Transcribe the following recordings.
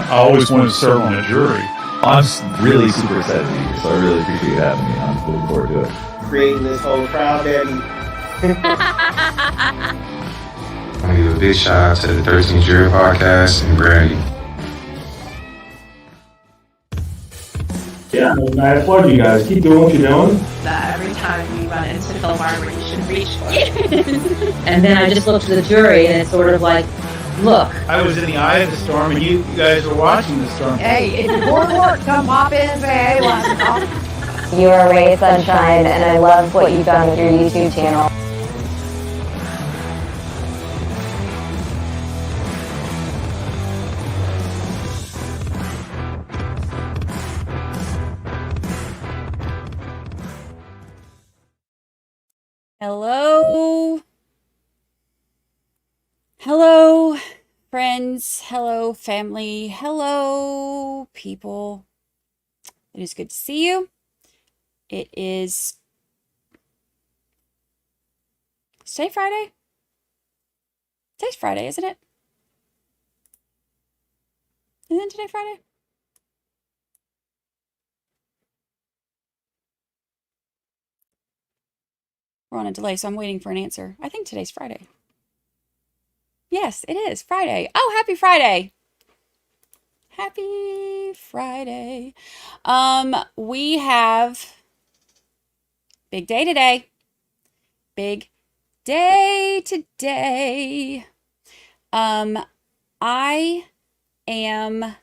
I always wanted to serve on a jury. I'm really super excited to be here, so I really appreciate you having me. I'm looking forward to it. Creating this whole crowd, Daddy. I want to give a big shout out to the 13 Jury Podcast and Brandy. Yeah, I applaud you guys. Keep doing what you're doing. That every time we run into Phil Barber, you should reach for it. And then I just looked at the jury, and it's sort of like, look. I was in the eye of the storm, and you guys were watching the storm. Hey, if you're bored of work, come hop in and say, hey, what's up? You are a ray of sunshine, and I love what you've done with your YouTube channel. Hello. Hello, friends. Hello, family. Hello, people. It is good to see you. It is today Friday? Today's Friday, isn't it? Isn't today Friday? We're on a delay, so I'm waiting for an answer. I think today's Friday. Yes, it is Friday. Oh, happy Friday. Happy Friday. We have big day today. Big day today. I am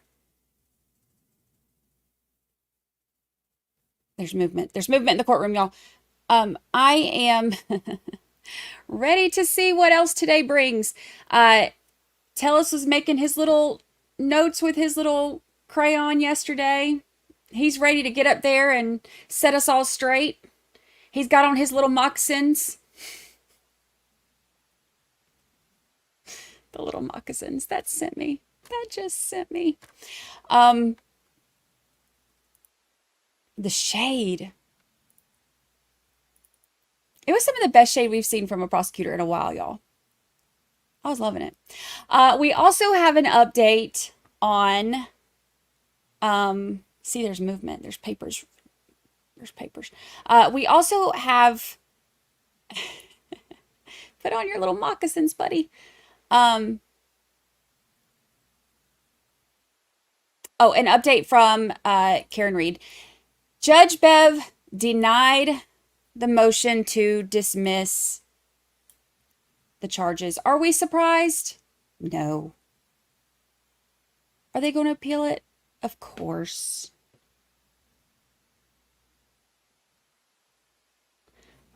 There's movement. There's movement in the courtroom, y'all. I am ready to see what else today brings. Tellis was making his little notes with his little crayon yesterday. He's ready to get up there and set us all straight. He's got on his little moccasins. The little moccasins. That sent me. That just sent me. The shade. It was some of the best shade we've seen from a prosecutor in a while, y'all. I was loving it. We also have an update on, see, there's movement. There's papers. There's papers. We also have, put on your little moccasins, buddy. Oh, an update from Karen Reed. Judge Bev denied the motion to dismiss the charges. Are we surprised? No. Are they going to appeal it? Of course.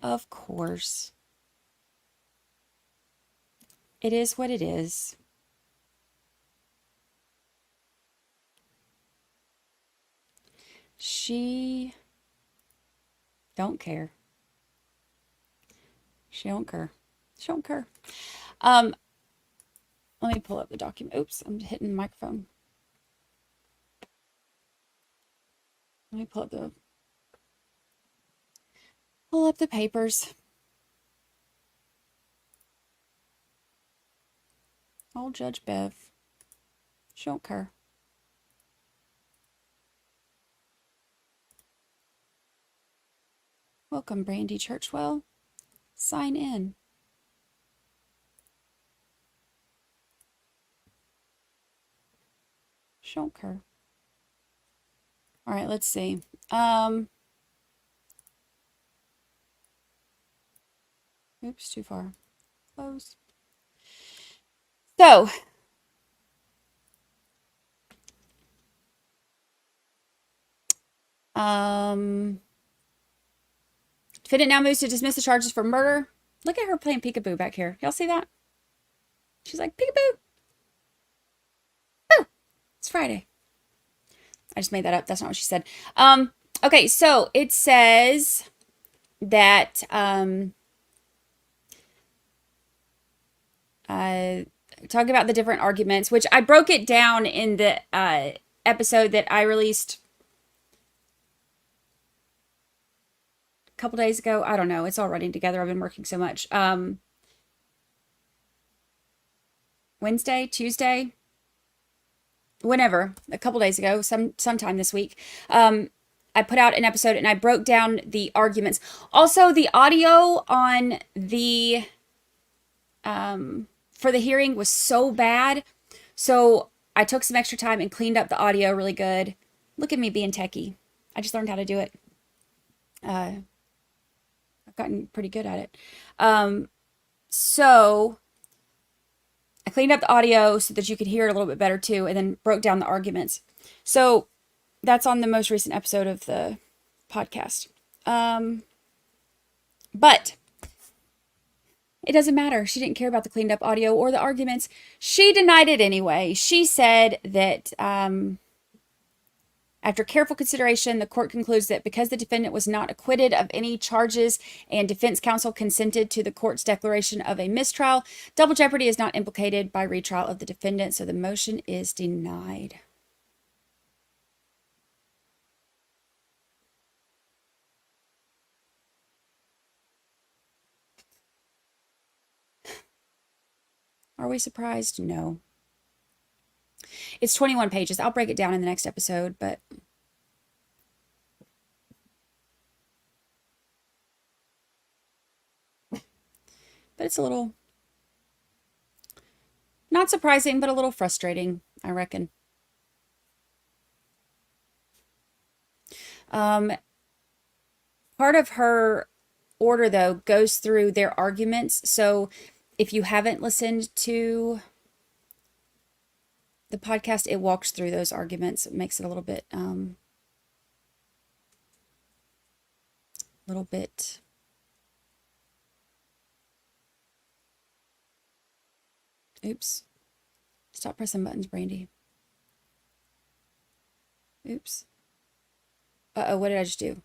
Of course. It is what it is. She don't care. She don't care. She don't care. Let me pull up the document. Oops, I'm hitting the microphone. Let me pull up the papers. Old Judge Bev. She don't care. Welcome, Brandy Churchwell. Sign in. She don't care. All right, let's see. Oops, too far. Close. So, defendant now moves to dismiss the charges for murder. Look at her playing peekaboo back here. Y'all see that? She's like, peekaboo. Oh, it's Friday. I just made that up. That's not what she said. Okay, so it says that talk about the different arguments, which I broke it down in the episode that I released a couple days ago. I don't know. It's all running together. I've been working so much. Wednesday, Tuesday. whenever, a couple days ago, sometime this week, I put out an episode and I broke down the arguments. Also, the audio on the for the hearing was so bad. So I took some extra time and cleaned up the audio really good. Look at me being techie. I just learned how to do it. I've gotten pretty good at it. So I cleaned up the audio so that you could hear it a little bit better too, and then broke down the arguments. So that's on the most recent episode of the podcast. But it doesn't matter. She didn't care about the cleaned up audio or the arguments. She denied it anyway. She said that after careful consideration, the court concludes that because the defendant was not acquitted of any charges and defense counsel consented to the court's declaration of a mistrial, double jeopardy is not implicated by retrial of the defendant, so the motion is denied. Are we surprised? No. It's 21 pages. I'll break it down in the next episode, but it's a little, not surprising, but a little frustrating, I reckon. Part of her order, though, goes through their arguments. So if you haven't listened to the podcast, it walks through those arguments. It makes it a little bit, oops. Stop pressing buttons, Brandy. Oops. Uh-oh, what did I just do?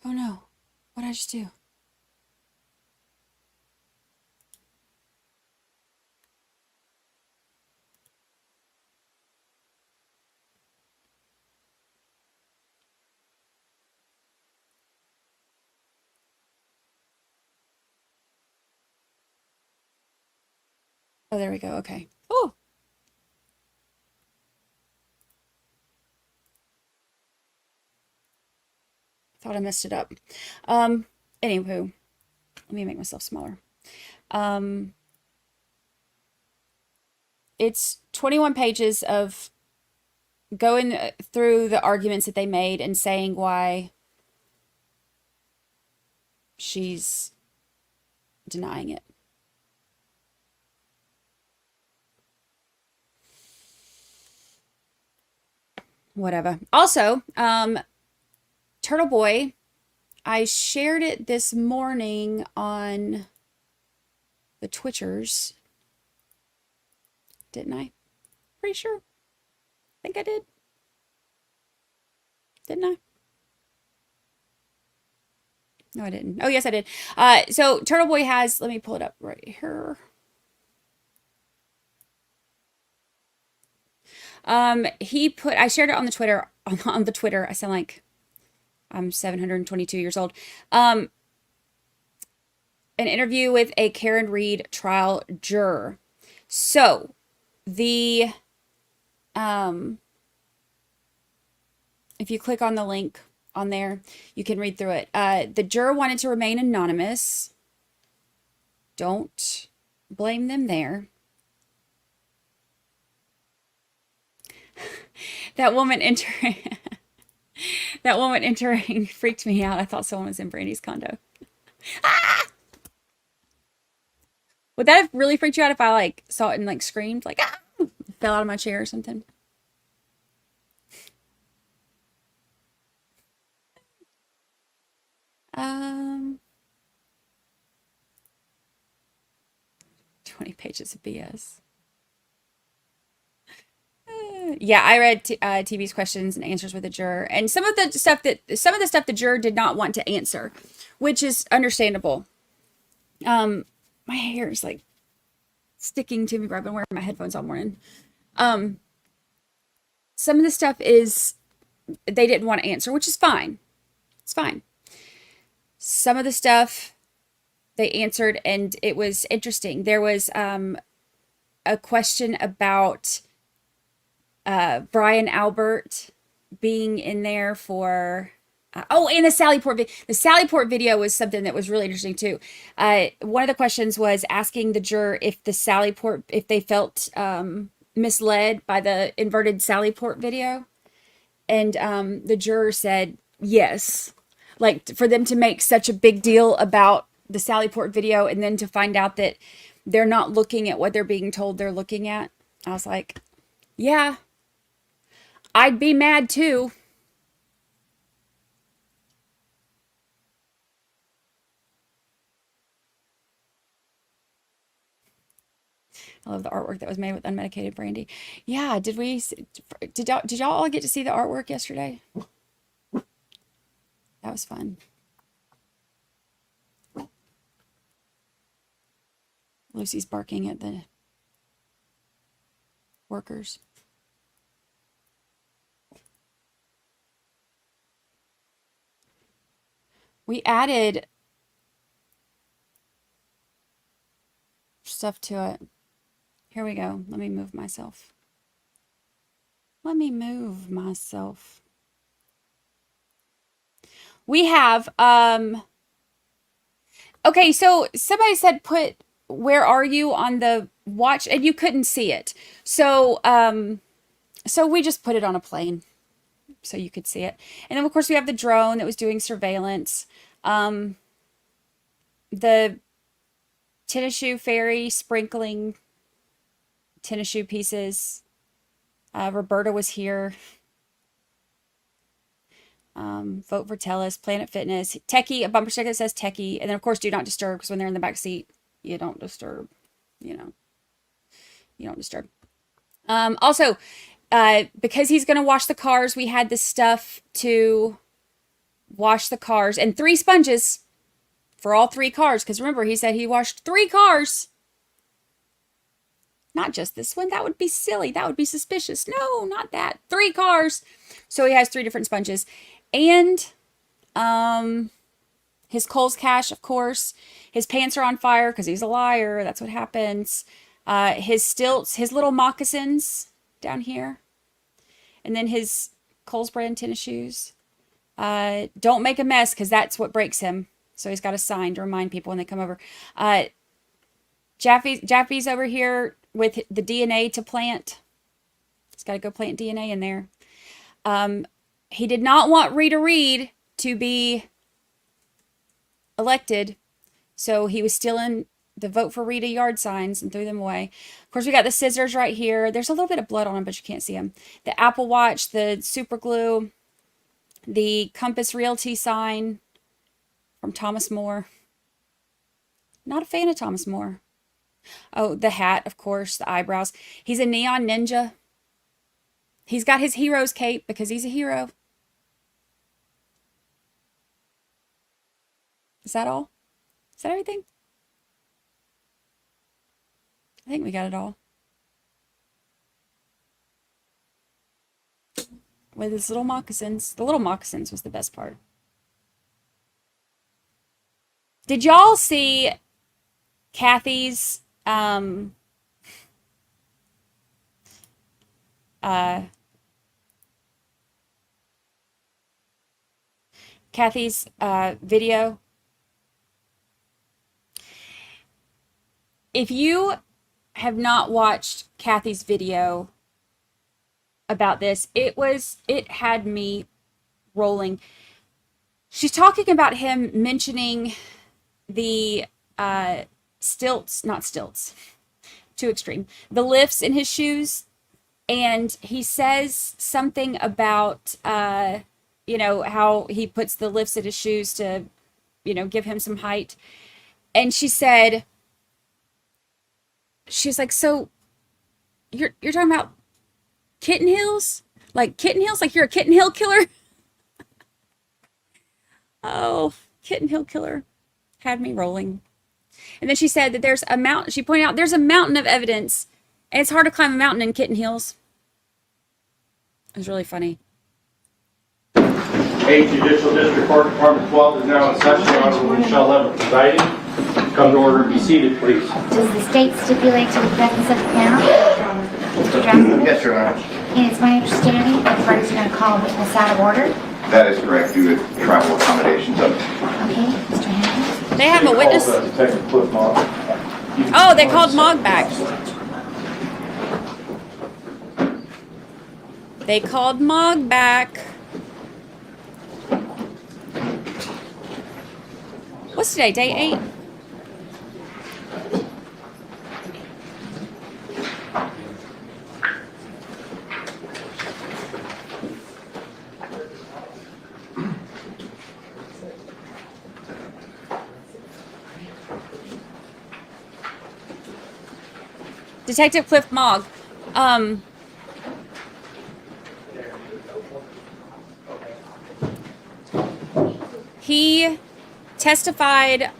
Oh no, what did I just do? Oh, there we go. Okay. Oh. Thought I messed it up. Anywho, let me make myself smaller. It's 21 pages of going through the arguments that they made and saying why she's denying it. Whatever. Also, Turtle Boy, I shared it this morning on the Twitchers. Didn't I? Pretty sure. I think I did. Didn't I? No, I didn't. Oh, yes, I did. So Turtle Boy has, let me pull it up right here. I shared it on the Twitter, on the Twitter. I sound like I'm 722 years old. An interview with a Karen Reed trial juror. So the, if you click on the link on there, you can read through it. The juror wanted to remain anonymous. Don't blame them there. That woman entering freaked me out. I thought someone was in Brandy's condo. Ah! Would that have really freaked you out if I like saw it and like screamed like ah! Fell out of my chair or something? Um, 20 pages of BS. Yeah, I read TV's questions and answers with the juror, and some of the stuff the juror did not want to answer, which is understandable. My hair is like sticking to me, but I've been wearing my headphones all morning. Some of the stuff is they didn't want to answer, which is fine. It's fine. some of the stuff they answered, and it was interesting. There was a question about Brian Albert being in there for and the Sallyport video was something that was really interesting too. One of the questions was asking the juror if they felt misled by the inverted Sallyport video, and the juror said yes. Like, for them to make such a big deal about the Sallyport video and then to find out that they're not looking at what they're being told they're looking at. I was like, yeah, I'd be mad too. I love the artwork that was made with unmedicated brandy. Yeah, did y'all all get to see the artwork yesterday? That was fun. Lucy's barking at the workers. We added stuff to it. Here we go. Let me move myself. We have, okay, so somebody said put where are you on the watch, and you couldn't see it. So, so we just put it on a plane so you could see it. And then of course we have the drone that was doing surveillance. The tennis shoe fairy sprinkling tennis shoe pieces. Roberta was here. Vote for Tellus, Planet Fitness, Techie, a bumper sticker that says Techie, and then of course do not disturb, because when they're in the back seat, you don't disturb, you don't disturb. Also, because he's going to wash the cars, we had this stuff to wash the cars, and 3 sponges for all 3 cars, because remember, he said he washed 3 cars. Not just this one. That would be silly. That would be suspicious. No, not that. 3 cars. So he has 3 different sponges. And his Kohl's Cash, of course. His pants are on fire because he's a liar. That's what happens. His stilts, his little moccasins down here. And then his Kohl's brand tennis shoes. Don't make a mess, because that's what breaks him. So he's got a sign to remind people when they come over. Jaffe's over here with the DNA to plant. He's got to go plant DNA in there. He did not want Rita Reed to be elected, so he was stealing the Vote for Rita yard signs and threw them away. Of course, we got the scissors right here. There's a little bit of blood on them, but you can't see them. The Apple Watch, the super glue, the Compass Realty sign from Thomas More. Not a fan of Thomas More. Oh, the hat, of course, the eyebrows. He's a neon ninja. He's got his hero's cape because he's a hero. Is that all? Is that everything? I think we got it all. With his little moccasins. The little moccasins was the best part. Did y'all see Kathy's video? If you have not watched Kathy's video about this, it had me rolling. She's talking about him mentioning the not stilts, too extreme, the lifts in his shoes, and he says something about how he puts the lifts in his shoes to give him some height. And she's like, so you're talking about kitten heels, like you're a kitten heel killer? Oh, kitten heel killer had me rolling. And then she said that there's a mountain. She pointed out there's a mountain of evidence, and it's hard to climb a mountain in kitten heels. It was really funny. Day8 Judicial District Court, Department 12 is now in session. Honorable Michelle Levitt presiding. Come to order and be seated, please. Does the state stipulate to the presence of the panel? Mr. Johnson? Yes, Your Honor. And it's my understanding that the parties are going to call a witness out of order. That is correct, due to travel accommodations. Okay, Mr. Henry? They have a witness. Detective Cliff Mott. Oh, they called Mog back. They called Mog back. What's today? Day 8? Detective Cliff Mogg. He testified.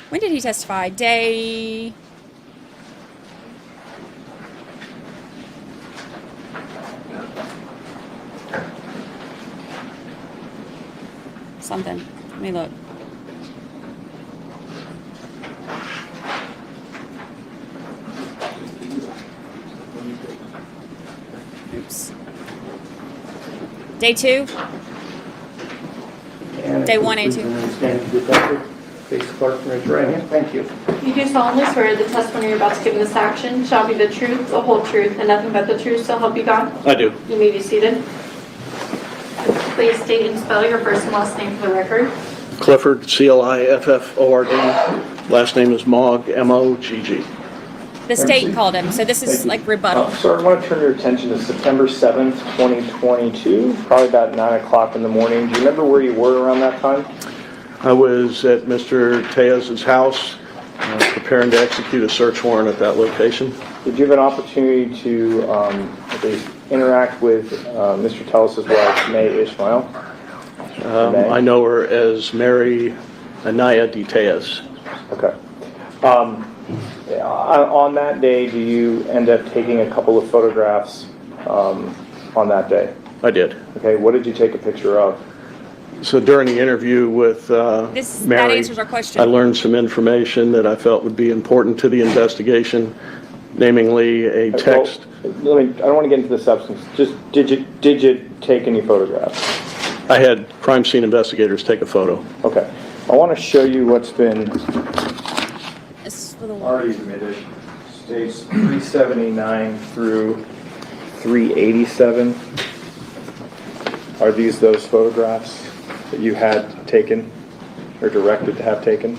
When did he testify? Day. Something. Let me look. Oops. Day 2? Day 1, A2. Stand to detective. Face the clerk and raise your right hand. Thank you. You do solemnly swear the testimony you're about to give in this action shall be the truth, the whole truth, and nothing but the truth, so help you God? I do. You may be seated. Please state and spell your first and last name for the record. Clifford, Clifford. Last name is Mogg, Mogg. The state called him, so this is like rebuttal. Sir, I want to turn your attention to September 7th, 2022, probably about 9 o'clock in the morning. Do you remember where you were around that time? I was at Mr. Tejas' house preparing to execute a search warrant at that location. Did you have an opportunity to at least interact with Mr. Tellis' wife, May Ishmael? I know her as Mary Anaya de Tejas. Okay. On that day, do you end up taking a couple of photographs on that day? I did. Okay, what did you take a picture of? So during the interview with That Mary, answers our question. I learned some information that I felt would be important to the investigation, namely a text. Well, I don't want to get into the substance. Just did you take any photographs? I had crime scene investigators take a photo. Okay. I want to show you what's been Already admitted. States 379 through 387. Are these those photographs that you had taken or directed to have taken?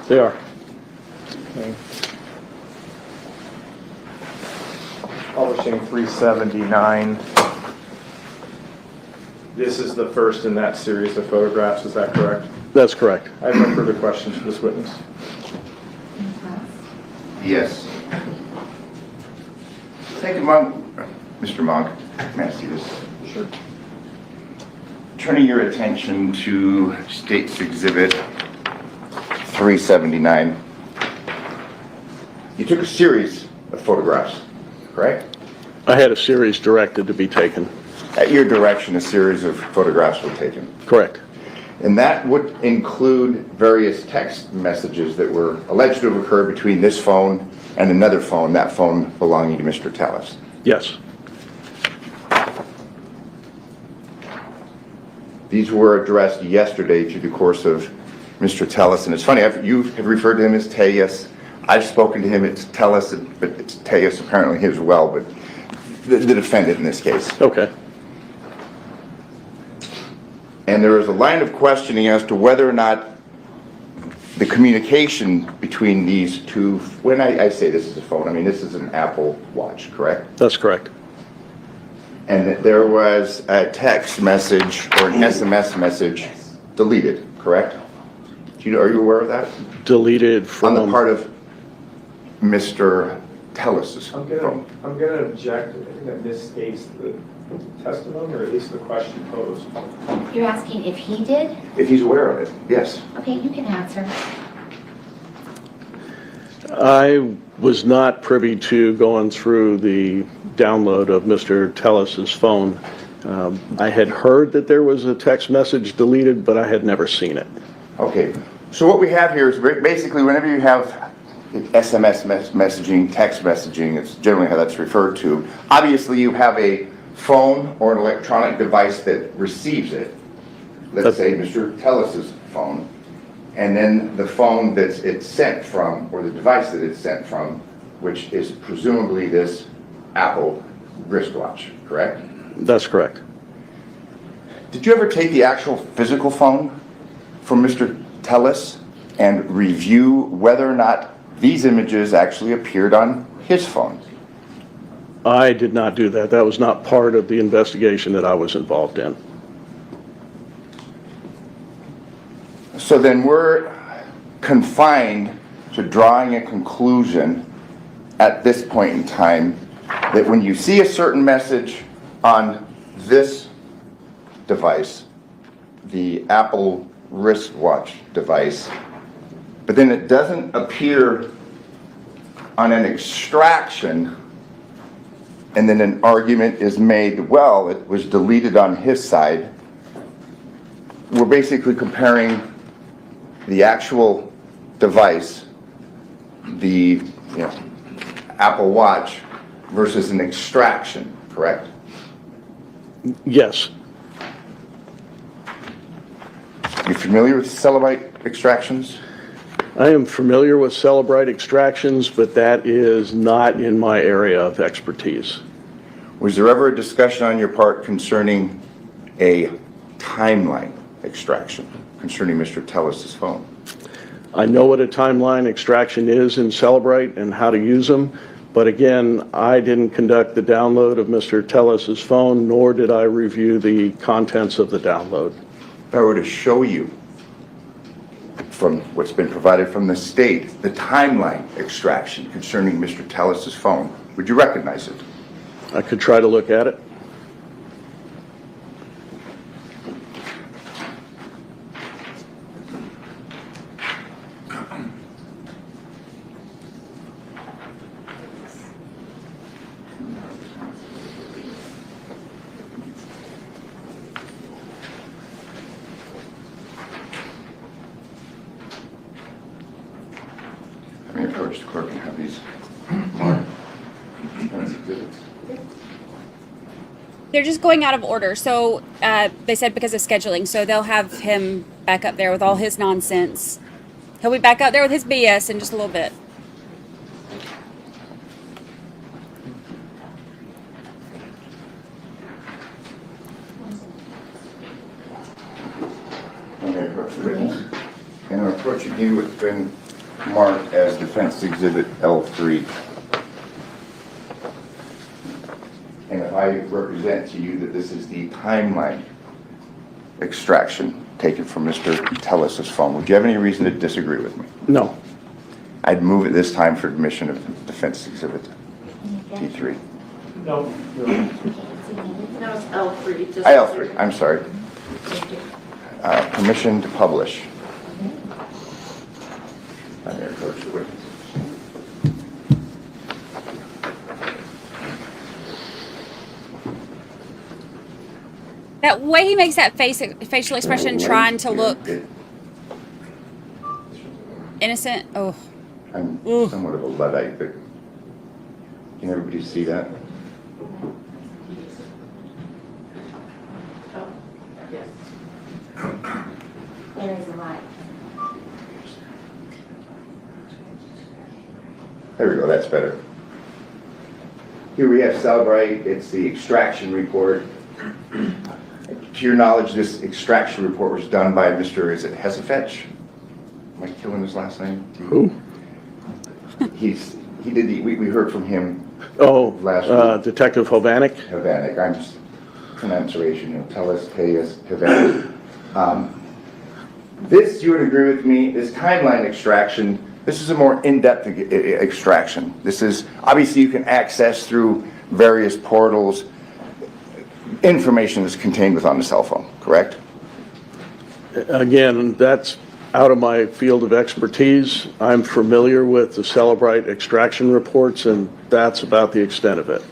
They are. Okay. Publishing 379. This is the first in that series of photographs, is that correct? That's correct. I have no further questions for this witness. Yes. Thank you, Mr. Mogg. May I see this? Sure. Turning your attention to State's Exhibit 379. You took a series of photographs, correct? I had a series directed to be taken. At your direction, a series of photographs were taken. Correct. And that would include various text messages that were alleged to have occurred between this phone and another phone, that phone belonging to Mr. Tellis. Yes. These were addressed yesterday through the course of Mr. Tellis, and it's funny, you have referred to him as Tejas. I've spoken to him as Tellis, but it's Tejas apparently as well, but the defendant in this case. Okay. And there is a line of questioning as to whether or not the communication between these two, when I say this is a phone, I mean this is an Apple Watch, correct? That's correct. And that there was a text message or an SMS message deleted, correct? Are you aware of that? Deleted from... On the part of Mr. Teles's phone. I'm gonna object. I think that misstates the testimony, or at least the question posed. You're asking if he did? If he's aware of it, yes. Okay, you can answer. I was not privy to going through the download of Mr. Teles's phone. I had heard that there was a text message deleted, but I had never seen it. Okay, so what we have here is basically whenever you have SMS messaging, text messaging, it's generally how that's referred to. Obviously, you have a phone or an electronic device that receives it. Let's say Mr. Teles's phone, and then the phone that it's sent from, or the device that it's sent from, which is presumably this Apple wristwatch, correct? That's correct. Did you ever take the actual physical phone from Mr. Teles and review whether or not these images actually appeared on his phone? I did not do that. That was not part of the investigation that I was involved in. So then we're confined to drawing a conclusion at this point in time that when you see a certain message on this device, the Apple wristwatch device, but then it doesn't appear on an extraction, and then an argument is made, well, it was deleted on his side. We're basically comparing the actual device, the Apple Watch, versus an extraction, correct? Yes. You familiar with Cellebrite extractions? I am familiar with Cellebrite extractions, but that is not in my area of expertise. Was there ever a discussion on your part concerning a timeline extraction concerning Mr. Teles's phone? I know what a timeline extraction is in Cellebrite and how to use them, but again, I didn't conduct the download of Mr. Teles's phone, nor did I review the contents of the download. If I were to show you from what's been provided from the state, the timeline extraction concerning Mr. Teles's phone, would you recognize it? I could try to look at it. Let me approach the clerk and have these marked. They're just going out of order. So they said because of scheduling. So they'll have him back up there with all his nonsense. He'll be back out there with his BS in just a little bit. Okay, approach the witness. And I'm approaching you, it's been marked as Defense Exhibit L3. And if I represent to you that this is the timeline extraction taken from Mr. Teles's phone, would you have any reason to disagree with me? No. I'd move at this time for admission of Defense Exhibit T3. No. No, it's L3. Just L3, I'm sorry. Permission to publish. I'm going to approach the witness. That way he makes that facial expression trying to look innocent. Oh. I'm somewhat of a Luddite, but can everybody see that? There is a light. There we go, that's better. Here we have Cellebrite, it's the extraction report. To your knowledge, this extraction report was done by Mr., is it Hesefetch? Am I killing his last name? Who? He did we heard from him last week. Detective Hovanek. Hovanek, I'm just pronunciation, Teles, Hovanek. This, you would agree with me, is timeline extraction This is a more in-depth extraction. This is, obviously you can access through various portals information that's contained within the cell phone, correct? Again, that's out of my field of expertise. I'm familiar with the Cellebrite extraction reports, and that's about the extent of it.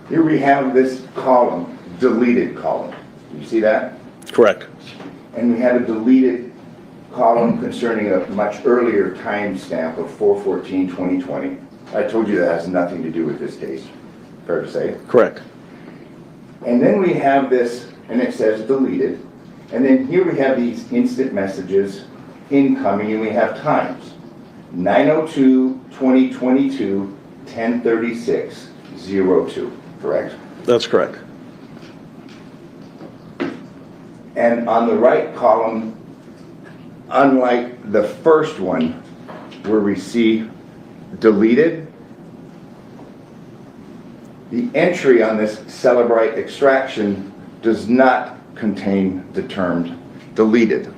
Here we have this column, deleted column. You see that? Correct. And we have a deleted column concerning a much earlier timestamp of 4/14/2020. I told you that has nothing to do with this case. Fair to say? Correct. And then we have this, and it says deleted. And then here we have these instant messages incoming, and we have times. 9/02/2022, 10:36:02. Correct? That's correct. And on the right column, unlike the first one, where we see deleted, the entry on this Cellebrite extraction does not contain the term deleted.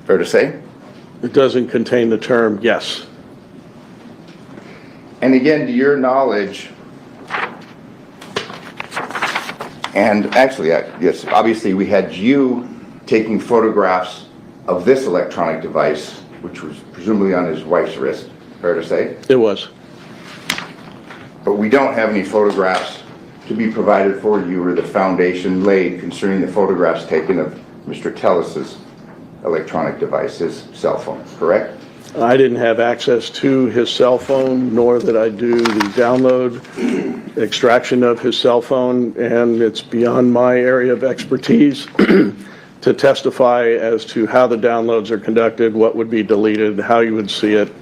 Fair to say? It doesn't contain the term yes. And again, to your knowledge, and actually, yes, obviously we had you taking photographs of this electronic device, which was presumably on his wife's wrist, fair to say? It was. But we don't have any photographs to be provided for you or the foundation laid concerning the photographs taken of Mr. Tellis's electronic device, his cell phone, correct? I didn't have access to his cell phone, nor did I do the download extraction of his cell phone, and it's beyond my area of expertise to testify as to how the downloads are conducted, what would be deleted, how you would see it.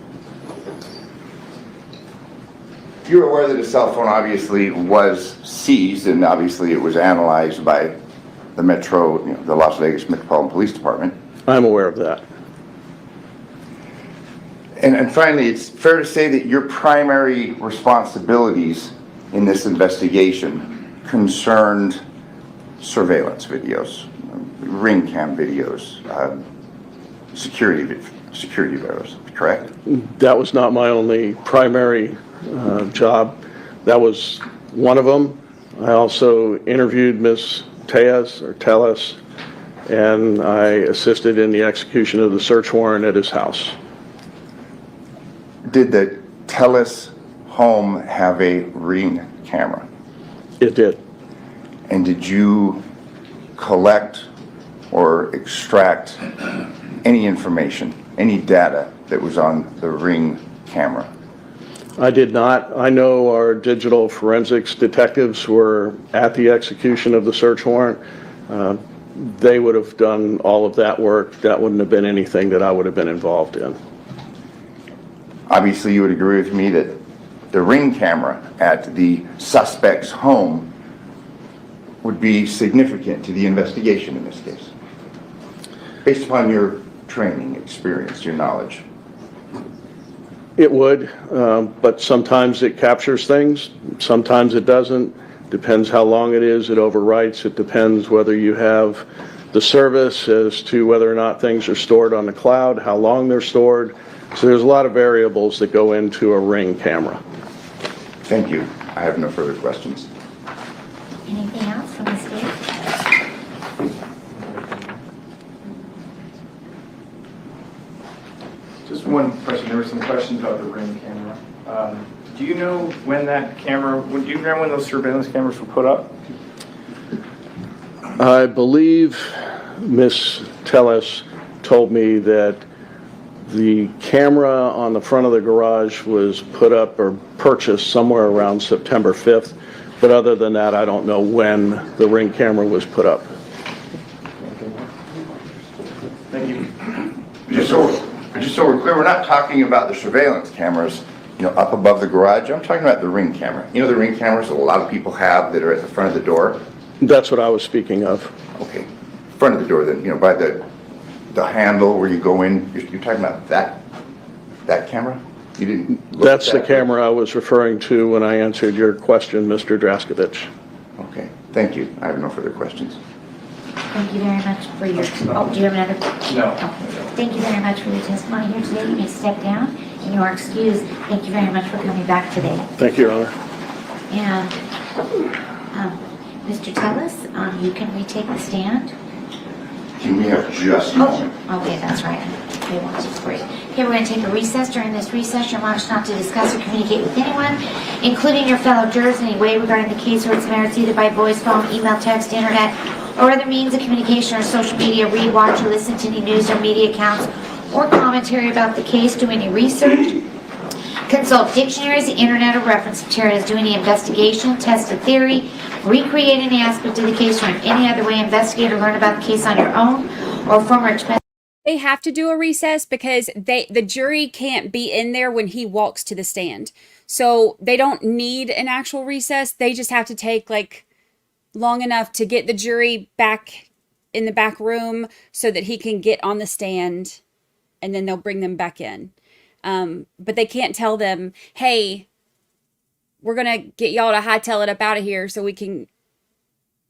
You're aware that his cell phone obviously was seized, and obviously it was analyzed by the Metro, the Las Vegas Metropolitan Police Department. I'm aware of that. And finally, it's fair to say that your primary responsibilities in this investigation concerned surveillance videos, ring cam videos, security videos, correct? That was not my only primary job. That was one of them. I also interviewed Ms. Tellis, and I assisted in the execution of the search warrant at his house. Did the Tellis home have a ring camera? It did. And did you collect or extract any information, any data that was on the ring camera? I did not. I know our digital forensics detectives were at the execution of the search warrant. They would have done all of that work. That wouldn't have been anything that I would have been involved in. Obviously, you would agree with me that the ring camera at the suspect's home would be significant to the investigation in this case, based upon your training, experience, your knowledge. It would, but sometimes it captures things, sometimes it doesn't. Depends how long it is, it overwrites. It depends whether you have the service as to whether or not things are stored on the cloud, how long they're stored. So there's a lot of variables that go into a ring camera. Thank you. I have no further questions. Anything else from the state? Just one question. There were some questions about the ring camera. Do you know when that camera, do you remember when those surveillance cameras were put up? I believe Ms. Tellis told me that the camera on the front of the garage was put up or purchased somewhere around September 5th. But other than that, I don't know when the ring camera was put up. Thank you. Just so we're clear, we're not talking about the surveillance cameras, up above the garage. I'm talking about the ring camera. The ring cameras that a lot of people have that are at the front of the door? That's what I was speaking of. Okay. Front of the door, then, by the handle where you go in. You're talking about that camera? You didn't look That's at the that? camera I was referring to when I answered your question, Mr. Draskovich. Okay. Thank you. I have no further questions. Thank you very much for your, do you have another? No. Okay. Thank you very much for your testimony here today. You may step down and you are excused. Thank you very much for coming back today. Thank you, Your Honor. And Mr. Tellis, you can retake the stand. Can we have just a moment? Okay, that's right. Okay, once it's great. Okay, we're going to take a recess. During this recess, you're admonished not to discuss or communicate with anyone, including your fellow jurors, in any way regarding the case or its merits, either by voice, phone, email, text, internet, or other means of communication or social media. Read, watch, or listen to any news or media accounts or commentary about the case. Do any research. Consult dictionaries, the internet, or reference materials. Do any investigation, test a theory, recreate any aspect of the case, or in any other way investigate or learn about the case on your own or from or expense. They have to do a recess because the jury can't be in there when he walks to the stand. So they don't need an actual recess. They just have to take like long enough to get the jury back in the back room so that he can get on the stand, and then they'll bring them back in. But they can't tell them, hey, we're going to get y'all to hightail it up out of here so we can,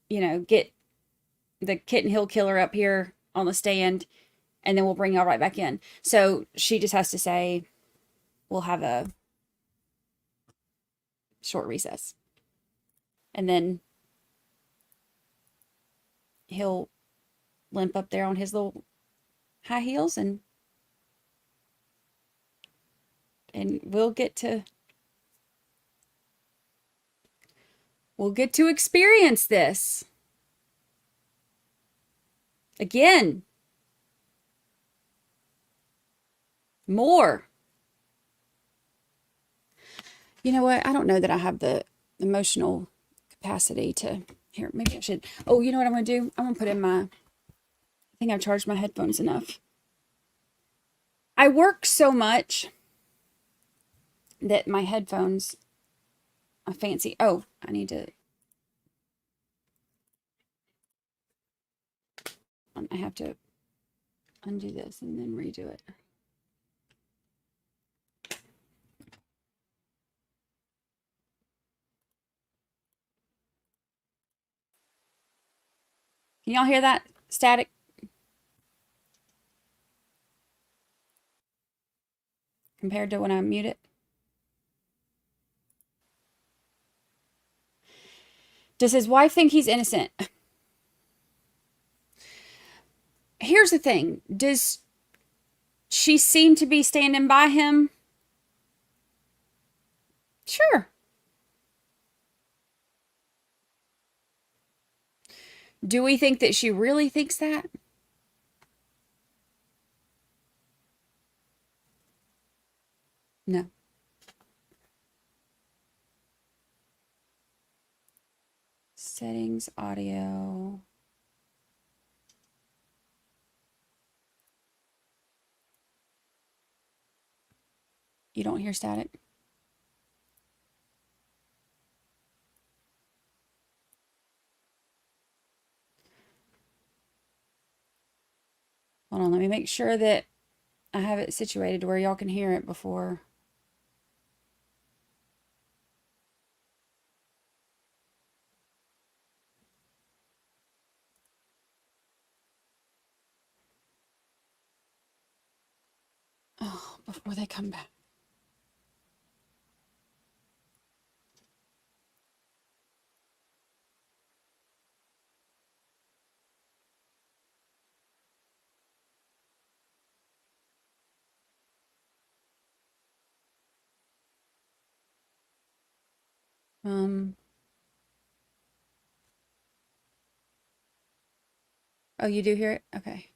get the Kitten Hill killer up here on the stand, and then we'll bring y'all right back in. So she just has to say, we'll have a short recess. And then he'll limp up there on his little high heels, and we'll get to experience this again. More. You know what? I don't know that I have the emotional capacity to here. Maybe I should. Oh, you know what I'm going to do? I'm going to put in I think I've charged my headphones enough. I work so much that my headphones are fancy. Oh, I need to. I have to undo this and then redo it. Can y'all hear that static? Compared to when I mute it? Does his wife think he's innocent? Here's the thing. Does she seem to be standing by him? Sure. Do we think that she really thinks that? No. Settings, audio. You don't hear static? Hold on, let me make sure that I have it situated to where y'all can hear it before. Oh, before they come back. Oh, you do hear it? Okay.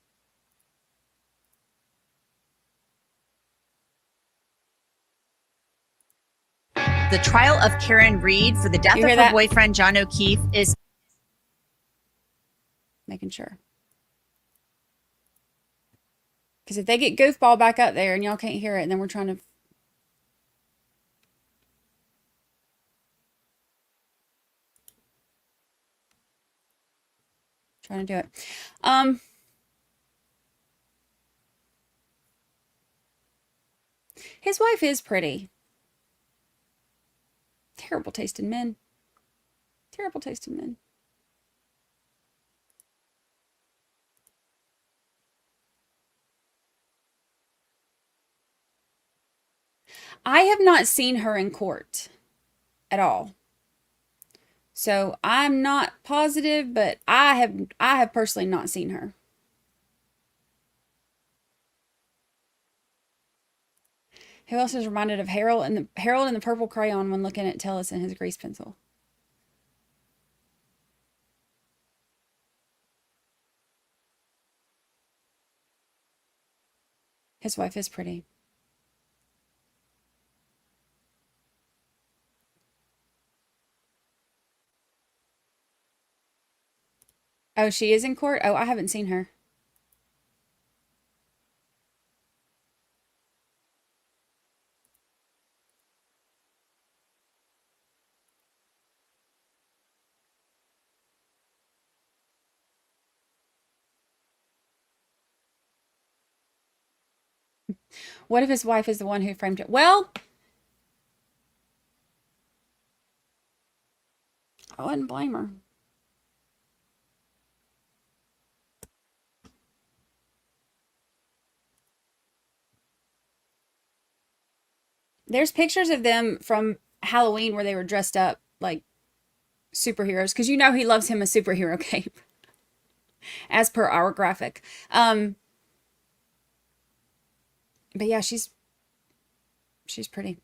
The trial of Karen Reed for the death of her boyfriend, John O'Keefe, is... Making sure. Because if they get goofball back up there and y'all can't hear it, and then we're trying to do it. His wife is pretty. Terrible taste in men. Terrible taste in men. I have not seen her in court at all. So I'm not positive, but I have personally not seen her. Who else is reminded of Harold and the purple crayon when looking at Tellus and his grease pencil? His wife is pretty. Oh, she is in court? Oh, I haven't seen her. What if his wife is the one who framed it? Well, I wouldn't blame her. There's pictures of them from Halloween where they were dressed up like superheroes, because you know he loves him a superhero cape, as per our graphic. But yeah, she's pretty.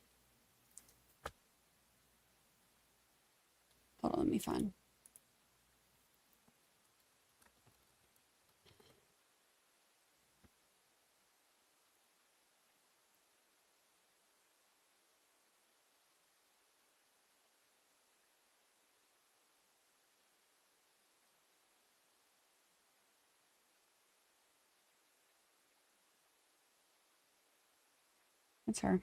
Hold on, let me find. That's her.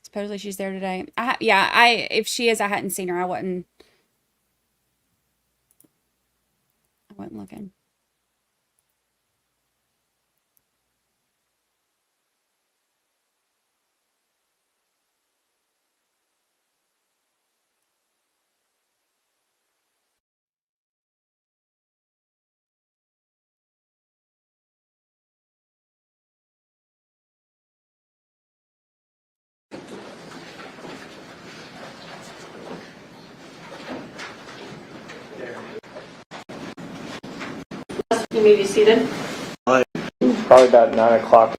Supposedly she's there today. If she is, I hadn't seen her. I wasn't looking. You may be seated. Probably about 9 o'clock.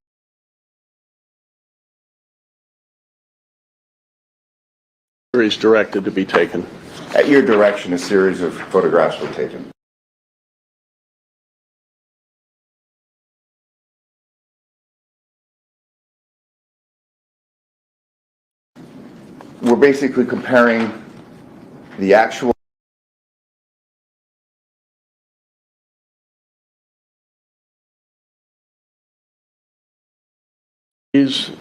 Is directed to be taken. At your direction, a series of photographs were taken. We're basically comparing the actual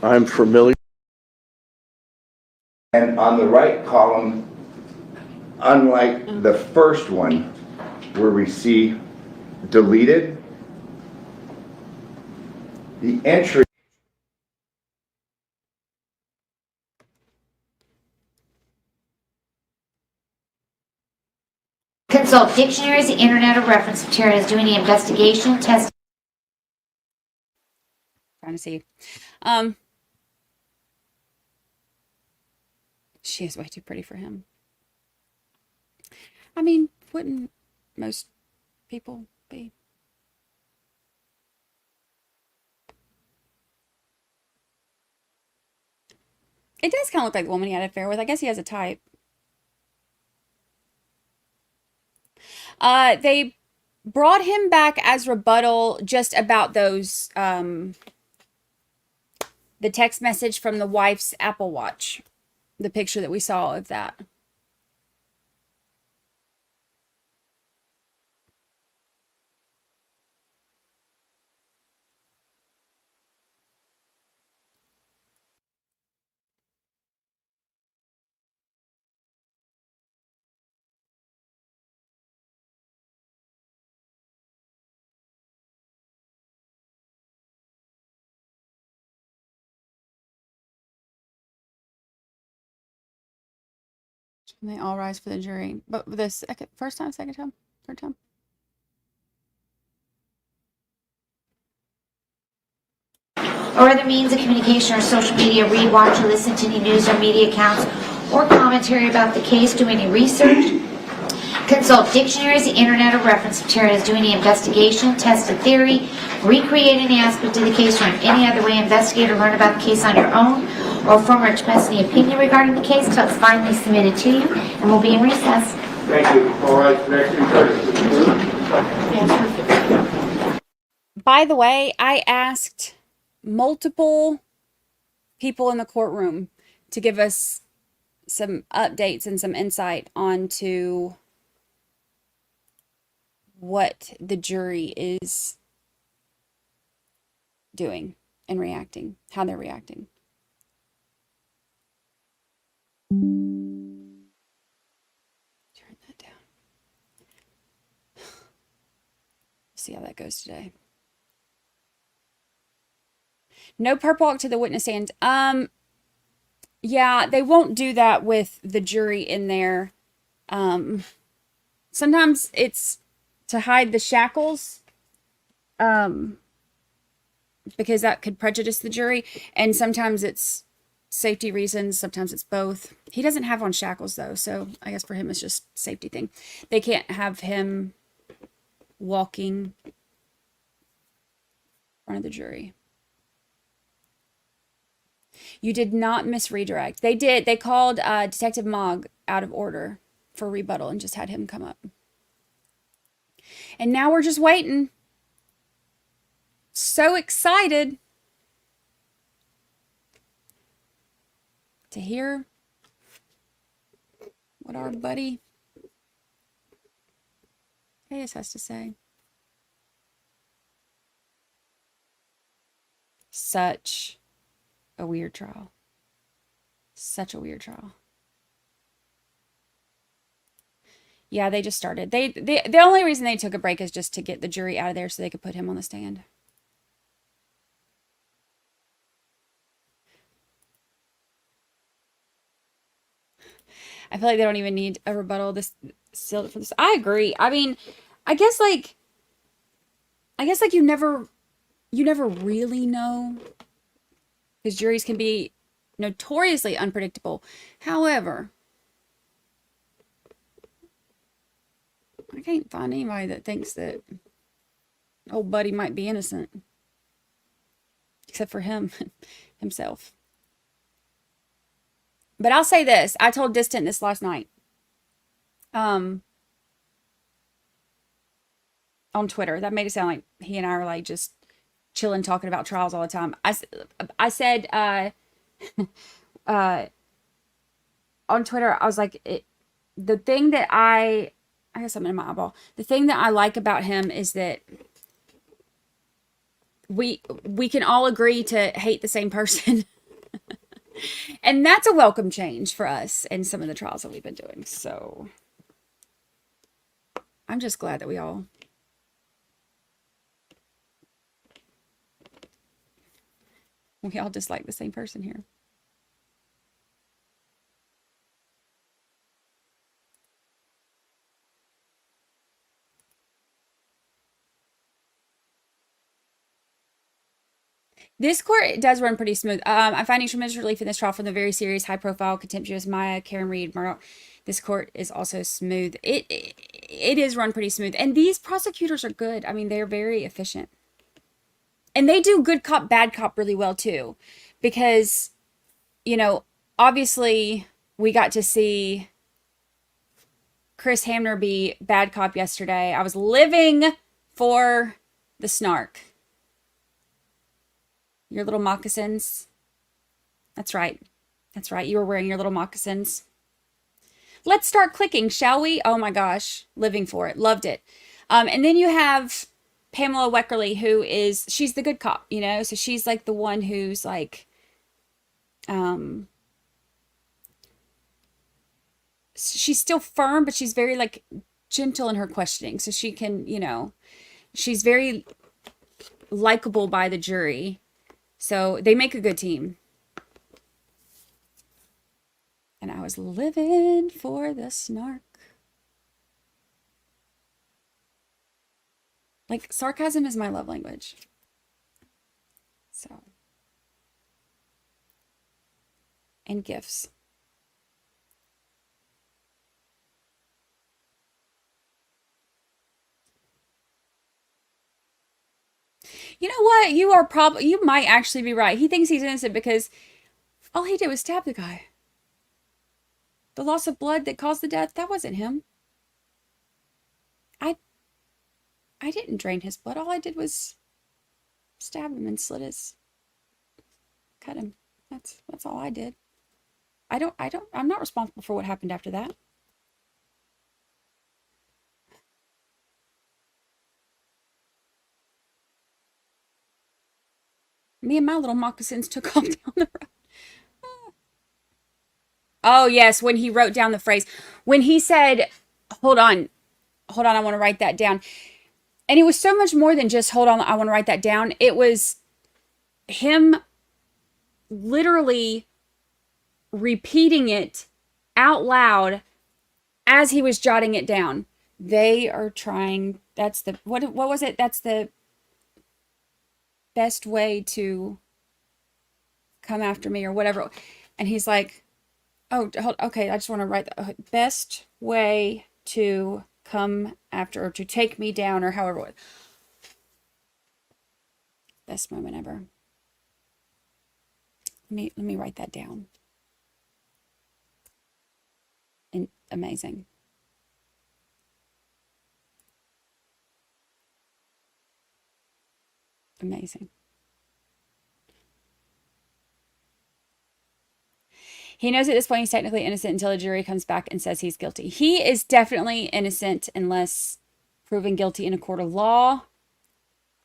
I'm familiar. And on the right column, unlike the first one, where we see deleted, the entry Consult dictionaries, the internet, or reference materials, doing the investigation, test. Trying to see. She is way too pretty for him. I mean, wouldn't most people be? It does kind of look like the woman he had an affair with. I guess he has a type. They brought him back as rebuttal just about those, the text message from the wife's Apple Watch. The picture that we saw of that. They all rise for the jury. But the first time, second time, third time? Or other means of communication or social media, read, watch, or listen to any news or media accounts or commentary about the case, do any research, consult dictionaries, the internet, or reference materials, do any investigation, test a theory, recreate any aspect of the case, or in any other way investigate or learn about the case on your own, or form or express any opinion regarding the case until it's finally submitted to you, and we'll be in recess. Thank you. All right, next recording. By the way, I asked multiple people in the courtroom to give us some updates and some insight onto what the jury is doing and reacting, how they're reacting. Turn that down. See how that goes today. No perp walk to the witness stand. Yeah, they won't do that with the jury in there. Sometimes it's to hide the shackles, because that could prejudice the jury, and sometimes it's safety reasons, sometimes it's both. He doesn't have on shackles though, so I guess for him it's just safety thing. They can't have him walking in front of the jury. You did not miss redirect. They did. They called Detective Mogg out of order for rebuttal and just had him come up. And now we're just waiting. So excited to hear what our buddy Hayes has to say. Such a weird trial. Such a weird trial. Yeah, they just started. The only reason they took a break is just to get the jury out of there so they could put him on the stand. I feel like they don't even need a rebuttal. This sealed it for this. I agree. I mean, I guess like you never really know, because juries can be notoriously unpredictable. However, I can't find anybody that thinks that old buddy might be innocent, except for him himself. But I'll say this. I told Distant this last night. On Twitter. That made it sound like he and I are like just chilling, talking about trials all the time. I said on Twitter, I was like, the thing that I got something in my eyeball. The thing that I like about him is that we can all agree to hate the same person. And that's a welcome change for us in some of the trials that we've been doing. So I'm just glad that we all dislike the same person here. This court does run pretty smooth. I'm finding tremendous relief in this trial from the very serious, high-profile, contemptuous Maya, Karen Reed, Murdoch. This court is also smooth. It is run pretty smooth. And these prosecutors are good. I mean, they're very efficient. And they do good cop, bad cop really well, too. Because, you know, obviously, we got to see Chris Hamner be bad cop yesterday. I was living for the snark. Your little moccasins. That's right. That's right. You were wearing your little moccasins. Let's start clicking, shall we? Oh my gosh. Living for it. Loved it. And then you have Pamela Weckerly, she's the good cop, you know? So she's like the one who's like, she's still firm, but she's very like gentle in her questioning. So she can, you know, she's very likable by the jury. So they make a good team. And I was living for the snark. Like, sarcasm is my love language. So. And gifts. You know what? You might actually be right. He thinks he's innocent because all he did was stab the guy. The loss of blood that caused the death, that wasn't him. I didn't drain his blood. All I did was stab him and cut him. That's all I did. I'm not responsible for what happened after that. Me and my little moccasins took off down the road. Oh, yes, when he wrote down the phrase. When he said, hold on, I want to write that down. And it was so much more than just, hold on, I want to write that down. It was him literally repeating it out loud as he was jotting it down. They are trying, that's the, what was it? That's the best way to come after me or whatever. And he's like, oh, okay, I just want to write the best way to come after or to take me down or however it was. Best moment ever. Let me write that down. And amazing. Amazing. He knows at this point he's technically innocent until the jury comes back and says he's guilty. He is definitely innocent unless proven guilty in a court of law,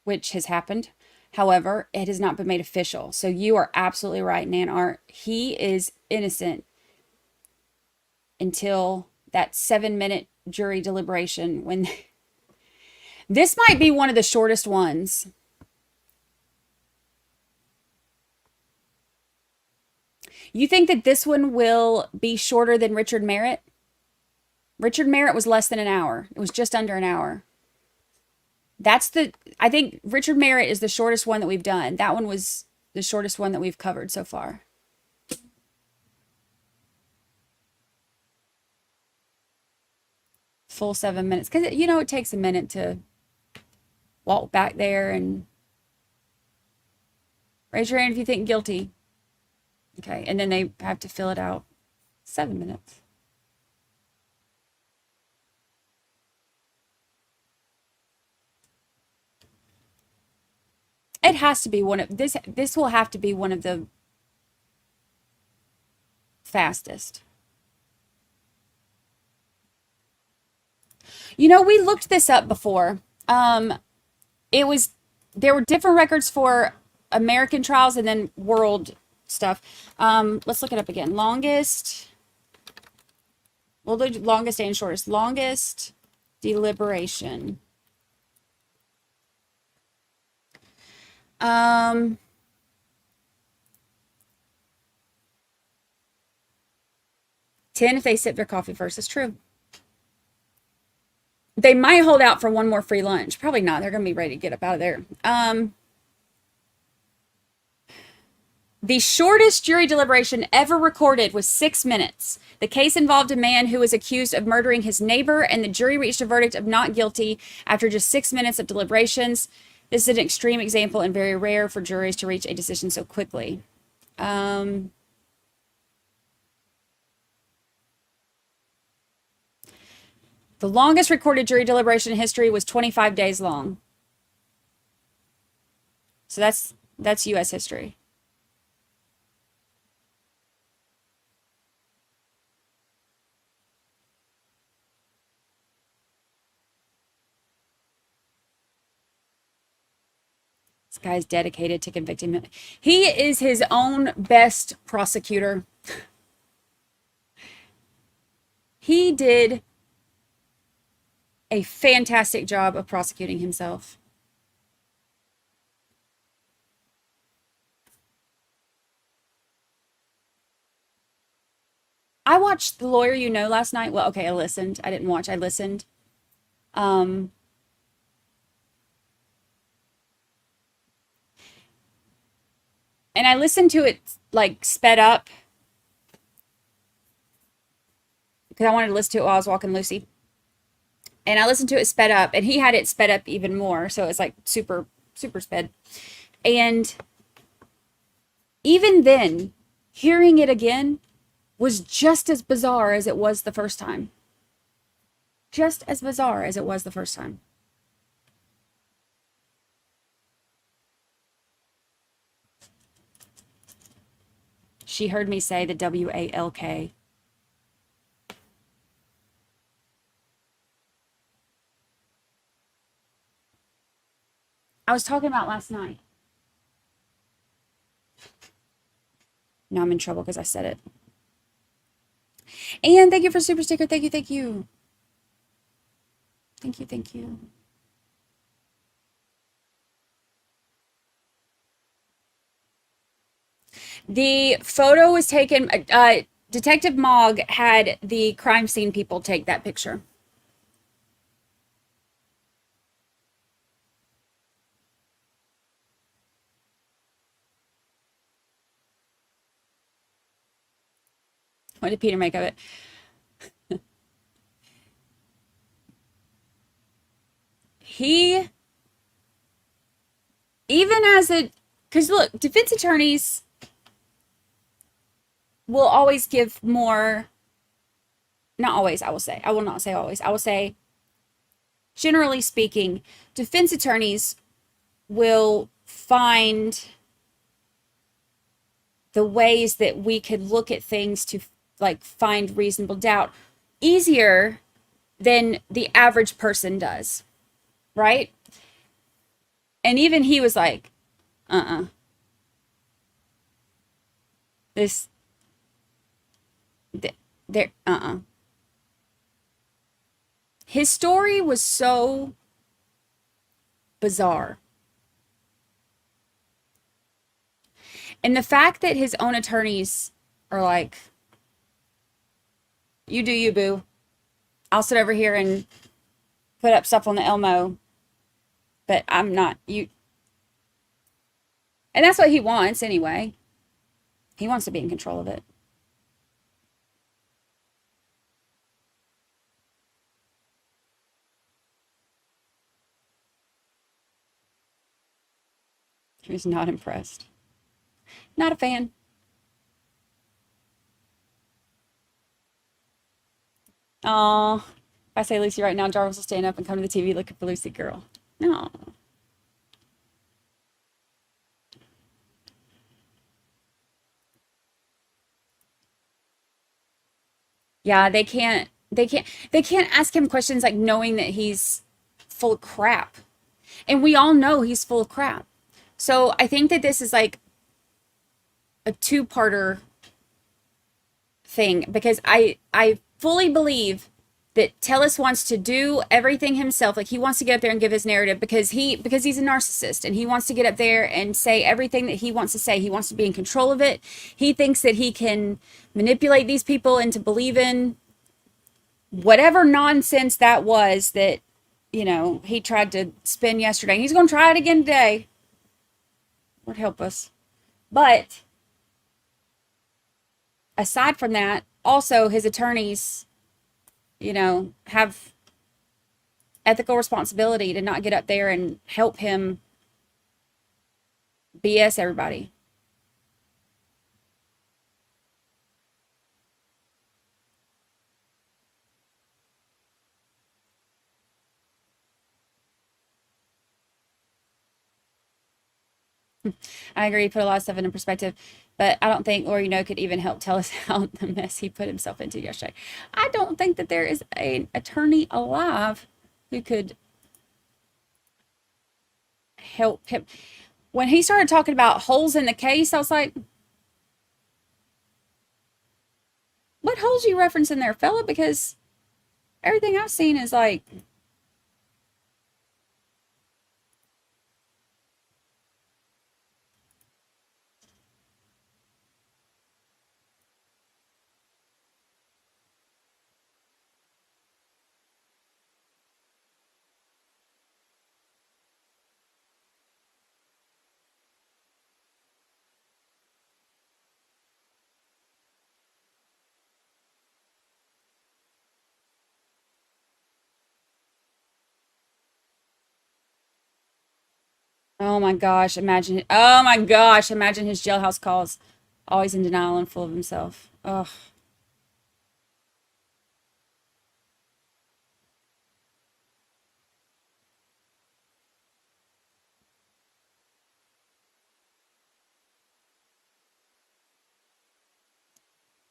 which has happened. However, it has not been made official. So you are absolutely right, Nan Art. He is innocent until that 7-minute jury deliberation when this might be one of the shortest ones. You think that this one will be shorter than Richard Merritt? Richard Merritt was less than an hour. It was just under an hour. I think Richard Merritt is the shortest one that we've done. That one was the shortest one that we've covered so far. Full 7 minutes. Because, it takes a minute to walk back there and raise your hand if you think guilty. Okay, and then they have to fill it out. 7 minutes. It has to be one of this will have to be one of the fastest. We looked this up before. There were different records for American trials and then world stuff. Let's look it up again. Longest. We'll do longest and shortest. Longest deliberation. 10 if they sip their coffee first. It's true. They might hold out for one more free lunch. Probably not. They're going to be ready to get up out of there. The shortest jury deliberation ever recorded was 6 minutes. The case involved a man who was accused of murdering his neighbor, and the jury reached a verdict of not guilty after just 6 minutes of deliberations. This is an extreme example and very rare for juries to reach a decision so quickly. The longest recorded jury deliberation in history was 25 days long. So that's U.S. history. This guy's dedicated to convicting him. He is his own best prosecutor. He did a fantastic job of prosecuting himself. I watched The Lawyer You Know last night. Well, okay, I listened. I didn't watch. I listened. And I listened to it like sped up because I wanted to listen to it while I was walking Lucy. And I listened to it sped up, and he had it sped up even more, so it's like super, super sped. And even then, hearing it again was just as bizarre as it was the first time. Just as bizarre as it was the first time. She heard me say the W-A-L-K. I was talking about last night. Now I'm in trouble because I said it. And thank you for super sticker. Thank you, thank you. Thank you, thank you. The photo was taken, Detective Mogg had the crime scene people take that picture. What did Peter make of it? He, even as a, because look, defense attorneys will always give more, not always, I will say, I will not say always, I will say, generally speaking, defense attorneys will find the ways that we could look at things to like find reasonable doubt easier than the average person does, right? And even he was like, this, there, His story was so bizarre. And the fact that his own attorneys are like, you do you, boo. I'll sit over here and put up stuff on the Elmo, but I'm not, you. And that's what he wants anyway. He wants to be in control of it. He was not impressed. Not a fan. Aw. If I say Lucy right now, Jarvis will stand up and come to the TV looking for Lucy girl. No. Yeah, they can't ask him questions like knowing that he's full of crap. And we all know he's full of crap. So I think that this is like a two-parter thing because I fully believe that Tellis wants to do everything himself. Like he wants to get up there and give his narrative because he's a narcissist and he wants to get up there and say everything that he wants to say. He wants to be in control of it. He thinks that he can manipulate these people into believing whatever nonsense that was that, you know, he tried to spin yesterday. He's going to try it again today. Lord help us. But aside from that, also his attorneys, you know, have ethical responsibility to not get up there and help him BS everybody. I agree, put a lot of stuff into perspective, but I don't think Lori No could even help tell us how the mess he put himself into yesterday. I don't think that there is an attorney alive who could help him. When he started talking about holes in the case, I was like, what holes are you referencing there, fella? Because everything I've seen is like, Oh my gosh, imagine it. Oh my gosh, imagine his jailhouse calls. Always in denial and full of himself. Ugh.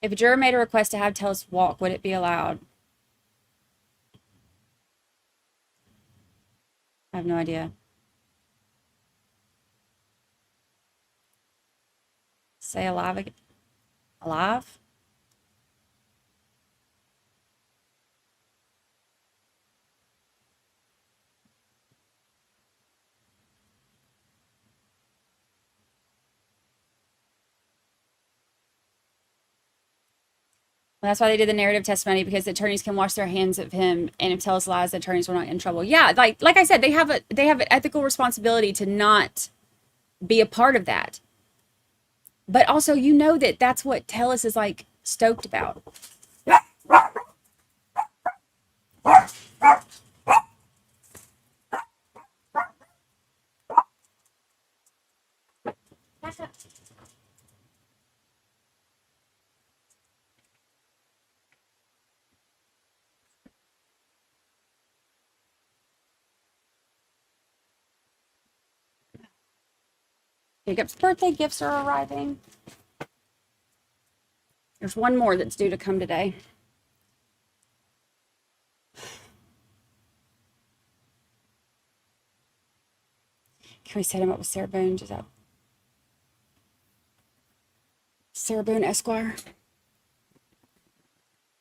If a juror made a request to have Tellus walk, would it be allowed? I have no idea. Say alive again. Alive? Well, that's why they did the narrative testimony, because the attorneys can wash their hands of him, and if Tellus lies, the attorneys will not get in trouble. Yeah, like I said, they have an ethical responsibility to not be a part of that. But also, you know that that's what Tellus is like stoked about. Jacob's birthday gifts are arriving. There's one more that's due to come today. Can we set him up with Sarah Boone? Is that Sarah Boone Esquire?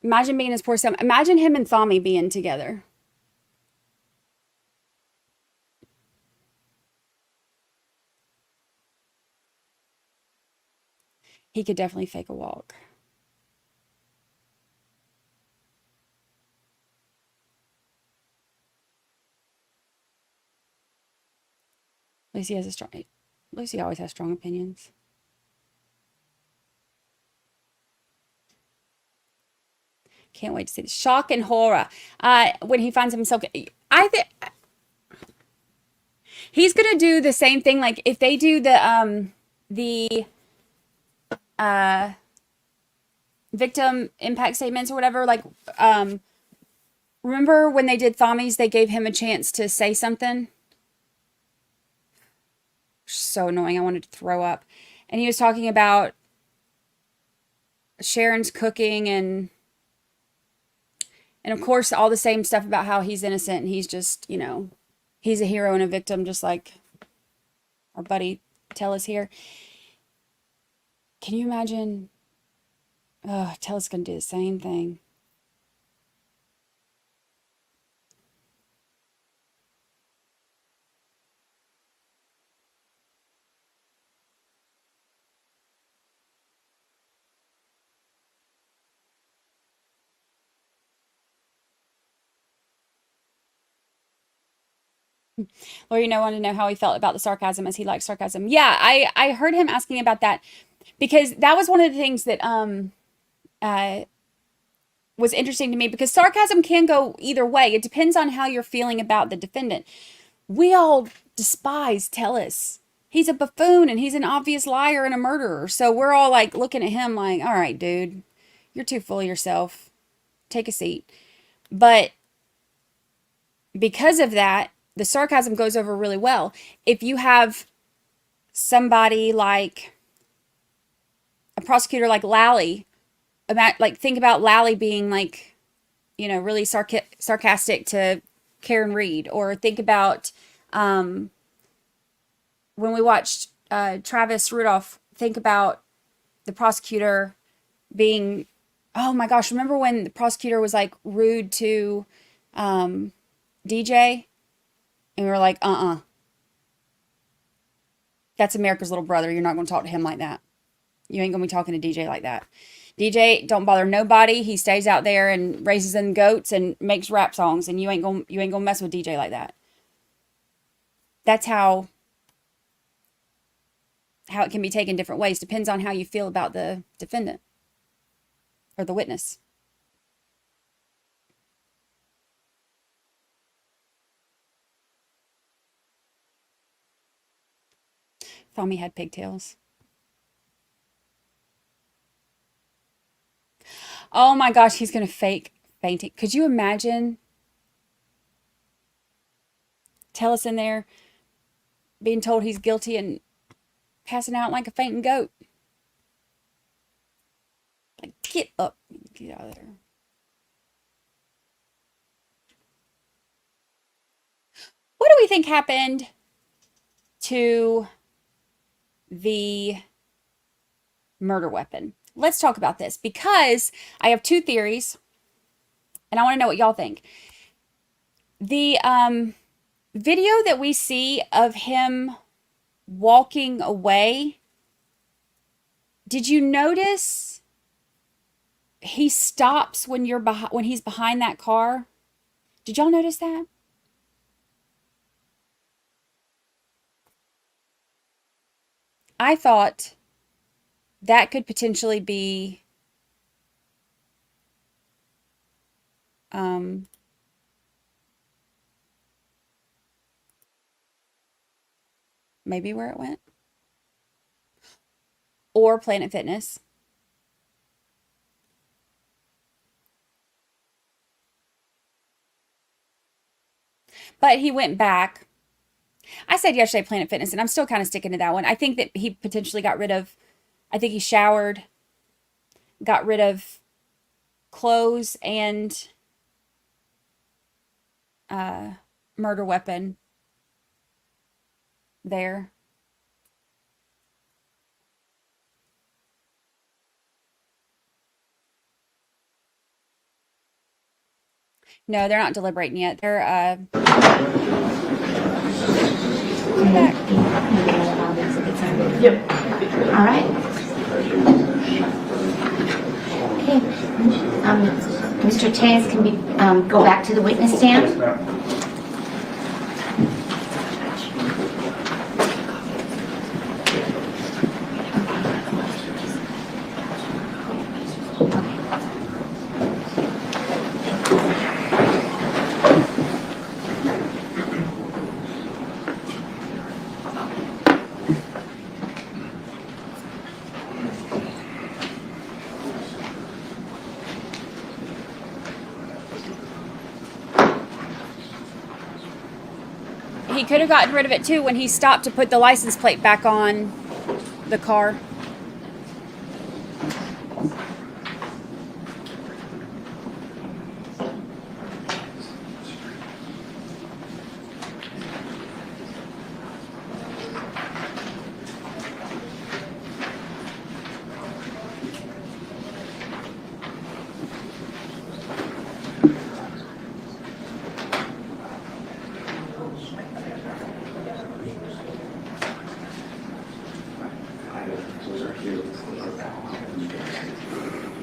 Imagine being his poor son. Imagine him and Thami being together. He could definitely fake a walk. Lucy always has strong opinions. Can't wait to see the shock and horror when he finds himself. I think he's gonna do the same thing. Like if they do the victim impact statements or whatever. Like remember when they did Thami's, they gave him a chance to say something. So annoying. I wanted to throw up. And he was talking about Sharon's cooking and of course all the same stuff about how he's innocent and he's just, you know, he's a hero and a victim, just like our buddy Tellus here. Can you imagine? Oh, Tellus gonna do the same thing. Lori, wanted to know how he felt about the sarcasm, as he likes sarcasm. Yeah, I heard him asking about that because that was one of the things that was interesting to me, because sarcasm can go either way. It depends on how you're feeling about the defendant. We all despise Tellus. He's a buffoon and he's an obvious liar and a murderer. So we're all like looking at him like, all right, dude, you're too full of yourself. Take a seat. But because of that, the sarcasm goes over really well. If you have somebody like a prosecutor like Lally, like think about Lally being like, you know, really sarcastic to Karen Reed, or think about when we watched Travis Rudolph, think about the prosecutor being, oh my gosh, remember when the prosecutor was like rude to DJ? And we were like, that's America's little brother. You're not going to talk to him like that. You ain't going to be talking to DJ like that. DJ don't bother nobody. He stays out there and raises in goats and makes rap songs, and you ain't gonna mess with DJ like that. That's how it can be taken different ways. Depends on how you feel about the defendant or the witness. Thought he had pigtails. Oh my gosh, he's going to fake fainting. Could you imagine? Tell us in there being told he's guilty and passing out like a fainting goat. Like, get up. Get out of there. What do we think happened to the murder weapon? Let's talk about this because I have two theories and I want to know what y'all think. The video that we see of him walking away, did you notice he stops when he's behind that car? Did y'all notice that? I thought that could potentially be maybe where it went, or Planet Fitness. But he went back. I said yesterday Planet Fitness, and I'm still kind of sticking to that one. I think that he potentially got rid of, I think he showered, got rid of clothes and murder weapon there. No, they're not deliberating yet. They're Yep. All right. Okay. Mr. Taz can go back to the witness stand. He could have gotten rid of it too when he stopped to put the license plate back on the car.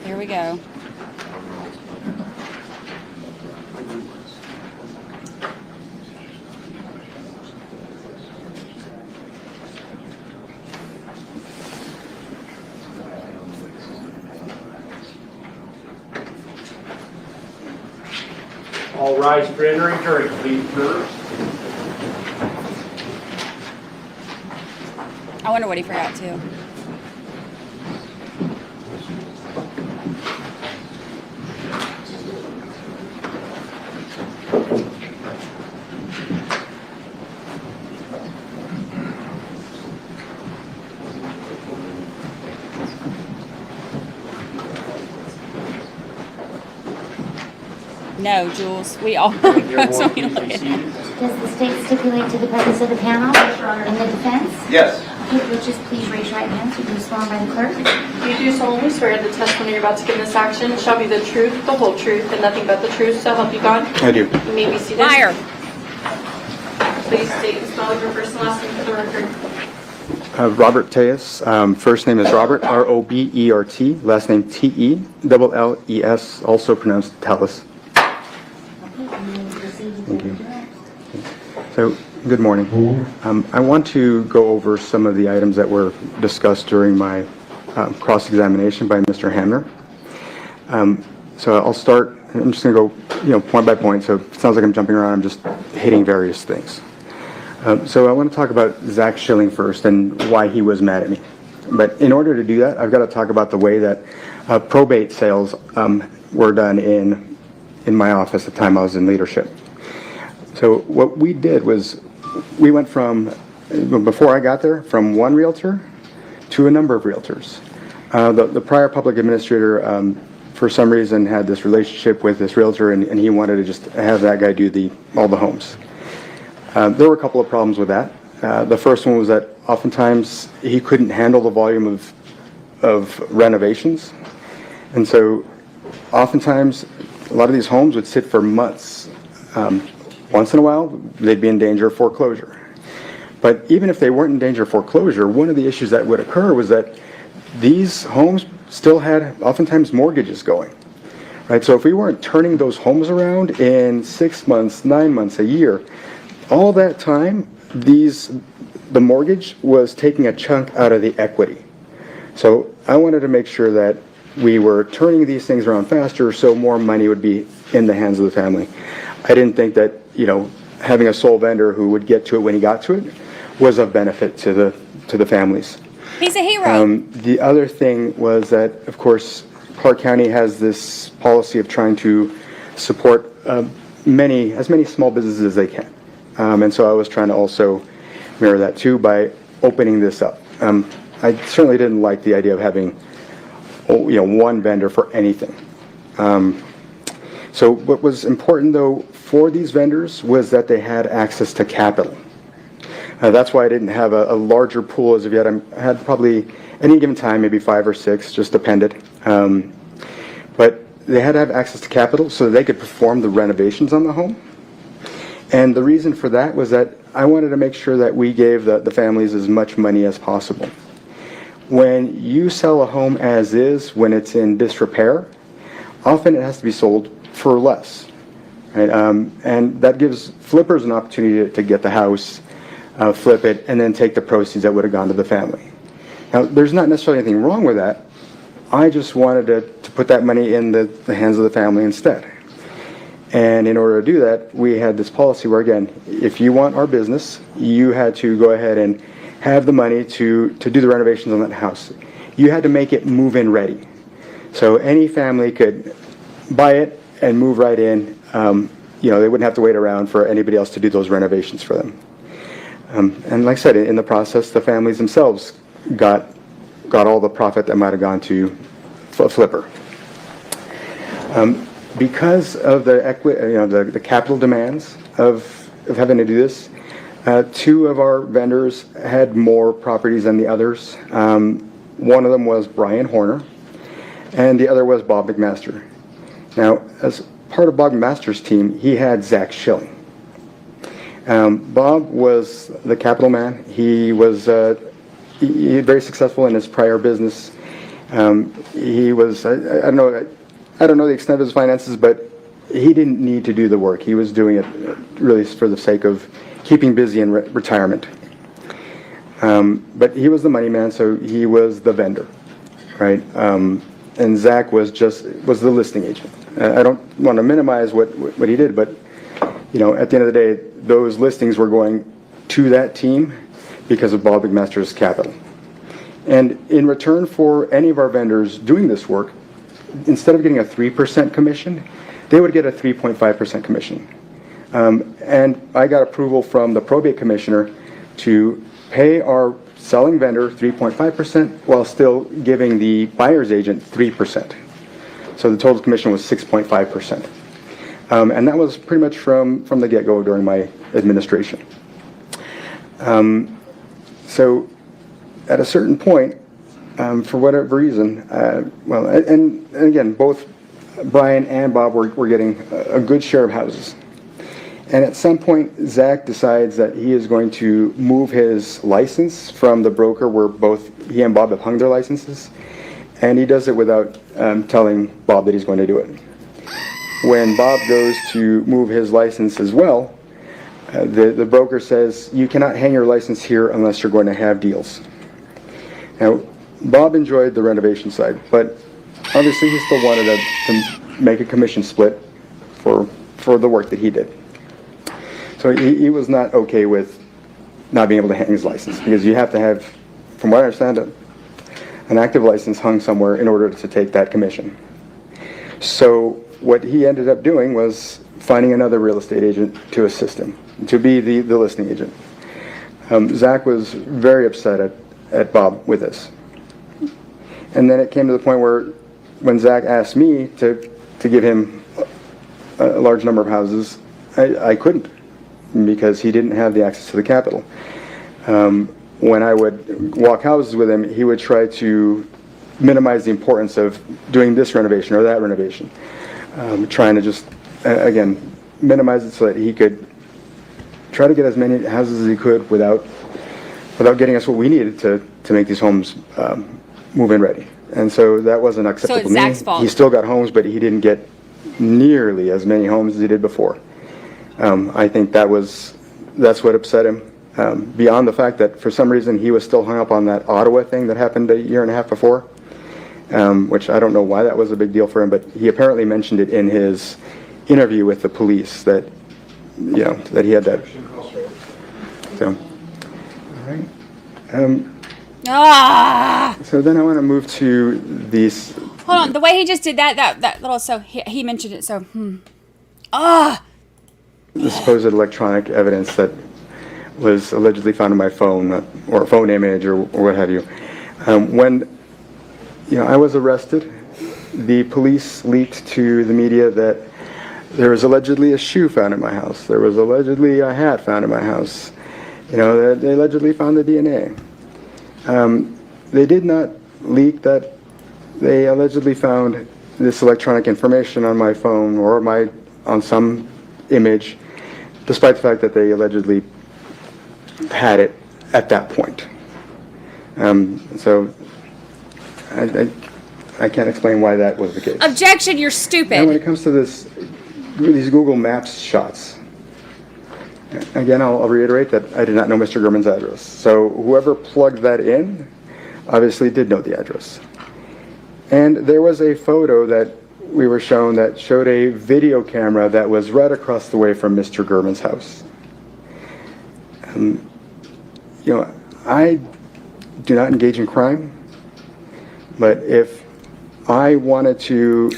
Here we go. All rise for entering jury, please, jurors. I wonder what he forgot too. No, Jules. We all know when we look at it. Does the state stipulate to the purpose of the panel in the defense? Yes. Okay, would you just please raise your right hand so you can be sworn by the clerk? You do solemnly swear the testimony you're about to give in this action shall be the truth, the whole truth, and nothing but the truth, so help you God? I do. You may be seated. Liar. Please state and spell your first and last name for the record. Robert Tejas. First name is Robert, Robert. Last name Telles, also pronounced Tellis. Thank you. So, good morning. I want to go over some of the items that were discussed during my cross-examination by Mr. Hamner. So I'll start. I'm just going to go, point by point. So it sounds like I'm jumping around. I'm just hitting various things. So I want to talk about Zach Schilling first and why he was mad at me. But in order to do that, I've got to talk about the way that probate sales were done in my office at the time I was in leadership. So what we did was we went from, before I got there, from one realtor to a number of realtors. The prior public administrator, for some reason, had this relationship with this realtor, and he wanted to just have that guy do all the homes. There were a couple of problems with that. The first one was that oftentimes he couldn't handle the volume of renovations, and so oftentimes a lot of these homes would sit for months. Once in a while, they'd be in danger of foreclosure. But even if they weren't in danger of foreclosure, one of the issues that would occur was that these homes still had oftentimes mortgages going, right? So if we weren't turning those homes around in 6 months, 9 months, a year, all that time, the mortgage was taking a chunk out of the equity. So I wanted to make sure that we were turning these things around faster so more money would be in the hands of the family. I didn't think that, having a sole vendor who would get to it when he got to it was of benefit to the families. He's a hero. The other thing was that, of course, Clark County has this policy of trying to support as many small businesses as they can. And so I was trying to also mirror that too by opening this up. I certainly didn't like the idea of having one vendor for anything. So what was important though for these vendors was that they had access to capital. That's why I didn't have a larger pool as of yet. I had probably any given time, maybe 5 or 6, just depended. But they had to have access to capital so that they could perform the renovations on the home. And the reason for that was that I wanted to make sure that we gave the families as much money as possible. When you sell a home as is, when it's in disrepair, often it has to be sold for less. Right? And that gives flippers an opportunity to get the house, flip it, and then take the proceeds that would have gone to the family. Now, there's not necessarily anything wrong with that. I just wanted to put that money in the hands of the family instead. And in order to do that, we had this policy where, again, if you want our business, you had to go ahead and have the money to do the renovations on that house. You had to make it move-in ready. So any family could buy it and move right in. They wouldn't have to wait around for anybody else to do those renovations for them. And like I said, in the process, the families themselves got all the profit that might have gone to Flipper. Because of the capital demands of having to do this, 2 of our vendors had more properties than the others. One of them was Brian Horner, and the other was Bob McMaster. Now, as part of Bob McMaster's team, he had Zach Schilling. Bob was the capital man. He was very successful in his prior business. He was, I don't know the extent of his finances, but he didn't need to do the work. He was doing it really for the sake of keeping busy in retirement. But he was the money man, so he was the vendor, right? And Zach was the listing agent. I don't want to minimize what he did, but at the end of the day, those listings were going to that team because of Bob McMaster's capital. And in return for any of our vendors doing this work, instead of getting a 3% commission, they would get a 3.5% commission. And I got approval from the probate commissioner to pay our selling vendor 3.5% while still giving the buyer's agent 3%. So the total commission was 6.5%. And that was pretty much from the get-go during my administration. So at a certain point, for whatever reason, and again, both Brian and Bob were getting a good share of houses. And at some point, Zach decides that he is going to move his license from the broker where both he and Bob have hung their licenses. And he does it without telling Bob that he's going to do it. When Bob goes to move his license as well, the broker says, "You cannot hang your license here unless you're going to have deals." Now, Bob enjoyed the renovation side, but obviously he still wanted to make a commission split for the work that he did. So he was not okay with not being able to hang his license, because you have to have, from what I understand, an active license hung somewhere in order to take that commission. So what he ended up doing was finding another real estate agent to assist him, to be the listing agent. Zach was very upset at Bob with this. And then it came to the point where when Zach asked me to give him a large number of houses, I couldn't, because he didn't have the access to the capital. When I would walk houses with him, he would try to minimize the importance of doing this renovation or that renovation, trying to just, again, minimize it so that he could try to get as many houses as he could without getting us what we needed to make these homes move-in ready. And so that wasn't acceptable to me. Zach's fault. He still got homes, but he didn't get nearly as many homes as he did before. I think that's what upset him. Beyond the fact that for some reason he was still hung up on that Ottawa thing that happened a year and a half before, which I don't know why that was a big deal for him, but he apparently mentioned it in his interview with the police that, you know, that he had that. So, all right. So then I want to move to these. Hold on, the way he just did that little, so he mentioned it, so, The supposed electronic evidence that was allegedly found on my phone, or a phone image, or what have you. When I was arrested, the police leaked to the media that there was allegedly a shoe found in my house. There was allegedly a hat found in my house. They allegedly found the DNA. They did not leak that they allegedly found this electronic information on my phone or on some image, despite the fact that they allegedly had it at that point. So I can't explain why that was the case. Objection, you're stupid. And when it comes to these Google Maps shots, again, I'll reiterate that I did not know Mr. Gurman's address. So whoever plugged that in obviously did know the address. And there was a photo that we were shown that showed a video camera that was right across the way from Mr. Gurman's house. I do not engage in crime, but if I wanted to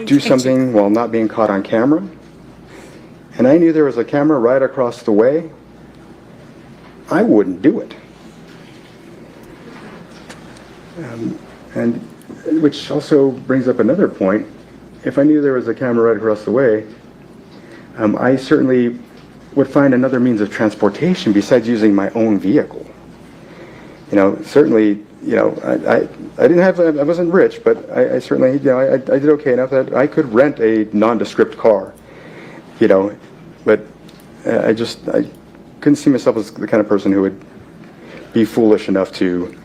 do something while not being caught on camera, and I knew there was a camera right across the way, I wouldn't do it. And which also brings up another point. If I knew there was a camera right across the way, I certainly would find another means of transportation besides using my own vehicle. Certainly, I wasn't rich, but I certainly, I did okay enough that I could rent a nondescript car, but I couldn't see myself as the kind of person who would be foolish enough to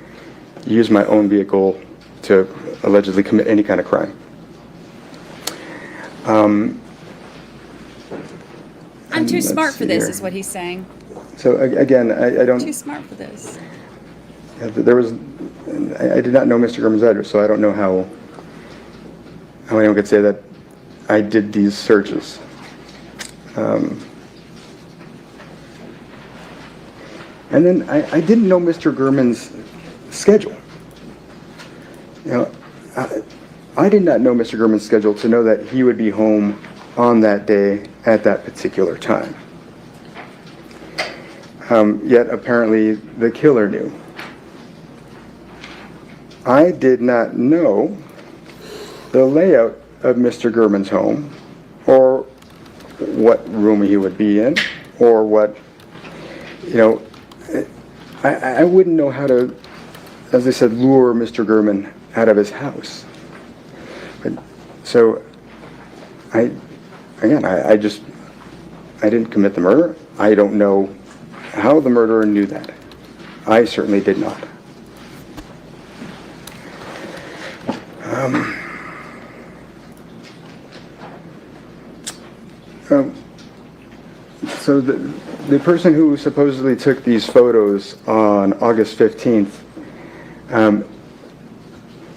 use my own vehicle to allegedly commit any kind of crime. I'm too smart for this, is what he's saying. So again, I don't. Too smart for this. I did not know Mr. Gurman's address, so I don't know how anyone could say that I did these searches. And then I didn't know Mr. Gurman's schedule. I did not know Mr. Gurman's schedule to know that he would be home on that day at that particular time. Yet apparently the killer knew. I did not know the layout of Mr. Gurman's home, or what room he would be in, or what, I wouldn't know how to, as I said, lure Mr. Gurman out of his house. So, I didn't commit the murder. I don't know how the murderer knew that. I certainly did not. So the person who supposedly took these photos on August 15th,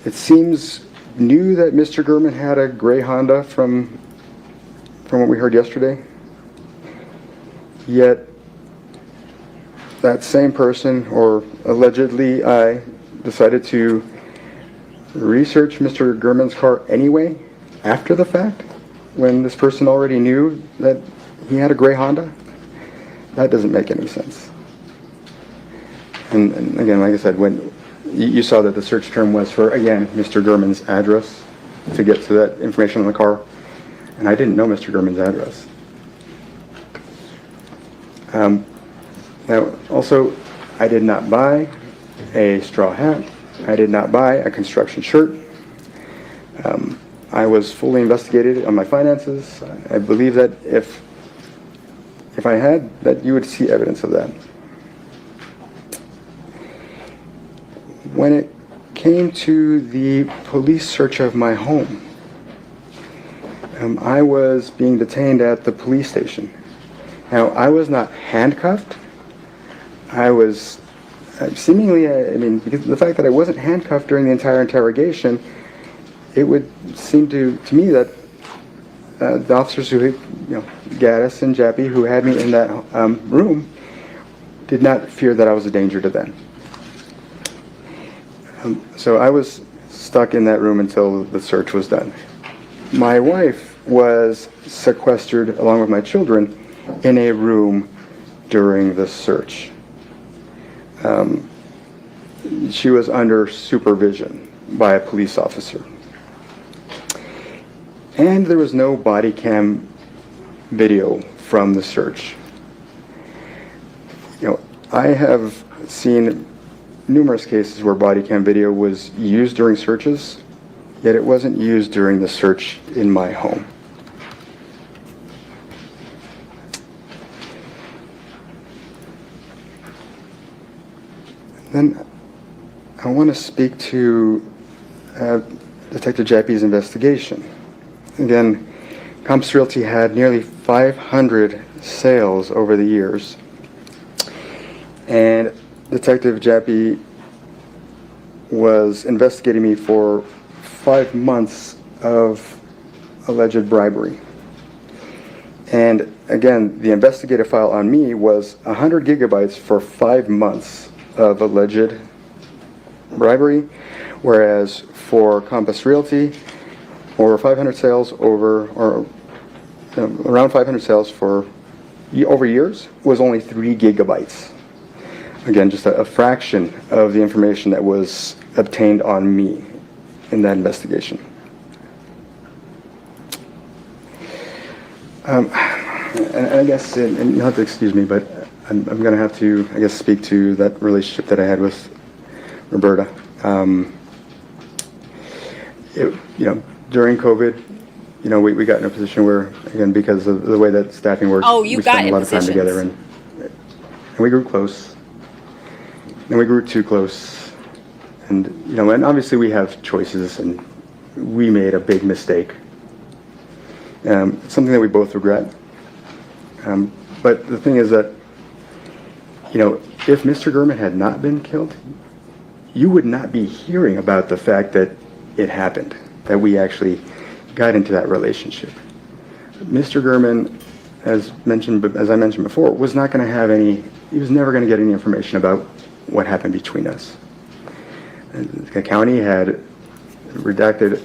it seems knew that Mr. Gurman had a gray Honda from what we heard yesterday. Yet that same person, or allegedly I, decided to research Mr. Gurman's car anyway, after the fact, when this person already knew that he had a gray Honda. That doesn't make any sense. And again, like I said, when you saw that the search term was for, again, Mr. Gurman's address to get to that information on the car, and I didn't know Mr. Gurman's address. Now, also, I did not buy a straw hat. I did not buy a construction shirt. I was fully investigated on my finances. I believe that if I had, that you would see evidence of that. When it came to the police search of my home, I was being detained at the police station. Now, I was not handcuffed. I was seemingly, I mean, because of the fact that I wasn't handcuffed during the entire interrogation, it would seem to me that the officers who, Gaddis and Jappy, who had me in that room, did not fear that I was a danger to them. So I was stuck in that room until the search was done. My wife was sequestered along with my children in a room during the search. She was under supervision by a police officer. And there was no body cam video from the search. I have seen numerous cases where body cam video was used during searches, yet it wasn't used during the search in my home. Then I want to speak to Detective Jappy's investigation. Again, Compass Realty had nearly 500 sales over the years, and Detective Jappy was investigating me for 5 months of alleged bribery. And again, the investigative file on me was 100 gigabytes for 5 months of alleged bribery, whereas for Compass Realty, over 500 sales around 500 sales for over years was only 3 gigabytes. Again, just a fraction of the information that was obtained on me in that investigation. And I guess, and you'll have to excuse me, but I'm going to have to, I guess, speak to that relationship that I had with Roberta. During COVID, we got in a position where, again, because of the way that staffing works, we spent a lot of time together, and we grew close. And we grew too close. And, and obviously we have choices, and we made a big mistake. Something that we both regret. But the thing is that, if Mr. Gurman had not been killed, you would not be hearing about the fact that it happened, that we actually got into that relationship. Mr. Gurman, as I mentioned before, was not going to have he was never going to get any information about what happened between us. The county had redacted,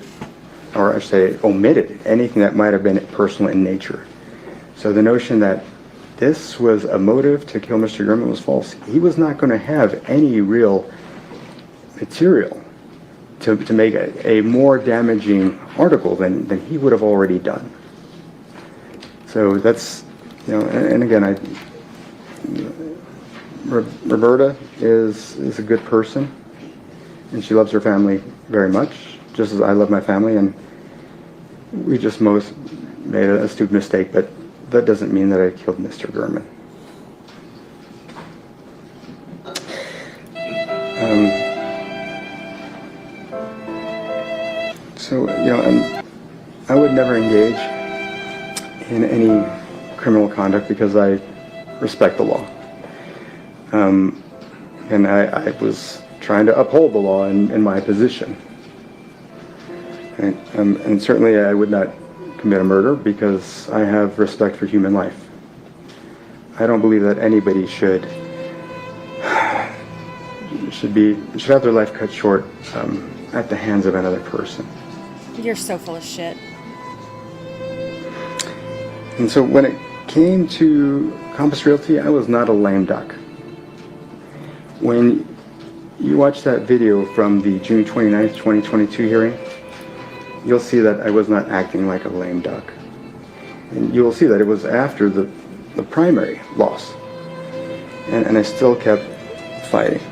or I should say omitted, anything that might have been personal in nature. So the notion that this was a motive to kill Mr. Gurman was false. He was not going to have any real material to make a more damaging article than he would have already done. So that's, and again, Roberta is a good person, and she loves her family very much, just as I love my family, and we just most made a stupid mistake, but that doesn't mean that I killed Mr. Gurman. And I would never engage in any criminal conduct because I respect the law. And I was trying to uphold the law in my position. And certainly I would not commit a murder because I have respect for human life. I don't believe that anybody should should have their life cut short at the hands of another person. You're so full of shit. And so when it came to Compass Realty, I was not a lame duck. When you watch that video from the June 29th, 2022 hearing, you'll see that I was not acting like a lame duck. And you will see that it was after the primary loss. And I still kept fighting.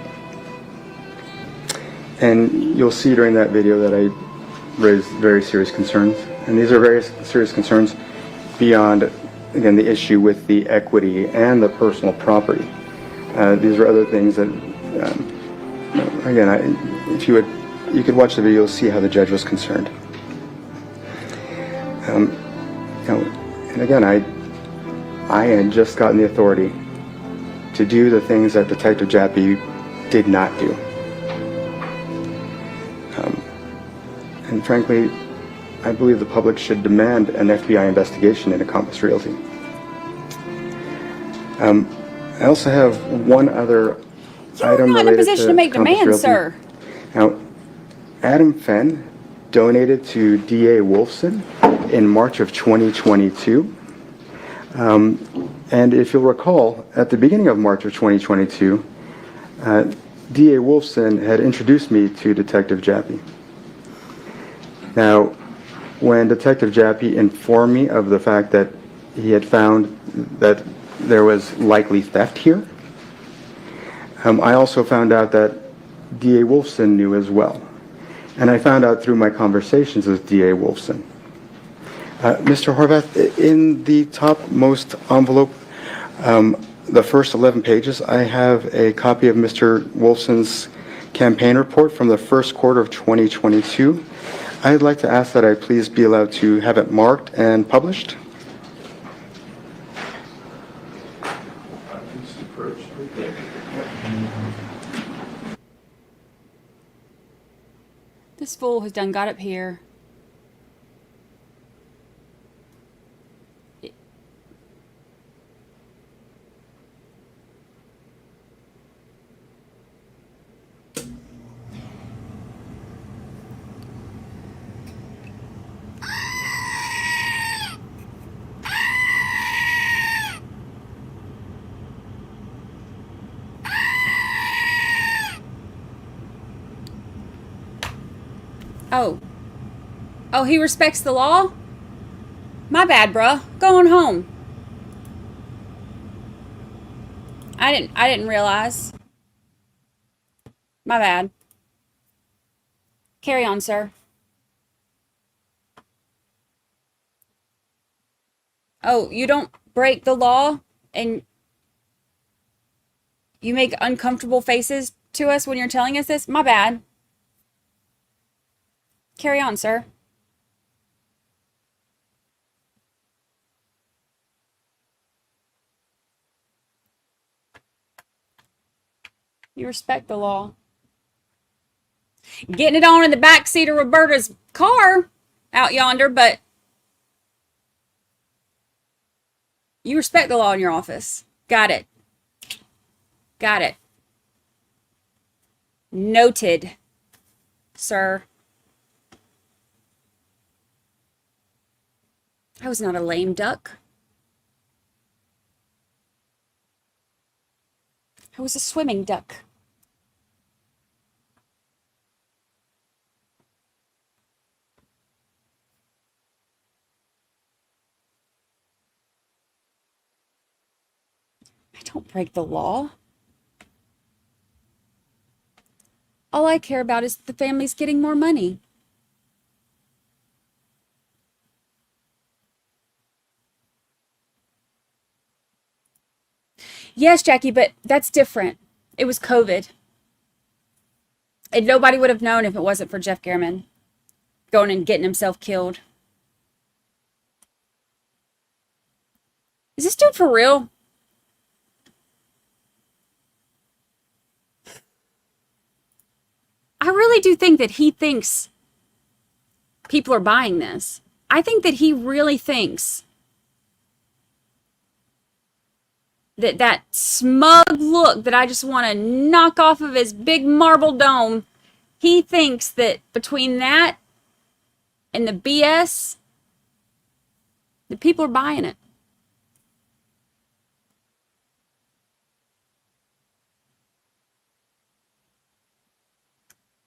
And you'll see during that video that I raised very serious concerns. And these are very serious concerns beyond, again, the issue with the equity and the personal property. These are other things that, again, if you could watch the video, see how the judge was concerned. And again, I had just gotten the authority to do the things that Detective Jappy did not do. And frankly, I believe the public should demand an FBI investigation into Compass Realty. I also have one other item related to Compass Realty. You're not in a position to make demands, sir. Now, Adam Fenn donated to DA Wolfson in March of 2022. And if you'll recall, at the beginning of March of 2022, DA Wolfson had introduced me to Detective Jappy. Now, when Detective Jappy informed me of the fact that he had found that there was likely theft here, I also found out that DA Wolfson knew as well. And I found out through my conversations with DA Wolfson. Mr. Horvath, in the topmost envelope, the first 11 pages, I have a copy of Mr. Wolfson's campaign report from the first quarter of 2022. I'd like to ask that I please be allowed to have it marked and published. This fool has done got up here. Oh, he respects the law? My bad, bruh. Going home. I didn't realize. My bad. Carry on, sir. Oh, you don't break the law and you make uncomfortable faces to us when you're telling us this? My bad. Carry on, sir. You respect the law. Getting it on in the back seat of Roberta's car out yonder, but you respect the law in your office. Got it. Got it. Noted, sir. I was not a lame duck. I was a swimming duck. I don't break the law. All I care about is the family's getting more money. Yes, Jackie, but that's different. It was COVID. And nobody would have known if it wasn't for Jeff Gehrman going and getting himself killed. Is this dude for real? I really do think that he thinks people are buying this. I think that he really thinks that smug look that I just want to knock off of his big marble dome, he thinks that between that and the BS, the people are buying it.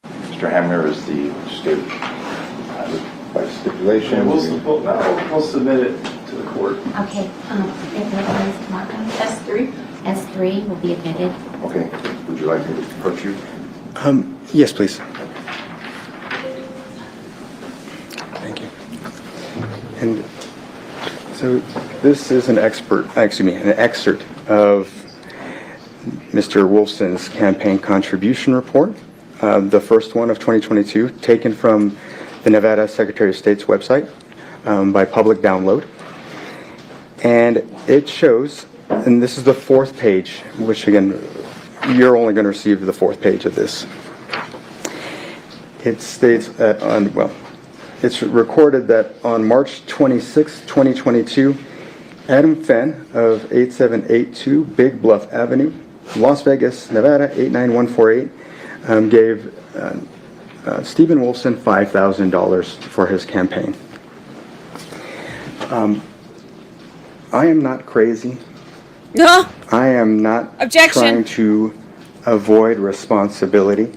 Mr. Hamner is the state by stipulation. We'll submit it to the court. Okay, S3. S3 will be admitted. Okay, would you like me to approach you? Yes, please. Thank you. And so this is an excerpt of Mr. Wolfson's campaign contribution report, the first one of 2022, taken from the Nevada Secretary of State's website by public download. And it shows, and this is the fourth page, which again, you're only going to receive the fourth page of this. It states that it's recorded that on March 26, 2022, Adam Fenn of 8782 Big Bluff Avenue, Las Vegas, Nevada 89148, gave Stephen Wolfson $5,000 for his campaign. I am not crazy. No. I am not trying to avoid responsibility.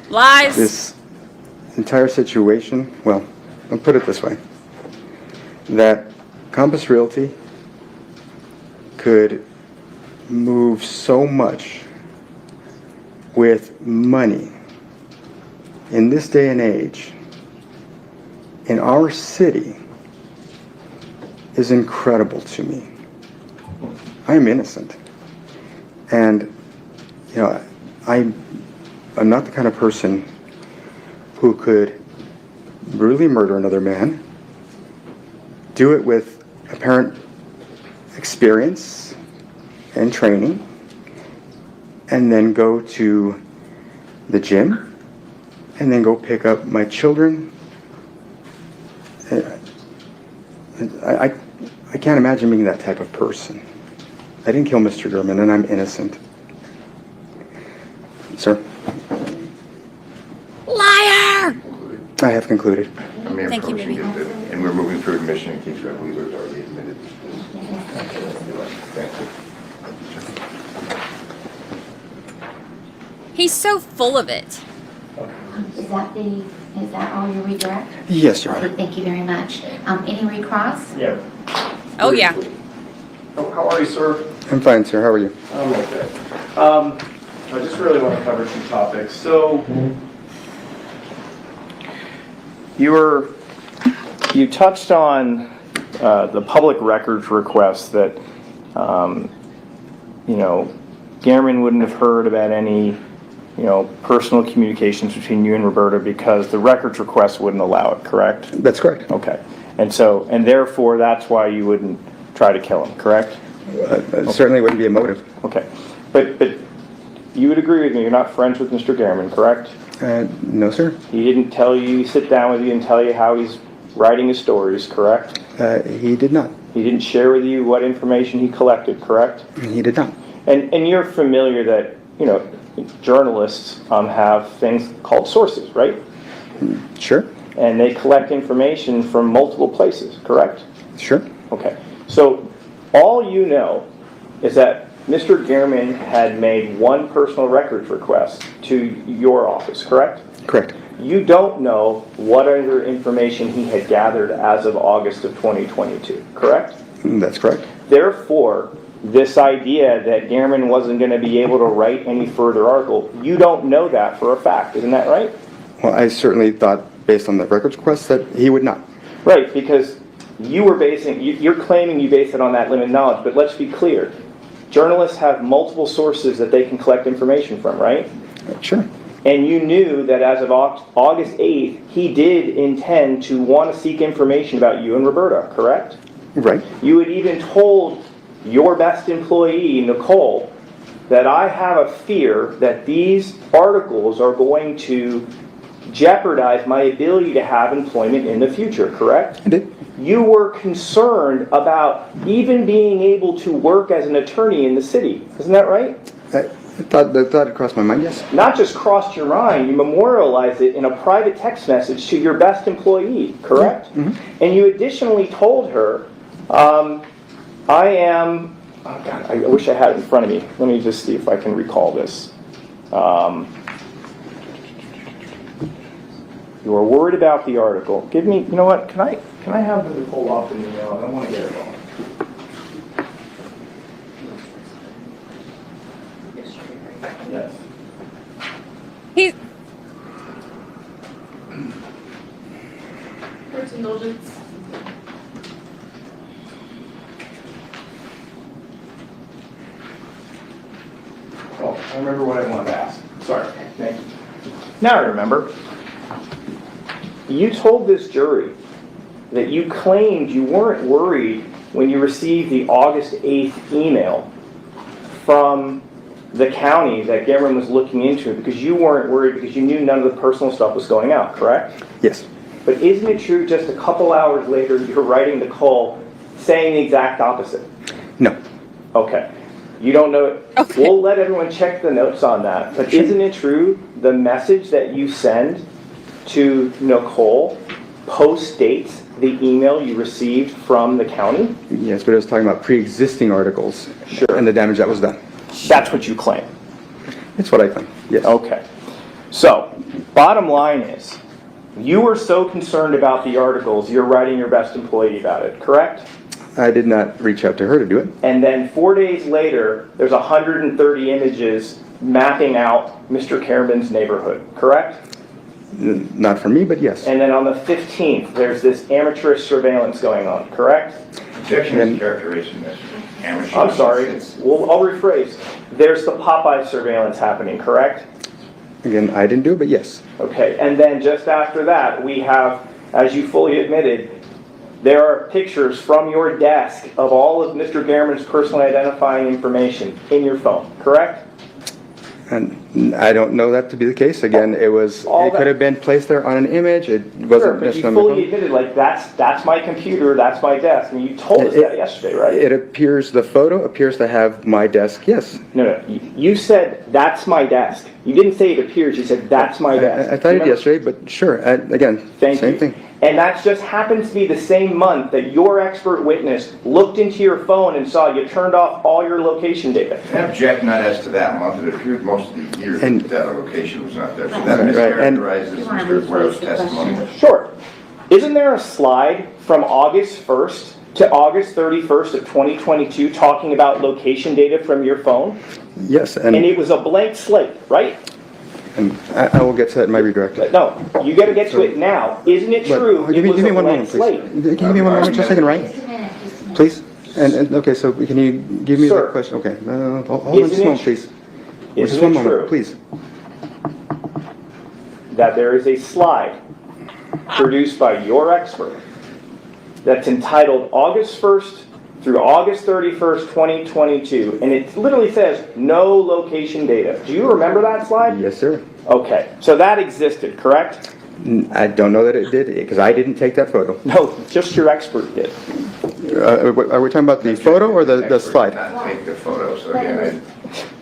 Lies. This entire situation, well, I'll put it this way, that Compass Realty could move so much with money in this day and age in our city is incredible to me. I am innocent. And, you know, I'm not the kind of person who could brutally murder another man, do it with apparent experience and training, and then go to the gym, and then go pick up my children. I can't imagine being that type of person. I didn't kill Mr. German, and I'm innocent. Sir? Liar! I have concluded. Thank you, Mimi. And we're moving through admission in case I believe it was already admitted. Thank you. He's so full of it. Is that all your redirect? Yes, Your Honor. Thank you very much. Any recross? Yeah. Oh, yeah. How are you, sir? I'm fine, sir. How are you? I'm okay. I just really want to cover some topics. So, you touched on the public records request that, Gammon wouldn't have heard about any, personal communications between you and Roberta because the records request wouldn't allow it, correct? That's correct. Okay. And therefore, that's why you wouldn't try to kill him, correct? Certainly wouldn't be a motive. Okay. But you would agree with me, you're not friends with Mr. Gammon, correct? No, sir. He didn't sit down with you and tell you how he's writing his stories, correct? He did not. He didn't share with you what information he collected, correct? He did not. And you're familiar that, journalists have things called sources, right? Sure. And they collect information from multiple places, correct? Sure. Okay. So all you know is that Mr. Gehrman had made one personal records request to your office, correct? Correct. You don't know what other information he had gathered as of August of 2022, correct? That's correct. Therefore, this idea that Gehrman wasn't going to be able to write any further article, you don't know that for a fact, isn't that right? Well, I certainly thought, based on the records request, that he would not. Right, because you're claiming you base it on that limited knowledge, but let's be clear. Journalists have multiple sources that they can collect information from, right? Sure. And you knew that as of August 8th, he did intend to want to seek information about you and Roberta, correct? Right. You had even told your best employee, Nicole, that I have a fear that these articles are going to jeopardize my ability to have employment in the future, correct? I did. you were concerned about even being able to work as an attorney in the city. Isn't that right? I thought it crossed my mind, yes. Not just crossed your mind, you memorialized it in a private text message to your best employee, correct? Mm-hmm. And you additionally told her, I am, oh God, I wish I had it in front of me. Let me just see if I can recall this. You are worried about the article. Give me, you know what, can I have the pull off in the email? I don't want to get it wrong. Yes. He's Court's indulgence. Oh, I remember what I wanted to ask. Sorry. Thank you. Now I remember. You told this jury that you claimed you weren't worried when you received the August 8th email from the county that Cameron was looking into because you weren't worried because you knew none of the personal stuff was going out, correct? Yes. But isn't it true just a couple hours later you're writing the call saying the exact opposite? No. Okay. You don't know it. Okay. We'll let everyone check the notes on that. But isn't it true the message that you send to Nicole post-dates the email you received from the county? Yes, but it was talking about pre-existing articles. Sure. And the damage that was done. That's what you claim. It's what I claim, yes. Okay. So, bottom line is, you were so concerned about the articles, you're writing your best employee about it, correct? I did not reach out to her to do it. And then 4 days later, there's 130 images mapping out Mr. Kerman's neighborhood, correct? Not for me, but yes. And then on the 15th, there's this amateurish surveillance going on, correct? Objection is characterization, Mr. Amateur. I'm sorry. I'll rephrase. There's the Popeye surveillance happening, correct? Again, I didn't do it, but yes. Okay, and then just after that, we have, as you fully admitted, there are pictures from your desk of all of Mr. Gehrman's personally identifying information in your phone, correct? And I don't know that to be the case. Again, it could have been placed there on an image. It wasn't. Sure, but you fully admitted, like, that's my computer, that's my desk. I mean, you told us that yesterday, right? It appears, the photo appears to have my desk, yes. No. You said, that's my desk. You didn't say it appears, you said, that's my desk. I thought it yesterday, but sure. Again, same thing. And that just happens to be the same month that your expert witness looked into your phone and saw you turned off all your location data. I object not as to that month. It appeared most of the year that location was not there. So that mischaracterizes Mr. Guerrero's testimony. Sure. Isn't there a slide from August 1st to August 31st of 2022 talking about location data from your phone? Yes. And it was a blank slate, right? And I will get to that in my redirect. No, you got to get to it now. Isn't it true? Give me one moment, please. Give me 1 moment, just a second, right? Please. And okay, so can you give me the question? Okay, hold on just a moment, please. Just 1 moment, please. That there is a slide produced by your expert that's entitled August 1st through August 31st, 2022, and it literally says no location data. Do you remember that slide? Yes, sir. Okay, so that existed, correct? I don't know that it did, because I didn't take that photo. No, just your expert did. Are we talking about the photo or the slide? Not take the photo, so again,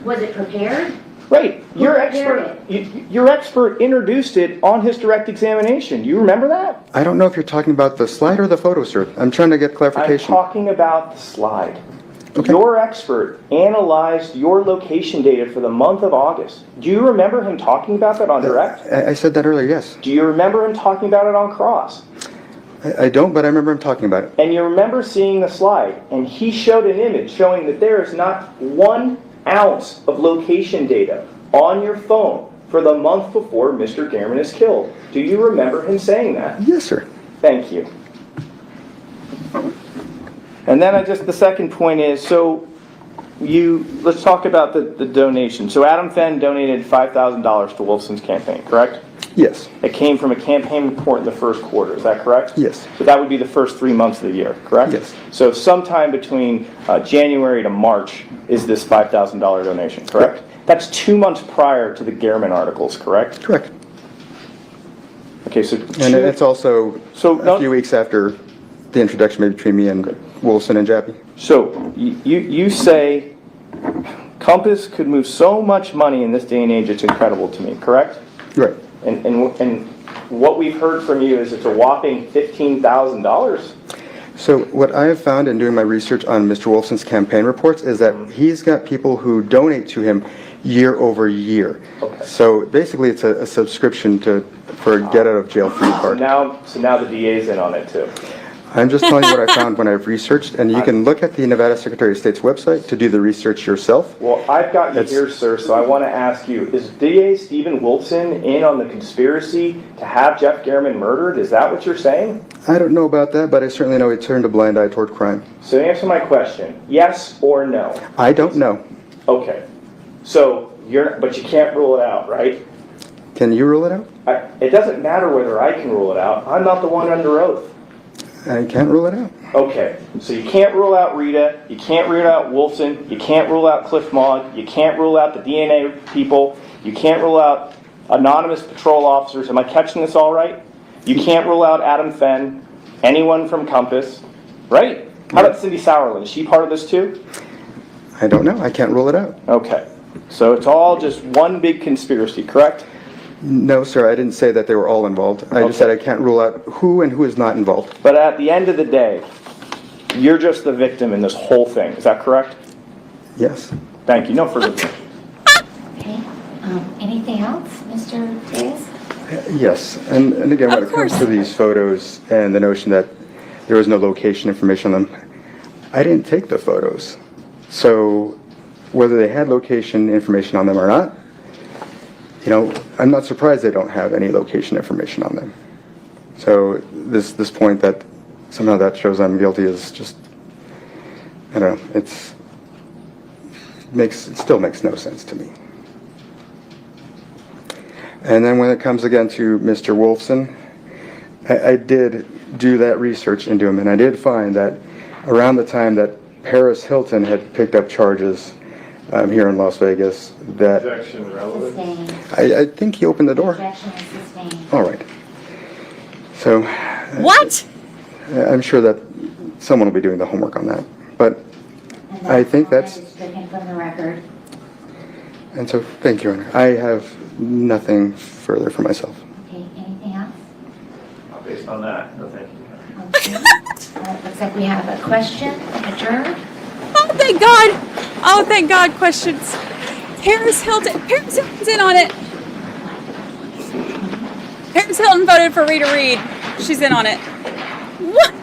Was it prepared? Right, your expert introduced it on his direct examination. You remember that? I don't know if you're talking about the slide or the photo, sir. I'm trying to get clarification. I'm talking about the slide. Okay. Your expert analyzed your location data for the month of August. Do you remember him talking about that on direct? I said that earlier, yes. Do you remember him talking about it on cross? I don't, but I remember him talking about it. And you remember seeing the slide, and he showed an image showing that there is not 1 ounce of location data on your phone for the month before Mr. Gehrman is killed. Do you remember him saying that? Yes, sir. Thank you. And then the second point is, so let's talk about the donation. So Adam Fenn donated $5,000 to Wolfson's campaign, correct? Yes. It came from a campaign report in the first quarter, is that correct? Yes. So that would be the first 3 months of the year, correct? Yes. So sometime between January to March is this $5,000 donation, correct? That's 2 months prior to the Gehrman articles, correct? Correct. Okay, so and it's also a few weeks after the introduction maybe between me and Wilson and Jappy. So you say Compass could move so much money in this day and age, it's incredible to me, correct? Right. And what we've heard from you is it's a whopping $15,000. So what I have found in doing my research on Mr. Wolfson's campaign reports is that he's got people who donate to him year over year. Okay. So basically it's a subscription for a get out of jail free card. So now the DA's in on it too. I'm just telling you what I found when I've researched, and you can look at the Nevada Secretary of State's website to do the research yourself. Well, I've got you here, sir, so I want to ask you, is DA Stephen Wolfson in on the conspiracy to have Jeff Gehrman murdered? Is that what you're saying? I don't know about that, but I certainly know he turned a blind eye toward crime. So answer my question, yes or no? I don't know. Okay. So, but you can't rule it out, right? Can you rule it out? It doesn't matter whether I can rule it out. I'm not the one under oath. I can't rule it out. Okay, so you can't rule out Rita, you can't rule out Wolfson, you can't rule out Cliff Maud, you can't rule out the DNA people, you can't rule out anonymous patrol officers. Am I catching this all right? You can't rule out Adam Fenn, anyone from Compass, right? How about Cindy Sauerland? Is she part of this too? I don't know. I can't rule it out. Okay, so it's all just one big conspiracy, correct? No, sir, I didn't say that they were all involved. I just said I can't rule out who and who is not involved. But at the end of the day, you're just the victim in this whole thing. Is that correct? Yes. Thank you. No further questions. Okay. Anything else, Mr. Days? Yes, and again, when it comes to these photos and the notion that there was no location information on them, I didn't take the photos. So whether they had location information on them or not, you know, I'm not surprised they don't have any location information on them. So this point that somehow that shows I'm guilty is just, I don't know, it still makes no sense to me. And then when it comes again to Mr. Wolfson, I did do that research into him, and I did find that around the time that Paris Hilton had picked up charges here in Las Vegas, that I think he opened the door. All right. So what? I'm sure that someone will be doing the homework on that, but I think that's Stricken from the record. And so thank you, Your Honor. I have nothing further for myself. Okay, anything else? Based on that, no thank you. Okay. Looks like we have a question, adjourned. Oh, thank God. Oh, thank God, questions. Paris Hilton's in on it. Paris Hilton voted for Rita Reed. She's in on it. What?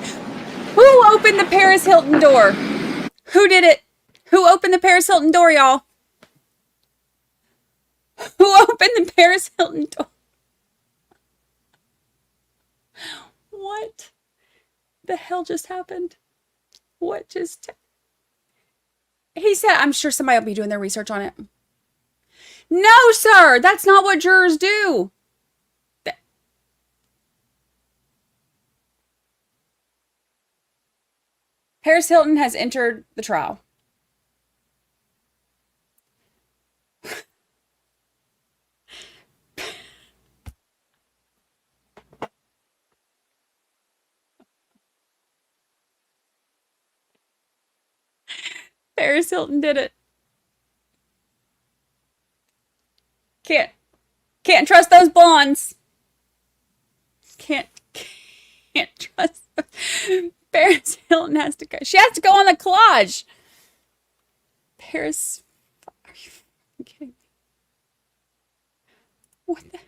Who opened the Paris Hilton door? Who did it? Who opened the Paris Hilton door, y'all? Who opened the Paris Hilton door? What the hell just happened? What just... He said, I'm sure somebody will be doing their research on it. No, sir, that's not what jurors do. Paris Hilton has entered the trial. Paris Hilton did it. Can't trust those blondes. Can't trust them. Paris Hilton has to go. She has to go on the collage. Paris, are you kidding me? What the?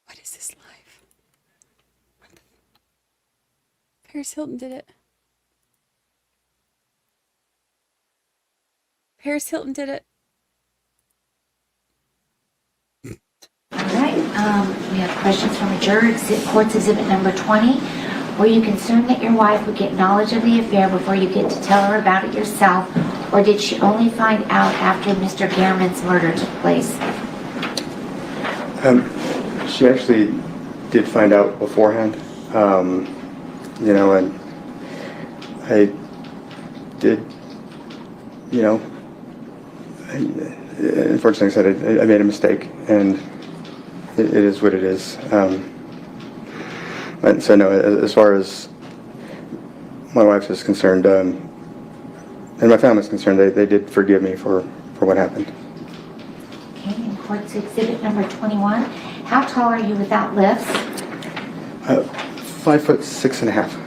What is this life? Paris Hilton did it. Paris Hilton did it. All right, we have questions from a juror, court's exhibit number 20. Were you concerned that your wife would get knowledge of the affair before you get to tell her about it yourself, or did she only find out after Mr. Gehrman's murder took place? She actually did find out beforehand, you know, and I did, you know, unfortunately, like I said, I made a mistake, and it is what it is. And so no, as far as my wife is concerned, and my family is concerned, they did forgive me for what happened. Okay, in court's exhibit number 21, how tall are you without lifts? 5'6.5".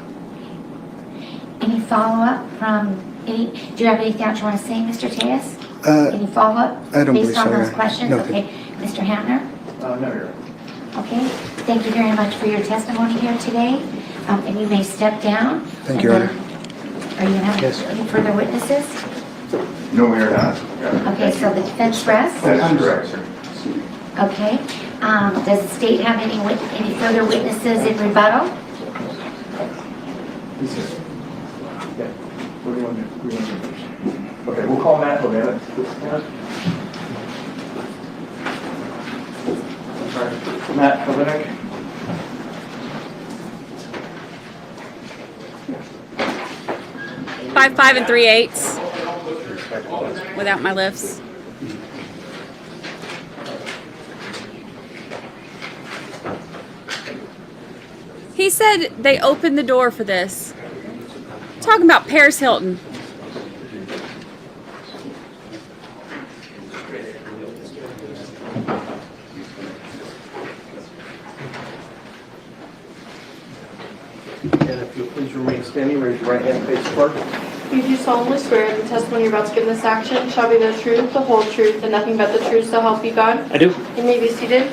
Any follow-up from any, do you have anything else you want to say, Mr. Tejas? Any follow-up I don't believe based on so, those yeah. questions? No, Okay, Mr. Hamner? No, you're Okay, thank you very much for your testimony here today. And you may step down. Thank you, Your Honor. Are you going to have any further witnesses? No, we are not. Okay, so the defense rests? That's correct, sir. Okay. Does the state have any further witnesses in rebuttal? What do you want to do? Okay, we'll call Matt O'Malley. Matt O'Malley. 5'5" and 3/8 without my lifts. He said they opened the door for this. Talking about Paris Hilton. And if you'll please remain standing, raise your right hand, face the clerk. You do solemnly swear the testimony you're about to give in this action shall be the truth, the whole truth, and nothing but the truth, so help you God? I do. You may be seated.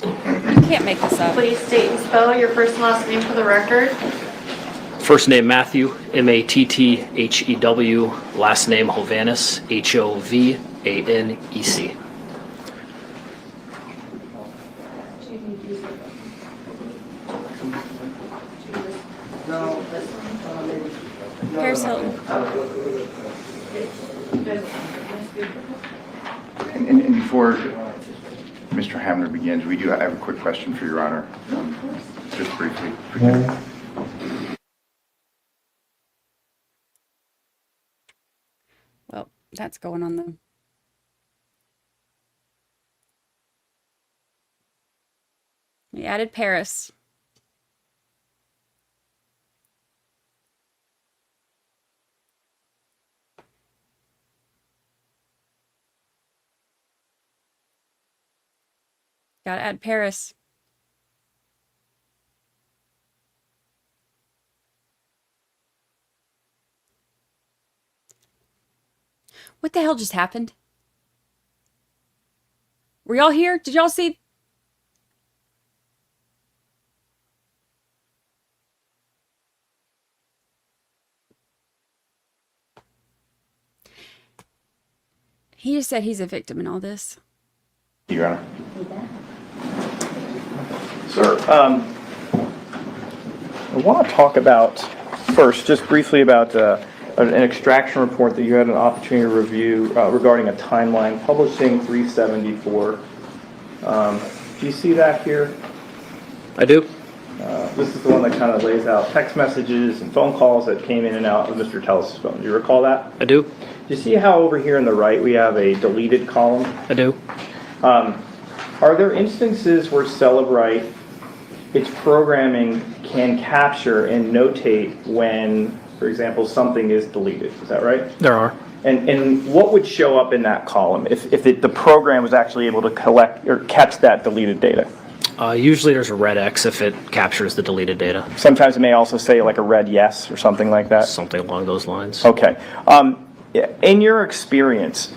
You can't make this up. Please state and spell your first and last name for the record. First name Matthew, Matthew. Last name Hovanes, Hovanec. Paris Hilton. And before Mr. Hamner begins, we do have a quick question for Your Honor, just briefly. Well, that's going on the... We added Paris. Gotta add Paris. What the hell just happened? Were y'all here? Did y'all see? He just said he's a victim in all this. Your Honor. Sir, I want to talk about, first, just briefly about an extraction report that you had an opportunity to review regarding a timeline publishing 374. Do you see that here? I do. This is the one that kind of lays out text messages and phone calls that came in and out of Mr. Tellis' phone. Do you recall that? I do. Do you see how over here on the right we have a deleted column? I do. Are there instances where Celebrite, its programming, can capture and notate when, for example, something is deleted? Is that right? There are. And what would show up in that column if the program was actually able to collect or catch that deleted data? Usually there's a red X if it captures the deleted data. Sometimes it may also say like a red yes or something like that? Something along those lines. Okay. In your experience,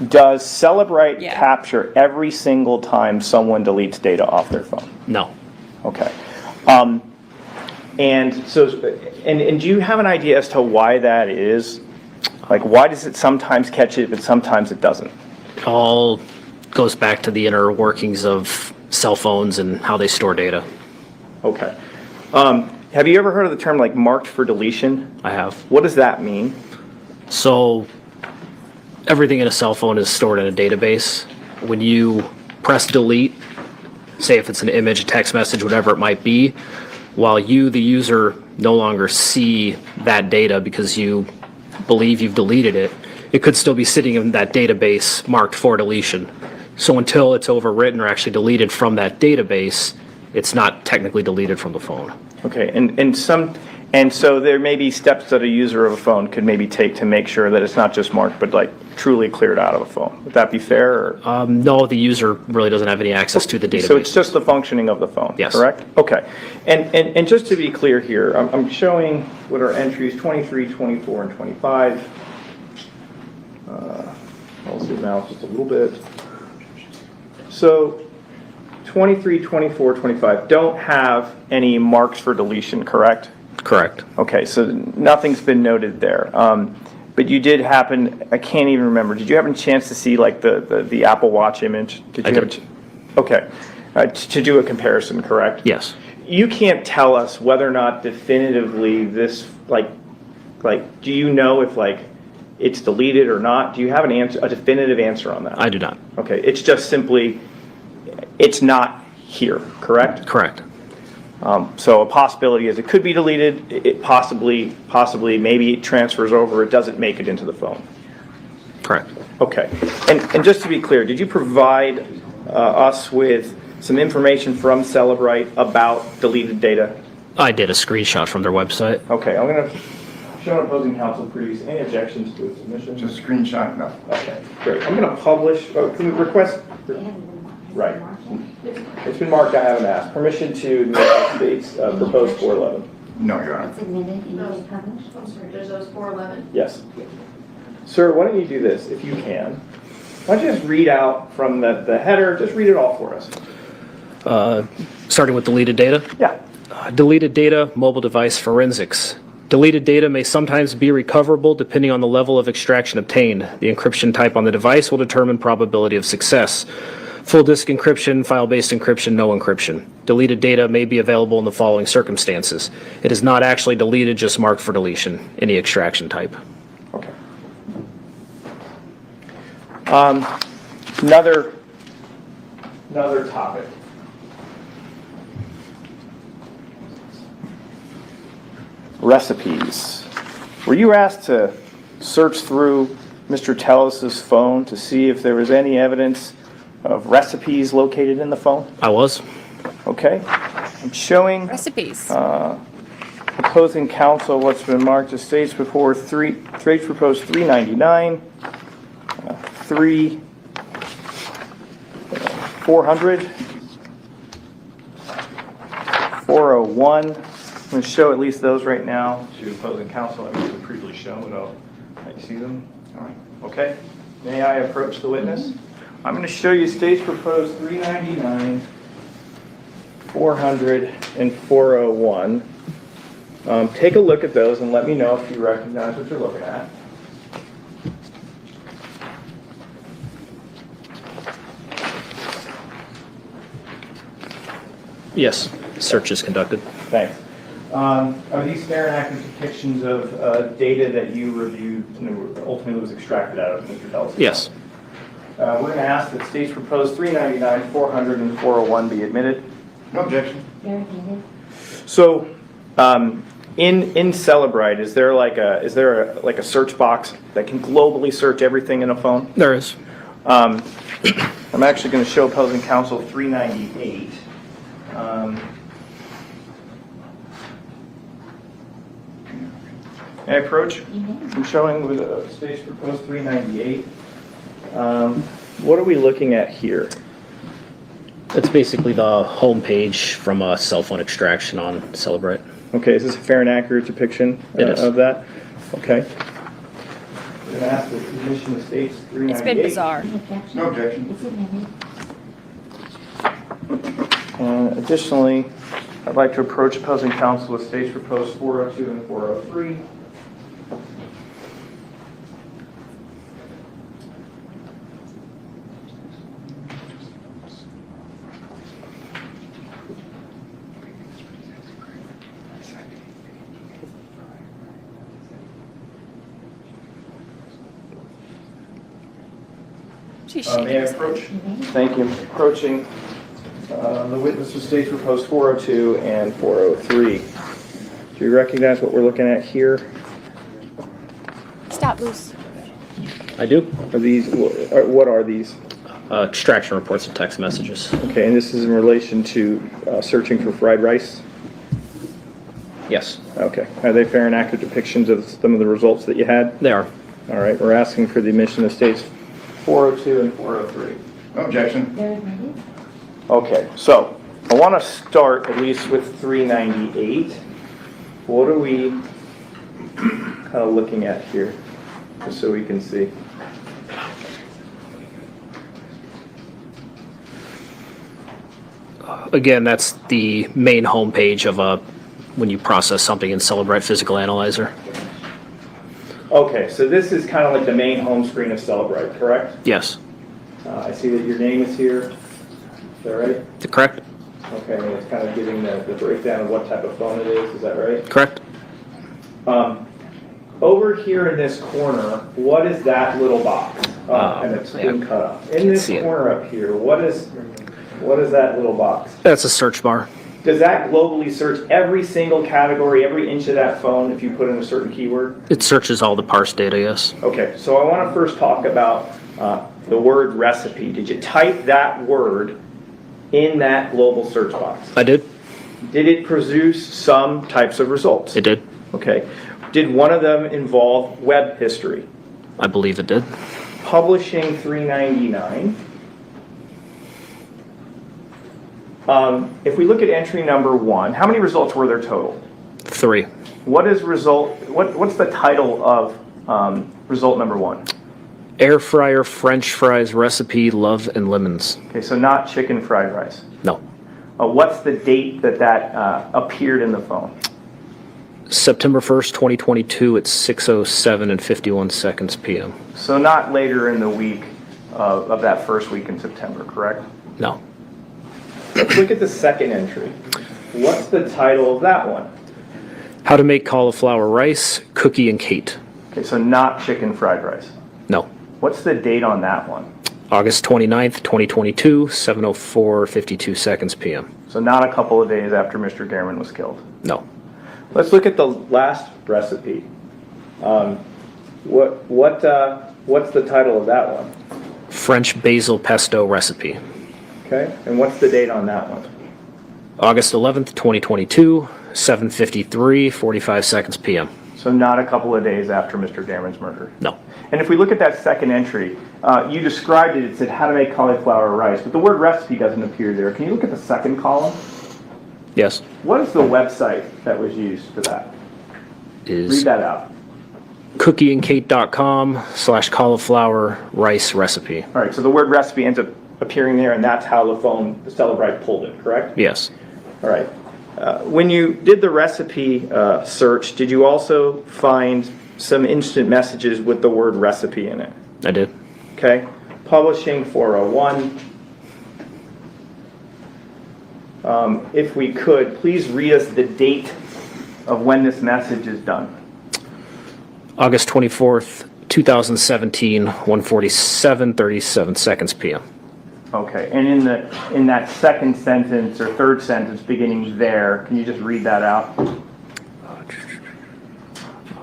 does Celebrite capture every single time someone deletes data off their phone? No. Okay. And so, and do you have an idea as to why that is? Like, why does it sometimes catch it, but sometimes it doesn't? It all goes back to the inner workings of cell phones and how they store data. Okay. Have you ever heard of the term like marked for deletion? I have. What does that mean? So everything in a cell phone is stored in a database. When you press delete, say if it's an image, a text message, whatever it might be, while you, the user, no longer see that data because you believe you've deleted it, it could still be sitting in that database marked for deletion. So until it's overwritten or actually deleted from that database, it's not technically deleted from the phone. Okay, and so there may be steps that a user of a phone could maybe take to make sure that it's not just marked, but like truly cleared out of a phone. Would that be fair? Or? No, the user really doesn't have any access to the database. So it's just the functioning of the phone, yes. Correct? Okay. And just to be clear here, I'm showing what are entries 23, 24, and 25. I'll zoom out just a little bit. So 23, 24, 25 don't have any marks for deletion, correct? Correct. Okay, so nothing's been noted there. But you did happen, I can't even remember, did you have a chance to see like the Apple Watch image? Did you okay. To do a comparison, correct? Yes. You can't tell us whether or not definitively this, do you know if it's deleted or not? Do you have a definitive answer on that? I do not. Okay, it's just simply, it's not here, correct? Correct. So a possibility is it could be deleted, it possibly, maybe it transfers over, it doesn't make it into the phone. Correct. Okay, and just to be clear, did you provide us with some information from Celebrite about deleted data? I did a screenshot from their website. Okay, I'm going to show opposing counsel previous. Any objections to its submission? Just screenshot, no. Okay, great. I'm going to publish, can we request? Right. It's been marked, I haven't asked. Permission to the state's proposed 411. No, Your Honor. It's admitted and you get published? I'm sorry, there's those 411. Yes. Sir, why don't you do this, if you can? Why don't you just read out from the header, just read it all for us. Starting with deleted data? Yeah. Deleted data, mobile device forensics. Deleted data may sometimes be recoverable depending on the level of extraction obtained. The encryption type on the device will determine probability of success. Full disk encryption, file-based encryption, no encryption. Deleted data may be available in the following circumstances. It is not actually deleted, just marked for deletion, any extraction type. Okay. Another topic. Recipes. Were you asked to search through Mr. Tellis's phone to see if there was any evidence of recipes located in the phone? I was. Okay. I'm showing recipes. Opposing counsel what's been marked as states proposed 399, 400, 401. I'm going to show at least those right now to opposing counsel. I mean, previously shown, but I'll let you see them. All right. Okay. May I approach the witness? I'm going to show you states proposed 399, 400, and 401. Take a look at those and let me know if you recognize what you're looking at. Yes, search is conducted. Thanks. Are these fair and accurate depictions of data that you reviewed and ultimately was extracted out of Mr. Tellis? Yes. We're going to ask that states proposed 399, 400, and 401 be admitted. No objection. They're admitted. So, in Celebrite, is there a search box that can globally search everything in a phone? There is. I'm actually going to show opposing counsel 398. May I approach? I'm showing with states proposed 398. What are we looking at here? It's basically the home page from a cell phone extraction on Celebrite. Okay, is this a fair and accurate depiction of that? Okay. We're going to ask the submission of states 398. It's been bizarre. No objection. It's admitted. Additionally, I'd like to approach opposing counsel with states proposed 402 and 403. May I approach? Thank you. Approaching the witness of states proposed 402 and 403. Do you recognize what we're looking at here? Stop, Luce. I do. Are these? What are these? extraction reports and text messages. Okay, and this is in relation to searching for fried rice? Yes. Okay. Are they fair and accurate depictions of some of the results that you had? They are. All right, we're asking for the admission of states 402 and 403. No objection. Okay, so I want to start at least with 398. What are we kind of looking at here, just so we can see? Again, that's the main homepage of when you process something in Celebrite Physical Analyzer. Okay, so this is kind of like the main home screen of Celebrite, correct? Yes. I see that your name is here. Is that right? Correct. Okay, and it's kind of giving the breakdown of what type of phone it is that right? Correct. Over here in this corner, what is that little box? And it's been cut off. In this corner up here, what is that little box? That's a search bar. Does that globally search every single category, every inch of that phone if you put in a certain keyword? It searches all the parse data, yes. Okay, so I want to first talk about the word recipe. Did you type that word in that global search box? I did. Did it produce some types of results? It did. Okay. Did one of them involve web history? I believe it did. Publishing 399. If we look at entry number 1, how many results were there total? 3. What is what's the title of result number 1? Air fryer French fries recipe, love and lemons. Okay, so not chicken fried rice. No. What's the date that appeared in the phone? September 1st, 2022 at 6:07 and 51 seconds p.m. So not later in the week of that first week in September, correct? No. Let's look at the second entry. What's the title of that one? How to make cauliflower rice, Cookie and Kate. Okay, so not chicken fried rice. No. What's the date on that one? August 29th, 2022, 7:04, 52 seconds p.m. So not a couple of days after Mr. Gehrman was killed. No. Let's look at the last recipe. What's the title of that one? French basil pesto recipe. Okay, and what's the date on that one? August 11th, 2022, 7:53, 45 seconds p.m. So not a couple of days after Mr. Gehrman's murder. No. And if we look at that second entry, you described it. It said how to make cauliflower rice, but the word recipe doesn't appear there. Can you look at the second column? Yes. What is the website that was used for that? Read that out. cookieandkate.com/cauliflower rice recipe. All right, so the word recipe ends up appearing there, and that's how the Celebrite pulled it, correct? Yes. All right. When you did the recipe search, did you also find some instant messages with the word recipe in it? I did. Okay. Publishing 401. If we could, please read us the date of when this message is done. August 24th, 2017, 1:47, 37 seconds p.m. Okay, and in that second sentence or third sentence beginning there, can you just read that out?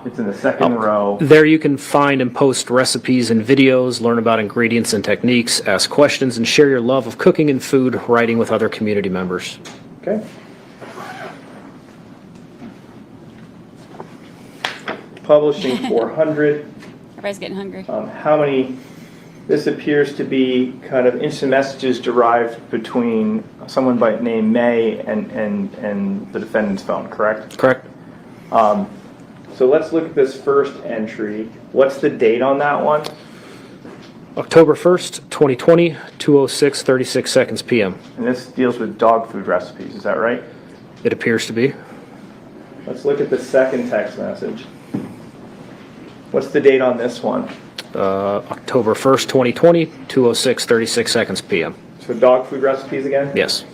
It's in the second row. There you can find and post recipes and videos, learn about ingredients and techniques, ask questions, and share your love of cooking and food, writing with other community members. Okay. Publishing 400. Everybody's getting hungry. How many? This appears to be kind of instant messages derived between someone by name May and the defendant's phone, correct? Correct. So let's look at this first entry. What's the date on that one? October 1st, 2020, 2:06, 36 seconds p.m. And this deals with dog food recipes, is that right? It appears to be. Let's look at the second text message. What's the date on this one? October 1st, 2020, 2:06, 36 seconds p.m. So dog food recipes again? Yes.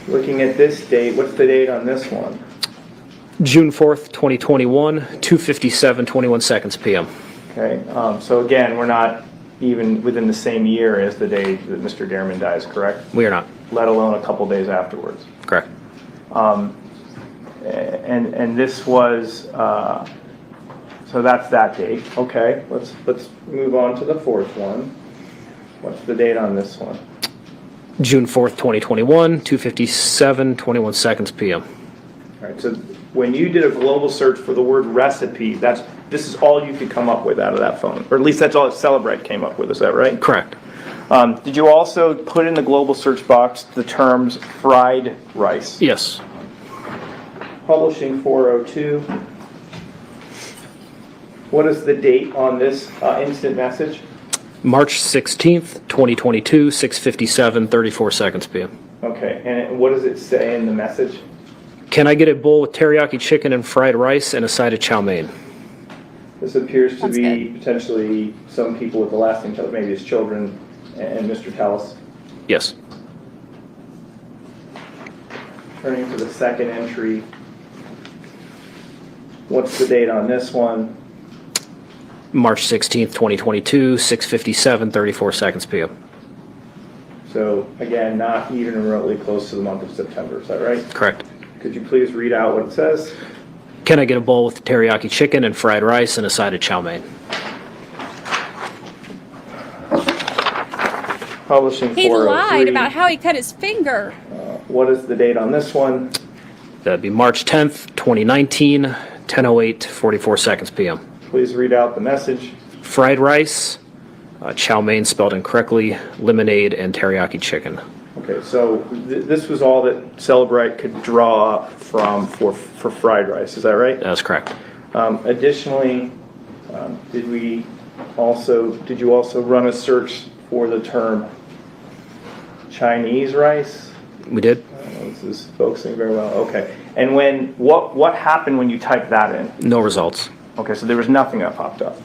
Looking at this date, what's the date on this one? June 4th, 2021, 2:57, 21 seconds p.m. Okay, so again, we're not even within the same year as the day that Mr. Gehrman dies, correct? We are not. Let alone a couple days afterwards. Correct. And this was, So that's that date. Okay, let's move on to the fourth one. What's the date on this one? June 4th, 2021, 2:57, 21 p.m. All right, so when you did a global search for the word recipe, this is all you could come up with out of that phone, or at least that's all that Celebrite came up with. Is that right? Correct. Did you also put in the global search box the terms fried rice? Yes. Publishing 402. What is the date on this instant message? March 16th, 2022, 6:57, 34 p.m. Okay, and what does it say in the message? Can I get a bowl with teriyaki chicken and fried rice and a side of chow mein? This appears to be potentially some people with the last name, maybe his children and Mr. Tellis. Yes. Turning to the second entry. What's the date on this one? March 16th, 2022, 6:57, 34 p.m. So again, not even remotely close to the month of September, is that right? Correct. Could you please read out what it says? Can I get a bowl with teriyaki chicken and fried rice and a side of chow mein? Publishing He 403. lied about how he cut his finger. What is the date on this one? That'd be March 10th, 2019, 10:08, 44 p.m. Please read out the message. Fried rice, chow mein spelled incorrectly, lemonade, and teriyaki chicken. Okay, so this was all that Celebrite could draw up from for fried rice, is that right? That's correct. Additionally, did you also run a search for the term Chinese rice? We did. This is focusing very well. Okay, and what happened when you typed that in? No results. Okay, so there was nothing that popped up.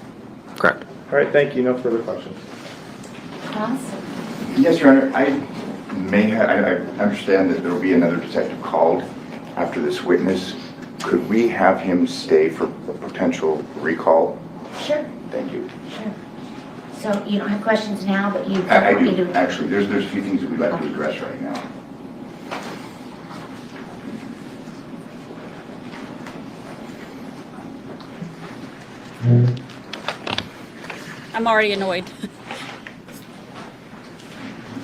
Correct. All right, thank you. No further questions. Yes, Your Honor, I understand that there will be another detective called after this witness. Could we have him stay for a potential recall? Sure. Thank you. Sure. So you don't have questions now, but you... I do, actually. There's a few things that we'd like to address right now. I'm already annoyed.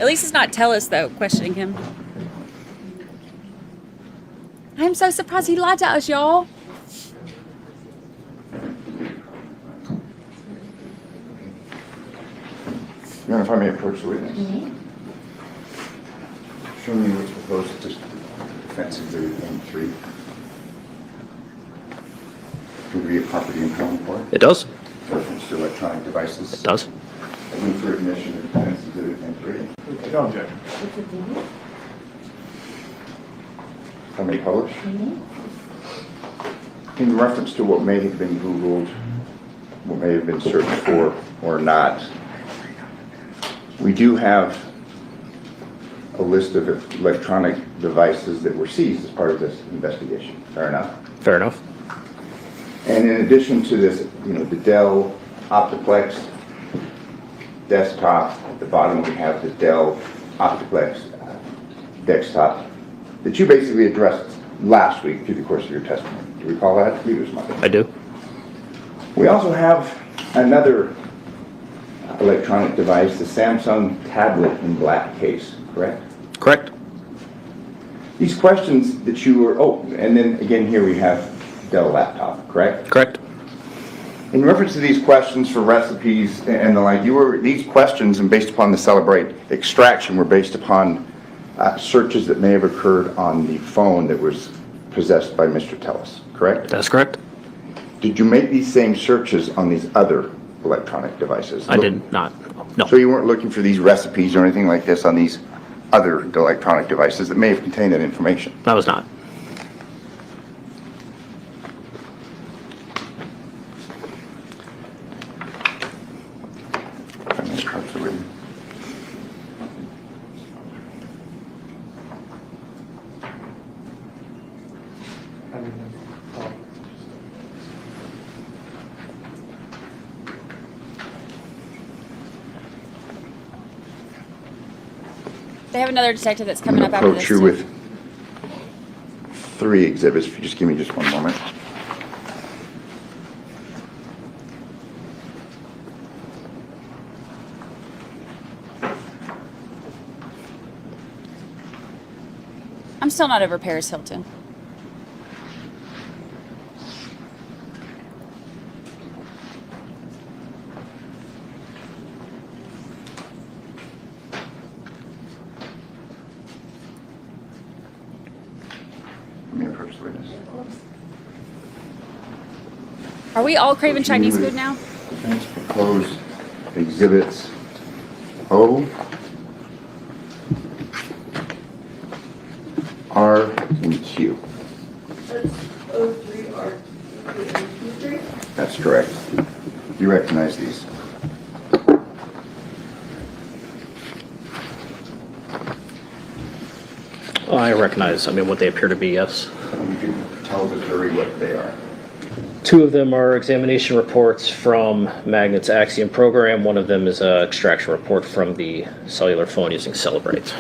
At least it's not Tellis, though, questioning him. I'm so surprised he lied to us, y'all. Your Honor, if I may approach the witness. Show me what's proposed at this defense exhibit 3. Would be a property impound report? It does. Reference to electronic devices? It does. I move for admission of defense exhibit 3. No objection. If I may publish? In reference to what may have been Googled, what may have been searched for or not, we do have a list of electronic devices that were seized as part of this investigation. Fair enough? Fair enough. And in addition to this, the Dell Optiplex desktop, at the bottom we have the Dell Optiplex desktop that you basically addressed last week through the course of your testimony. Do you recall that? I do. We also have another electronic device, the Samsung tablet in black case, correct? Correct. These questions that you were, and then again here we have Dell laptop, correct? Correct. In reference to these questions for recipes and the like, these questions and based upon the Celebrate extraction were based upon searches that may have occurred on the phone that was possessed by Mr. Tellis, correct? That's correct. Did you make these same searches on these other electronic devices? I did not. No. So you weren't looking for these recipes or anything like this on these other electronic devices that may have contained that information? I was not. They have another detective that's coming up after this. Approach you with 3 exhibits, if you just give me just one moment. I'm still not over Paris Hilton. Let me approach the witness. Are we all craving Chinese food now? Defense proposed exhibits O, R, and Q. That's O3, R2, and Q3? That's correct. You recognize these? I recognize, what they appear to be, yes. You can tell the jury what they are. Two of them are examination reports from Magnet's Axiom program. One of them is an extraction report from the cellular phone using Celebrate.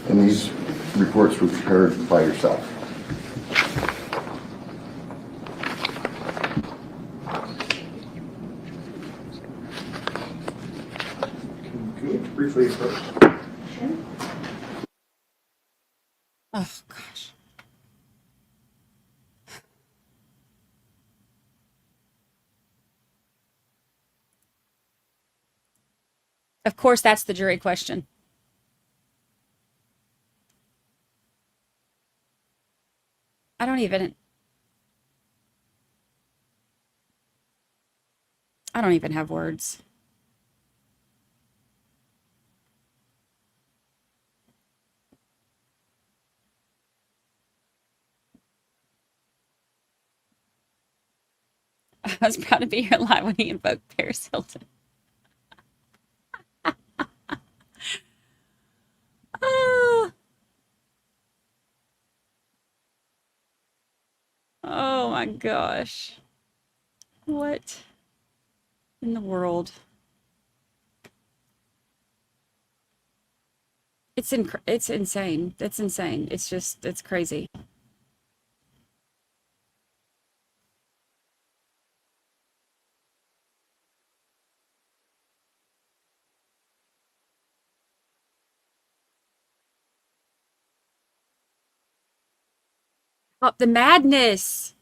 And these reports were prepared by yourself? Can you briefly approach? Oh, gosh. Of course, that's the jury question. I don't even have words. I was proud to be here live when he invoked Paris Hilton. Oh. Oh my gosh. What in the world? It's insane. It's insane. It's crazy. Oh, the madness.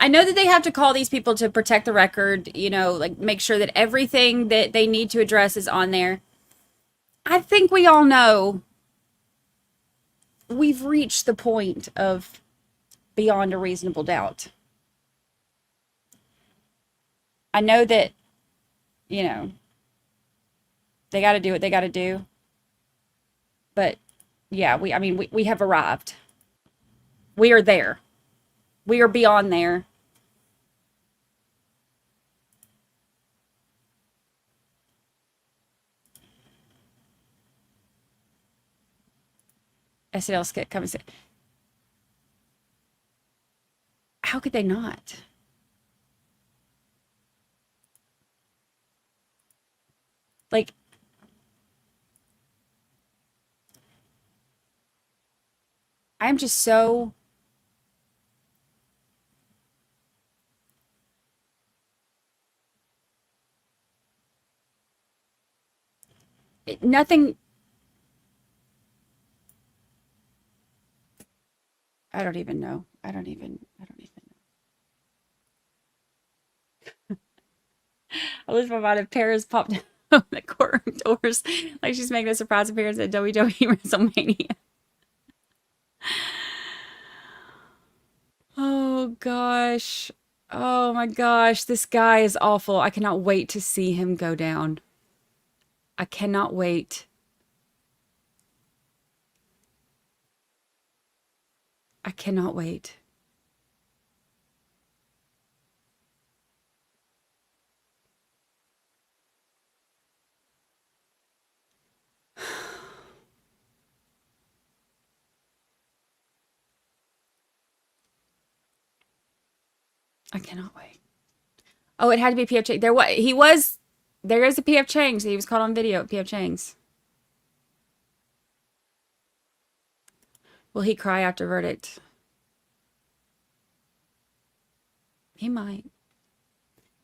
I know that they have to call these people to protect the record, like make sure that everything that they need to address is on there. I think we all know we've reached the point of beyond a reasonable doubt. I know that, they got to do what they got to do. But yeah, we have arrived. We are there. We are beyond there. SNL skit comes in. How could they not? Like, I'm just so nothing. I don't even know. I don't even know. I lose my mind if Paris popped out the courtroom doors like she's making a surprise appearance at WWE WrestleMania. Oh gosh. Oh my gosh. This guy is awful. I cannot wait to see him go down. I cannot wait. I cannot wait. I cannot wait. Oh, it had to be P.F. Chang's. There is a P.F. Chang's. He was caught on video at P.F. Chang's. Will he cry after verdict? He might.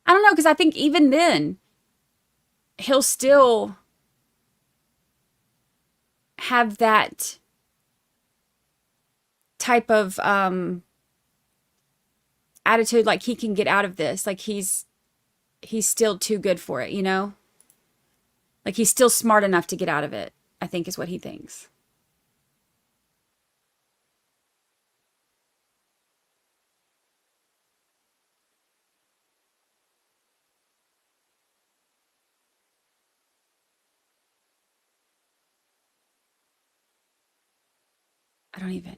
I don't know, because I think even then, he'll still have that type of attitude, like he can get out of this, like he's still too good for it, you know? Like he's still smart enough to get out of it, I think is what he thinks. I don't even.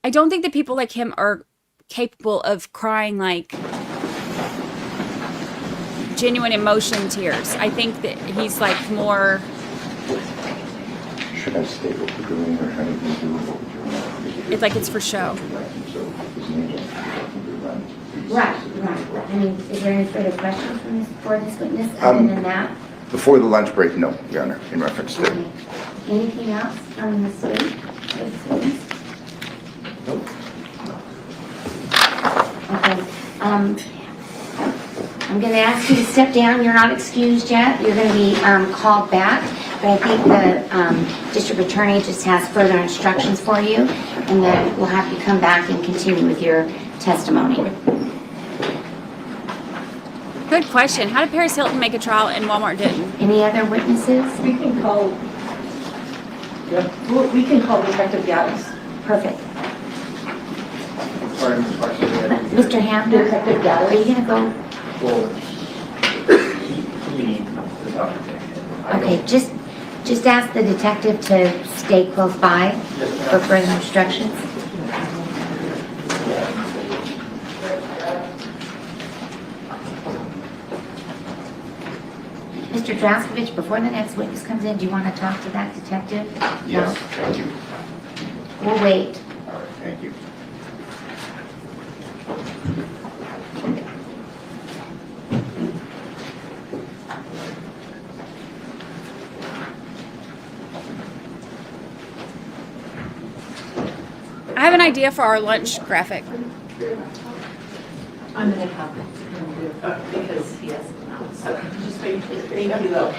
I don't think that people like him are capable of crying like genuine emotion tears. I think that he's like more. Should I state what we're doing or anything to do with what we're doing? It's like it's for show. Right. I mean, is there any further questions for this witness other than that? Before the lunch break, no, Your Honor, in reference to. Okay. Anything else from this witness? Nope. Okay. I'm going to ask you to step down. You're not excused yet. You're going to be called back. But I think the district attorney just has further instructions for you, and then we'll have you come back and continue with your testimony. Good question. How did Paris Hilton make a trial and Walmart didn't? Any other witnesses? We can call. Yeah. We can call Detective Gaddis. Perfect. Sorry, Mr. Hamner, Detective Gaddis. are you going to go? Okay, just ask the detective to stay close by for further instructions. Mr. Draskovich, before the next witness comes in, do you want to talk to that detective? Yes, No? thank you. We'll wait. All right, thank you. I have an idea for our lunch graphic. I'm going to have him do it because he has now. So just wait. Thank you, though.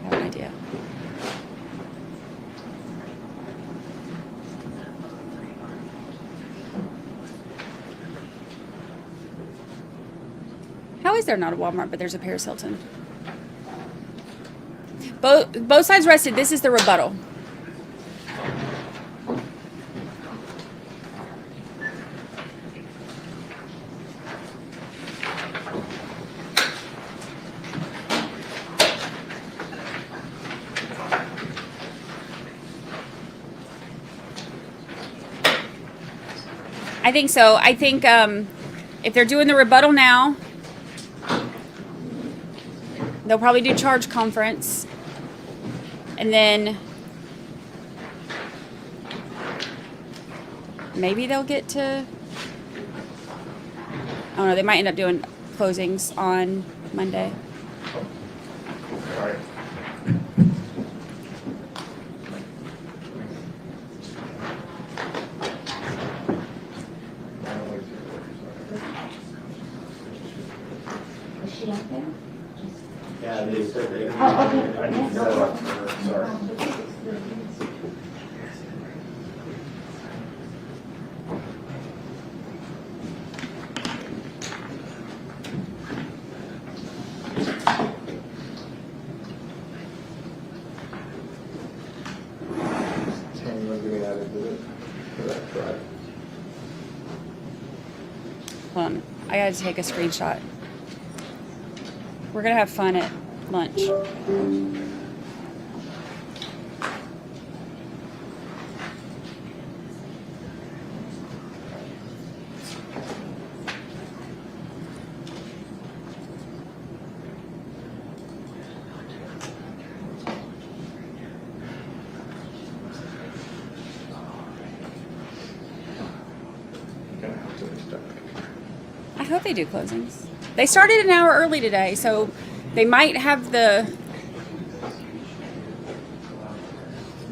I have an idea. How is there not a Walmart, but there's a Paris Hilton? Both sides rested. This is the rebuttal. I think so. I think if they're doing the rebuttal now, they'll probably do charge conference. And then maybe they'll get to, I don't know, they might end up doing closings on Monday. All right. Is she up there? Yeah, they said they. Oh, okay. I need to set up for her, sorry. Tim, you want to give me that exhibit for that drive? Hold on. I gotta take a screenshot. We're gonna have fun at lunch. I hope they do closings. They started an hour early today, so they might have the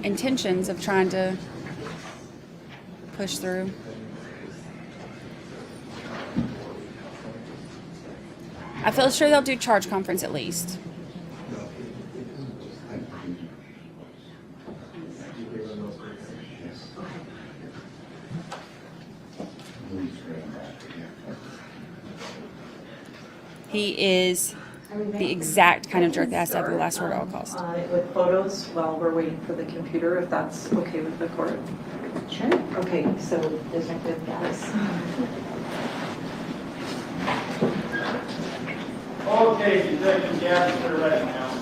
intentions of trying to push through. I feel sure they'll do charge conference at least. He is the exact kind of jerk that has to have the last word at all costs. With photos while we're waiting for the computer, if that's okay with the court. Sure. Okay, so Detective Gaddis. Okay, Detective Gaddis, we're ready now.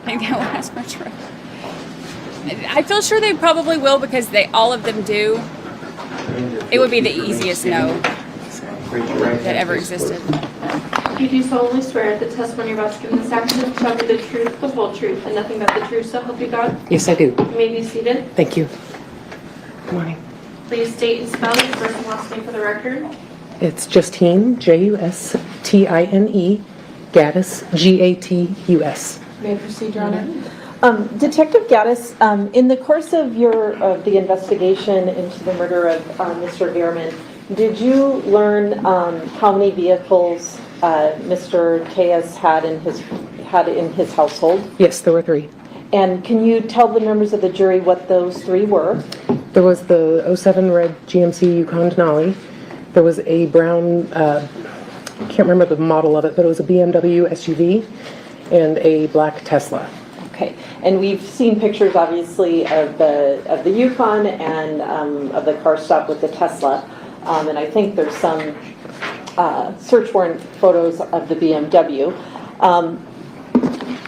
I think that will ask much for. I feel sure they probably will because all of them do. It would be the easiest no that ever existed. You do solemnly swear the testimony you're about to give in this action shall be the truth, the whole truth, and nothing but the truth, so help you God? Yes, I do. You may be seated. Thank you. Good morning. Please state and spell your first and last name for the record. It's Justine, Justine, Gaddis, Gatus. May I proceed, Your Honor? Detective Gaddis, in the course of the investigation into the murder of Mr. Veerman, did you learn how many vehicles Mr. Tejas had in his household? Yes, there were 3. And can you tell the members of the jury what those 3 were? There was the 07 red GMC Yukon Denali. There was a brown, I can't remember the model of it, but it was a BMW SUV and a black Tesla. Okay, and we've seen pictures, obviously, of the Yukon and of the car stop with the Tesla, and I think there's some search warrant photos of the BMW.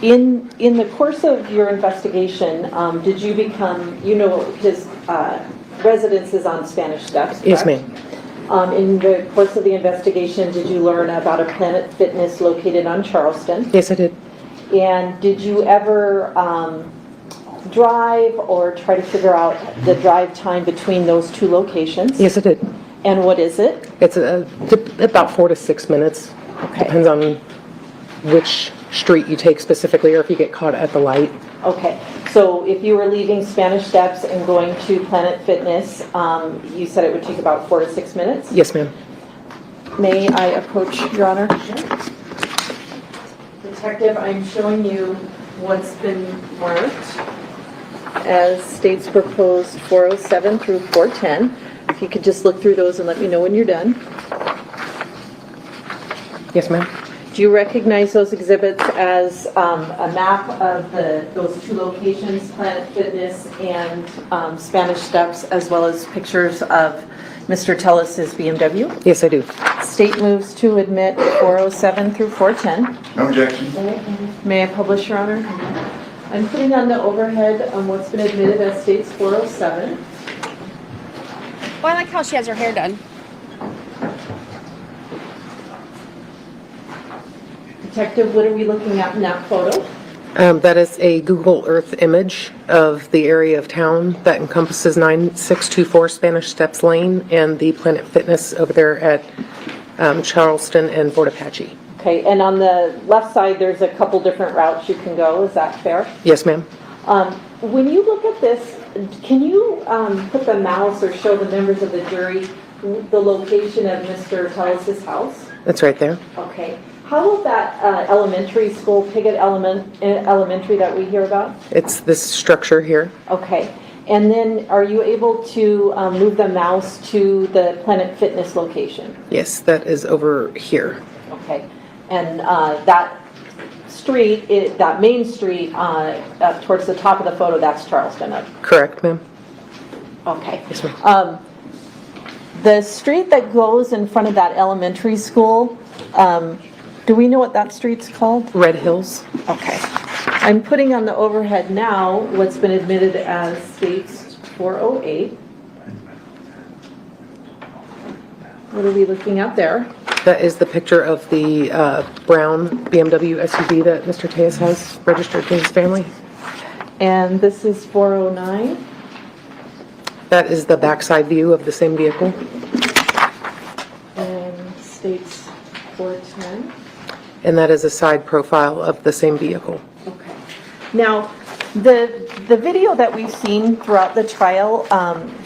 In the course of your investigation, did you become, his residence is on Spanish Steps, correct? Yes, ma'am. In the course of the investigation, did you learn about a Planet Fitness located on Charleston? Yes, I did. And did you ever drive or try to figure out the drive time between those 2 locations? Yes, I did. And what is it? It's about 4 to 6 minutes. Okay. Depends on which street you take specifically or if you get caught at the light. Okay. So if you were leaving Spanish Steps and going to Planet Fitness, you said it would take about 4 to 6 minutes? Yes, ma'am. May I approach, Your Honor? Sure. Detective, I'm showing you what's been marked as states proposed 407 through 410. If you could just look through those and let me know when you're done. Yes, ma'am. Do you recognize those exhibits as a map of those 2 locations, Planet Fitness and Spanish Steps, as well as pictures of Mr. Tellis's BMW? Yes, I do. State moves to admit 407 through 410. No objection. May I publish, Your Honor? I'm putting on the overhead what's been admitted as states 407. Well, I like how she has her hair done. Detective, what are we looking at in that photo? That is a Google Earth image of the area of town that encompasses 9624 Spanish Steps Lane and the Planet Fitness over there at Charleston and Fort Apache. Okay, and on the left side, there's a couple different routes you can go. Is that fair? Yes, ma'am. When you look at this, can you put the mouse or show the members of the jury the location of Mr. Tellis's house? That's right there. Okay. How about that elementary school, Piggott Elementary that we hear about? It's this structure here. Okay. And then are you able to move the mouse to the Planet Fitness location? Yes, that is over here. Okay. And that street, that main street up towards the top of the photo, that's Charleston. Correct, ma'am. Okay. Yes, ma'am. The street that goes in front of that elementary school, do we know what that street's called? Red Hills. Okay. I'm putting on the overhead now what's been admitted as states 408. What are we looking at there? That is the picture of the brown BMW SUV that Mr. Tejas has registered to his family. And this is 409. That is the backside view of the same vehicle. And states 410. And that is a side profile of the same vehicle. Okay. Now, the video that we've seen throughout the trial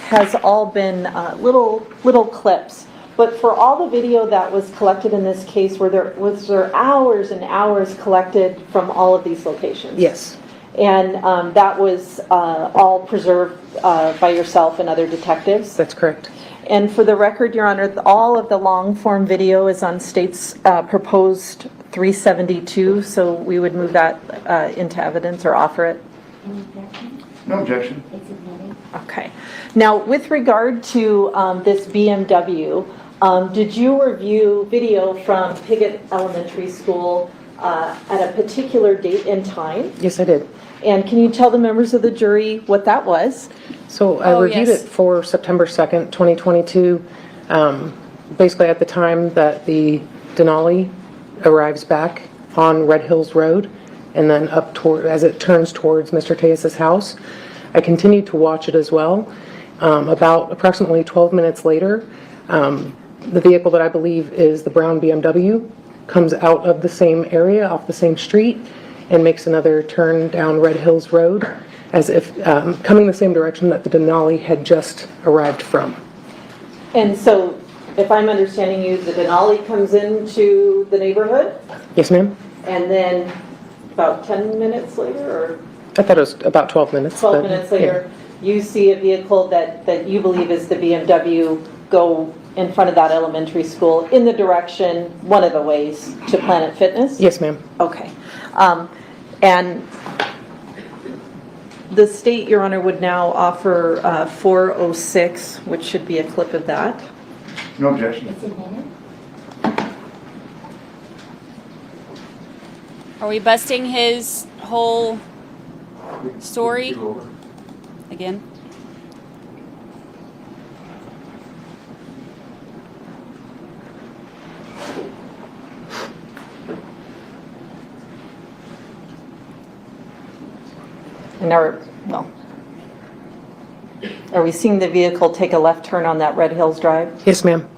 has all been little clips. But for all the video that was collected in this case, was there hours and hours collected from all of these locations? Yes. And that was all preserved by yourself and other detectives? That's correct. And for the record, Your Honor, all of the long-form video is on state's proposed 372, so we would move that into evidence or offer it. No objection. Okay. Now, with regard to this BMW, did you review video from Piggott Elementary School at a particular date and time? Yes, I did. And can you tell the members of the jury what that was? So I reviewed it for September 2nd, 2022, basically at the time that the Denali arrives back on Red Hills Road and then up toward, as it turns towards Mr. Tejas' house. I continued to watch it as well. About approximately 12 minutes later, the vehicle that I believe is the brown BMW comes out of the same area, off the same street, and makes another turn down Red Hills Road, as if coming the same direction that the Denali had just arrived from. And so, if I'm understanding you, the Denali comes into the neighborhood? Yes, ma'am? And then about 10 minutes later, or I thought it was about 12 minutes. 12 minutes later, you see a vehicle that you believe is the BMW go in front of that elementary school in the direction, one of the ways, to Planet Fitness? Yes, ma'am. Okay. And the state, Your Honor, would now offer 406, which should be a clip of that. No objection. Are we busting his whole story again? And are we seeing the vehicle take a left turn on that Red Hills Drive? Yes, ma'am.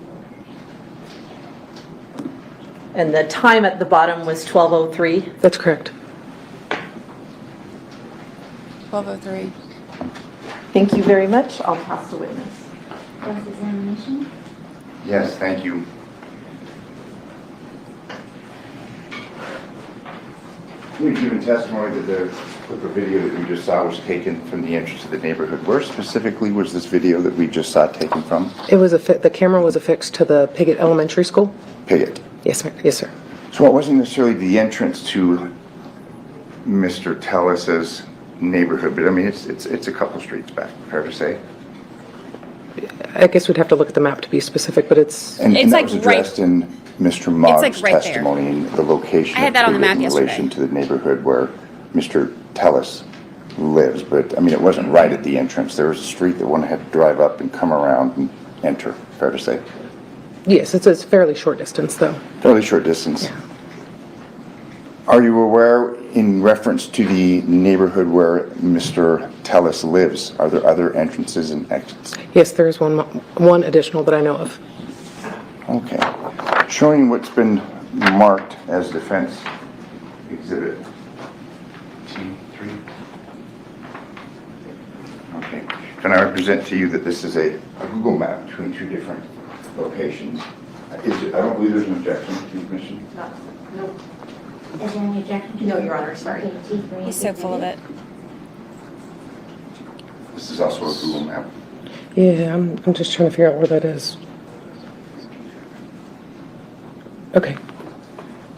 And the time at the bottom was 12:03? That's correct. 12:03. Thank you very much. I'll pass the witness. Cross-examination? Yes, thank you. You've given testimony that the video that we just saw was taken from the entrance of the neighborhood. Where specifically was this video that we just saw taken from? It was the camera was affixed to the Piggott Elementary School. Piggott. Yes, sir. Yes, sir. So it wasn't necessarily the entrance to Mr. Tellis's neighborhood, but I mean, it's a couple streets back, fair to say? I guess we'd have to look at the map to be specific, but it's... And It's that like was addressed in Mr. Moggs' right there. testimony and the location I had that on the map in yesterday. relation to the neighborhood where Mr. Tellis lives, but I mean, it wasn't right at the entrance. There was a street that one had to drive up and come around and enter, fair to say? Yes, it's a fairly short distance, though. Fairly short distance. Are you aware, in reference to the neighborhood where Mr. Tellis lives, are there other entrances and exits? Yes, there is one additional that I know of. Okay. Showing what's been marked as defense exhibit T3. Okay. Can I represent to you that this is a Google map between two different locations? I don't believe there's an objection to the commission. No. Is there any objection? No, Your Honor, sorry. Okay, T3 He's so full of it. This is also a Google map. Yeah, I'm just trying to figure out where that is. Okay.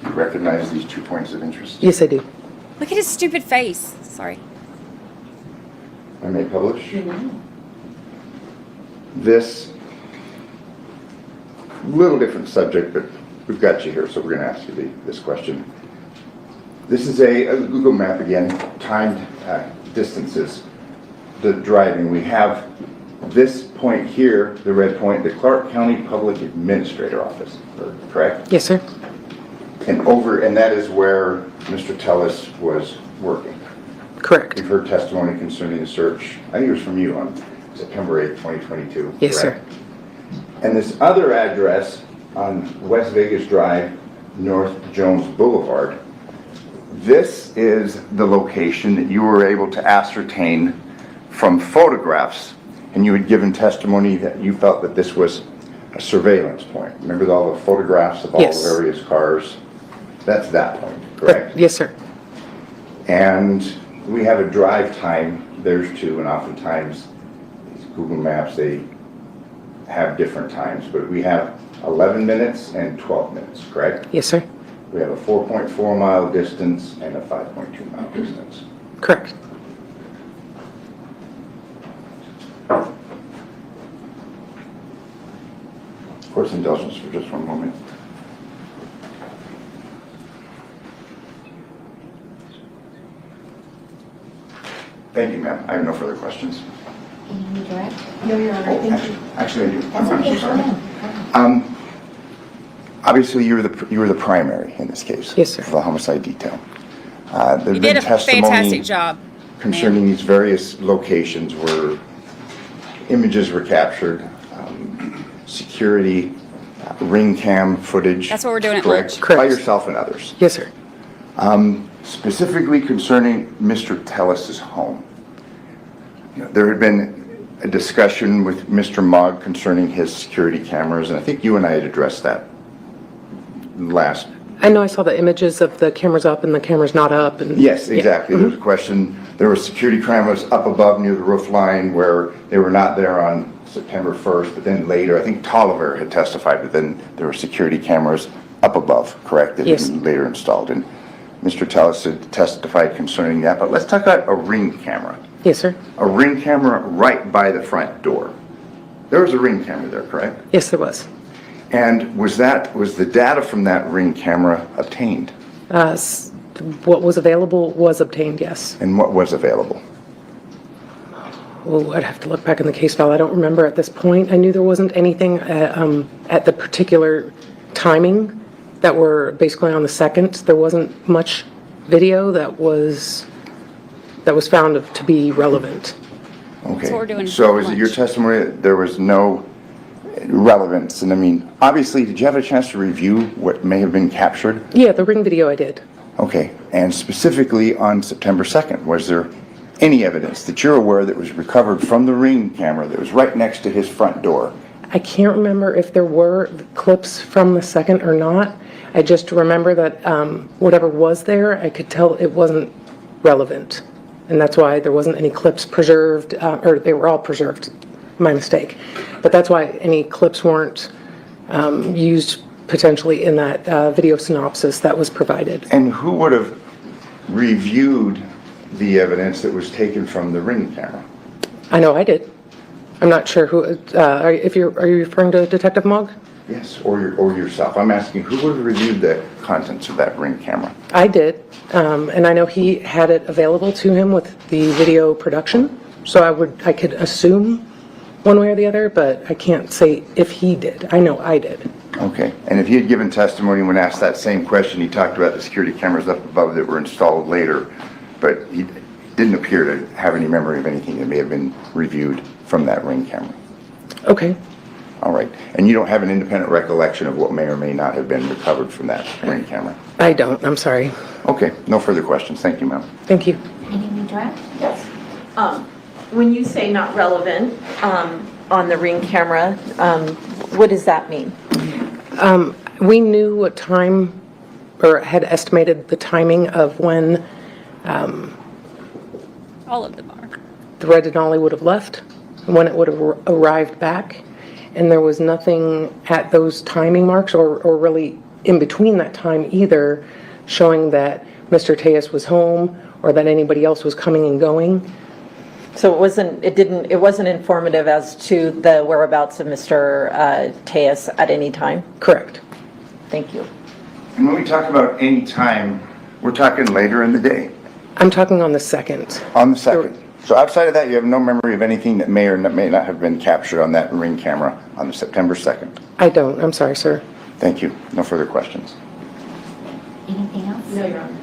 Do you recognize these 2 points of interest? Yes, I do. Look at his stupid face. Sorry. I may publish. This little different subject, but we've got you here, so we're going to ask you this question. This is a Google map again, timed distances. The driving. We have this point here, the red point, the Clark County Public Administrator Office, correct? Yes, sir. And that is where Mr. Tellis was working. Correct. We've heard testimony concerning the search. I think it was from you on September 8th, 2022. Yes, correct? sir. And this other address on West Vegas Drive, North Jones Boulevard, this is the location that you were able to ascertain from photographs, and you had given testimony that you felt that this was a surveillance point. Remember all the photographs of all Yes. the various cars? That's that point, correct? Yes, sir. And we have a drive time, there's two, and oftentimes these Google Maps, they have different times, but we have 11 minutes and 12 minutes, correct? Yes, sir. We have a 4.4 mile distance and a 5.2 mile distance. Correct. Of course, indulgence for just one moment. Thank you, ma'am. I have no further questions. Any direct? No, Your Honor, thank you. Actually, I do. That's I'm okay, so sorry. go ahead. Obviously, you were the primary in this case. Yes, sir. For the homicide detail. There's You been did a testimony fantastic job. concerning these various locations where images were captured, security, ring cam footage. That's what we're doing at correct? lunch. Correct. By yourself and others. Yes, sir. Specifically concerning Mr. Tellis's home. There had been a discussion with Mr. Mogg concerning his security cameras, and I think you and I had addressed that last. I know I saw the images of the cameras up and the cameras not up. And Yes, exactly. Yeah. There was a question. There were security cameras up above near the roof line where they were not there on September 1st, but then later, I think Tolliver had testified, but then there were security cameras up above, correct? That had Yes. been later installed. And Mr. Tellis had testified concerning that. But let's talk about a ring camera. Yes, sir. A ring camera right by the front door. There was a ring camera there, correct? Yes, there was. And was the data from that ring camera obtained? What was available was obtained, yes. And what was available? Oh, I'd have to look back in the case file. I don't remember at this point. I knew there wasn't anything at the particular timing that were basically on the second. There wasn't much video that was found to be relevant. Okay. That's what we're doing So for is it your lunch. testimony that there was no relevance? And I mean, obviously, did you have a chance to review what may have been captured? Yeah, the ring video I did. Okay. And specifically on September 2nd, was there any evidence that you're aware that was recovered from the ring camera that was right next to his front door? I can't remember if there were clips from the second or not. I just remember that whatever was there, I could tell it wasn't relevant. And that's why there wasn't any clips preserved, or they were all preserved, my mistake. But that's why any clips weren't used potentially in that video synopsis that was provided. And who would have reviewed the evidence that was taken from the ring camera? I know I did. I'm not sure who, are you referring to Detective Mogg? Yes, or yourself. I'm asking who would have reviewed the contents of that ring camera? I did, and I know he had it available to him with the video production, so I could assume one way or the other, but I can't say if he did. I know I did. Okay, and if he had given testimony when asked that same question, he talked about the security cameras up above that were installed later, but he didn't appear to have any memory of anything that may have been reviewed from that ring camera. Okay. All right, and you don't have an independent recollection of what may or may not have been recovered from that ring camera? I don't, I'm sorry. Okay, no further questions. Thank you, ma'am. Thank you. Any redirect? Yes. When you say not relevant on the ring camera, what does that mean? We knew what time, or had estimated the timing of when All of them are. the red denali would have left, when it would have arrived back, and there was nothing at those timing marks, or really in between that time either, showing that Mr. Tejas was home, or that anybody else was coming and going. So it wasn't informative as to the whereabouts of Mr. Tejas at any time? Correct. Thank you. And when we talk about any time, we're talking later in the day. I'm talking on the 2nd. On the 2nd. So outside of that, you have no memory of anything that may or may not have been captured on that Ring camera on the September 2nd? I don't. I'm sorry, sir. Thank you. No further questions. Anything else? No, Your Honor.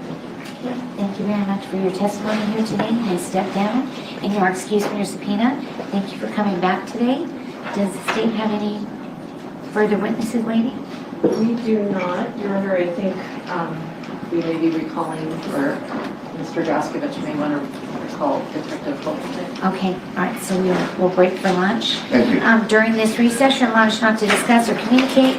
Okay, thank you very much for your testimony here today. And step down, and you are excused from your subpoena. Thank you for coming back today. Does the state have any further witnesses waiting? We do not, Your Honor. I think we may be recalling, or Mr. Jaskovich may want to recall Detective Holtzman. Okay, all right, so we'll break for lunch. Thank you. During this recess, you're admonished not to discuss or communicate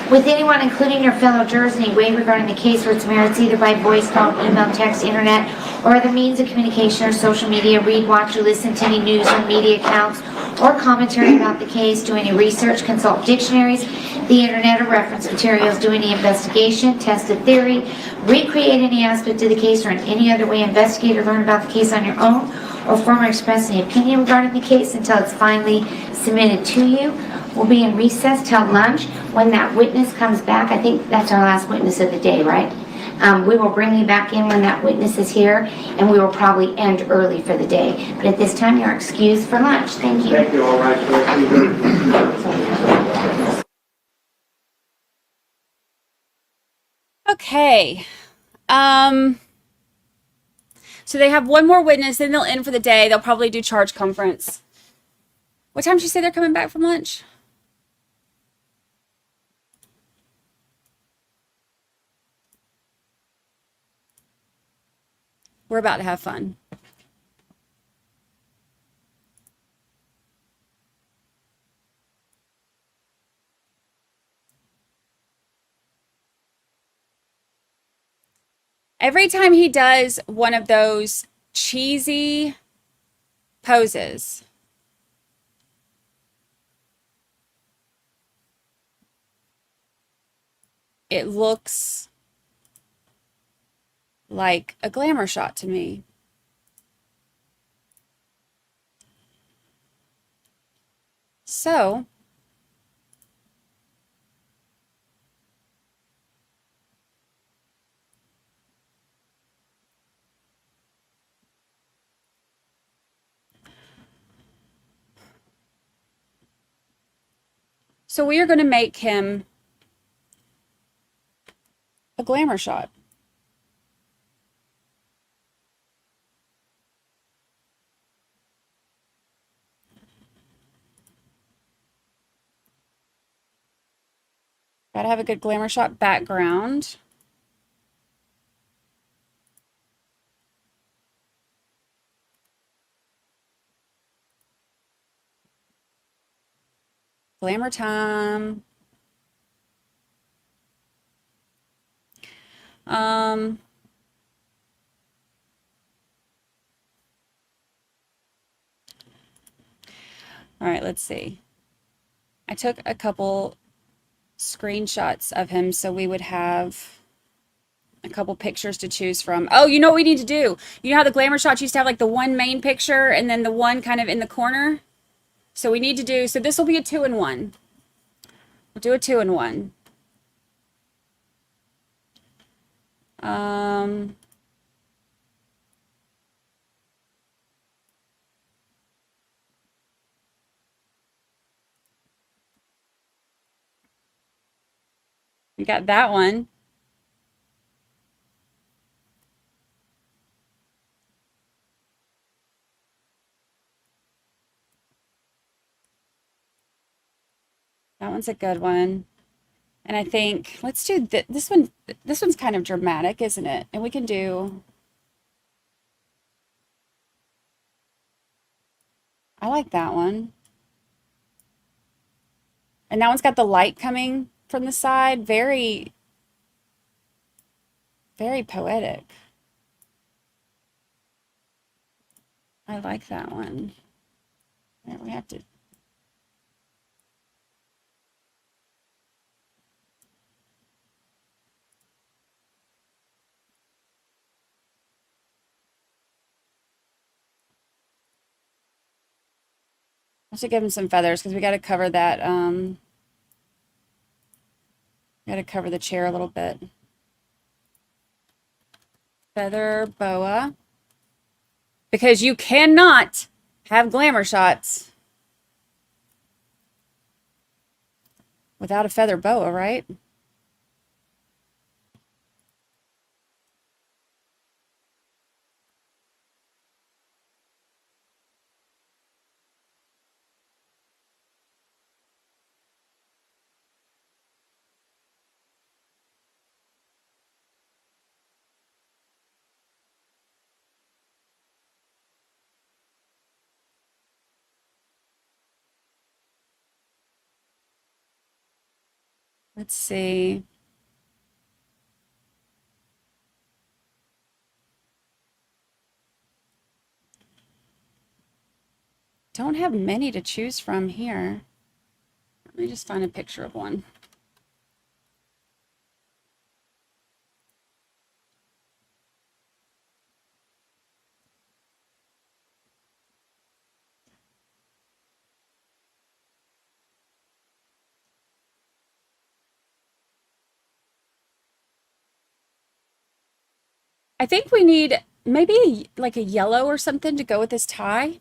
with anyone, including your fellow jurors, in any way regarding the case or its merits, either by voice, phone, email, text, internet, or other means of communication or social media. Read, watch, or listen to any news or media accounts or commentary about the case. Do any research, consult dictionaries, the internet, or reference materials. Do any investigation, test a theory, recreate any aspect of the case, or in any other way investigate or learn about the case on your own, or form or express any opinion regarding the case until it's finally submitted to you. We'll be in recess till lunch. When that witness comes back, I think that's our last witness of the day, right? We will bring you back in when that witness is here, and we will probably end early for the day. But at this time, you're excused for lunch. Thank you. Thank you. All right. Okay. So they have one more witness, then they'll end for the day. They'll probably do charge conference. What time did you say they're coming back from lunch? We're about to have fun. Every time he does one of those cheesy poses, it looks like a glamour shot to me. So, we are going to make him a glamour shot. Gotta have a good glamour shot background. Glamour time. All right, let's see. I took a couple screenshots of him so we would have a couple pictures to choose from. Oh, you know what we need to do? You know how the glamour shots used to have like the one main picture and then the one kind of in the corner? So we need to do, so this will be a 2-in-1. We'll do a 2-in-1. We got that one. That one's a good one. And I think, let's do this one. This one's kind of dramatic, isn't it? And we can do, I like that one. And that one's got the light coming from the side. Very, very poetic. I like that one. There, we have to. I should give him some feathers because we got to cover that. Got to cover the chair a little bit. Feather boa. Because you cannot have glamour shots without a feather boa, right? Let's see. Don't have many to choose from here. Let me just find a picture of one. I think we need maybe like a yellow or something to go with this tie.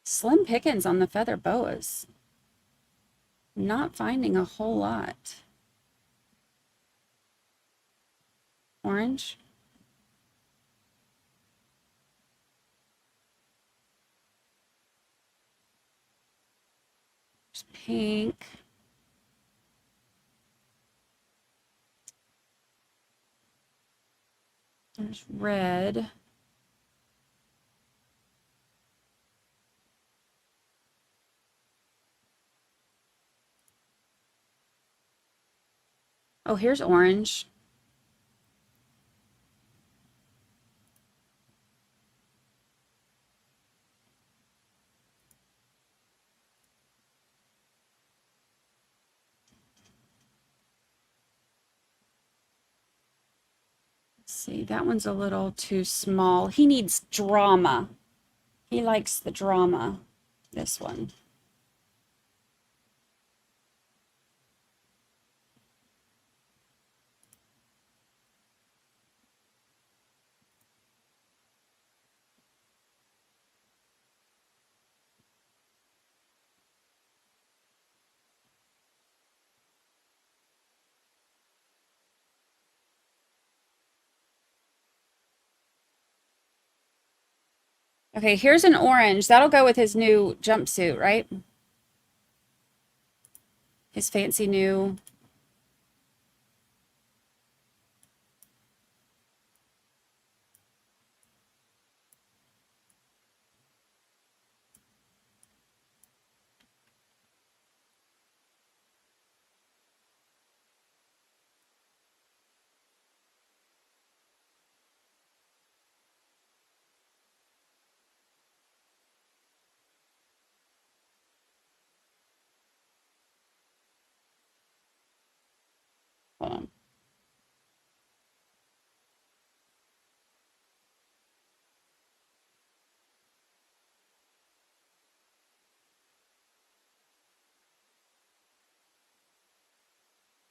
Slim pickings on the feather boas. Not finding a whole lot. Orange. There's pink. There's red. Oh, here's orange. Let's see, that one's a little too small. He needs drama. He likes the drama. This one. Okay, here's an orange. That'll go with his new jumpsuit, right? His fancy new... Hold on.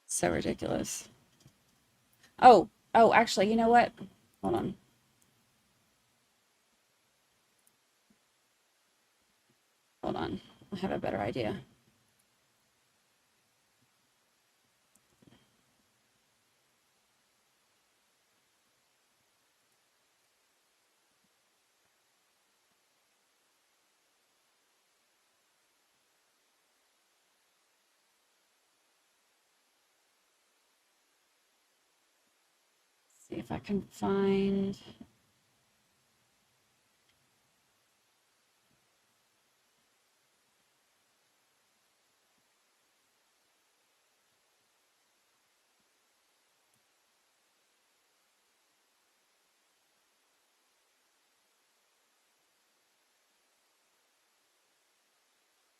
So ridiculous. Oh, actually, you know what? Hold on. Hold on. I have a better idea. See if I can find...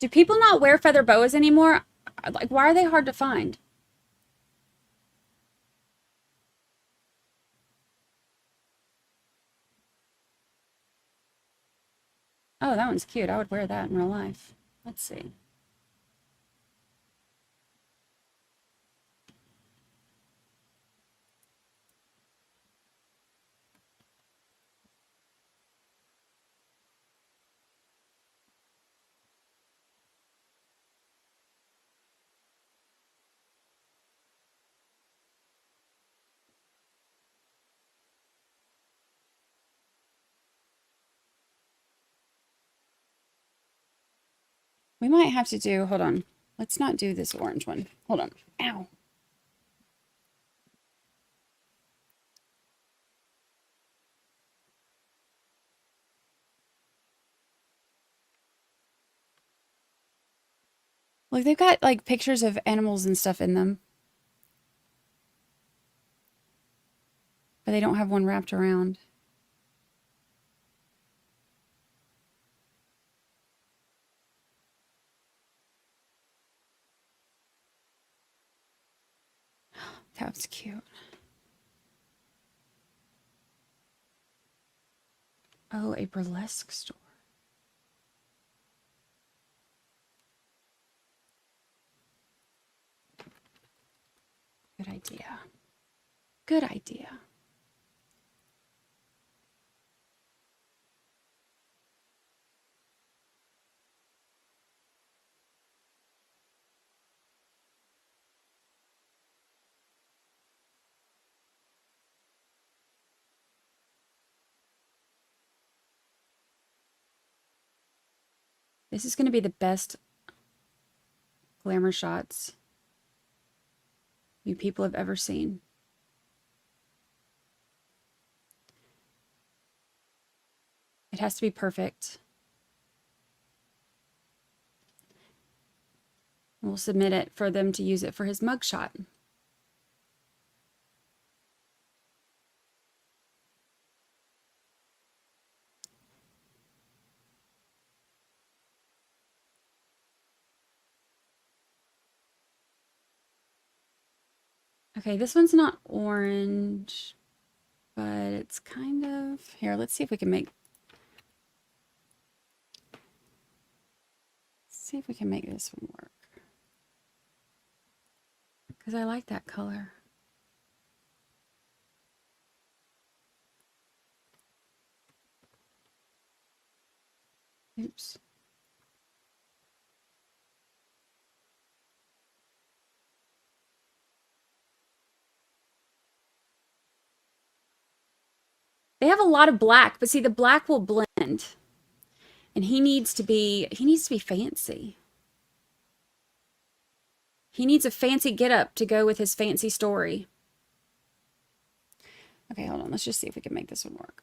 Do people not wear feather boas anymore? Like, why are they hard to find? Oh, that one's cute. I would wear that in real life. Let's see. We might have to do, hold on. Let's not do this orange one. Hold on. Ow. Look, they've got like pictures of animals and stuff in them. But they don't have one wrapped around. That was cute. Oh, a burlesque store. Good idea. Good idea. This is going to be the best glamour shots you people have ever seen. It has to be perfect. We'll submit it for them to use it for his mugshot. Okay, this one's not orange, but it's kind of... Here, let's see if we can make... See if we can make this one work. Because I like that color. Oops. They have a lot of black, but see, the black will blend. And he needs to be fancy. He needs a fancy getup to go with his fancy story. Okay, hold on. Let's just see if we can make this one work.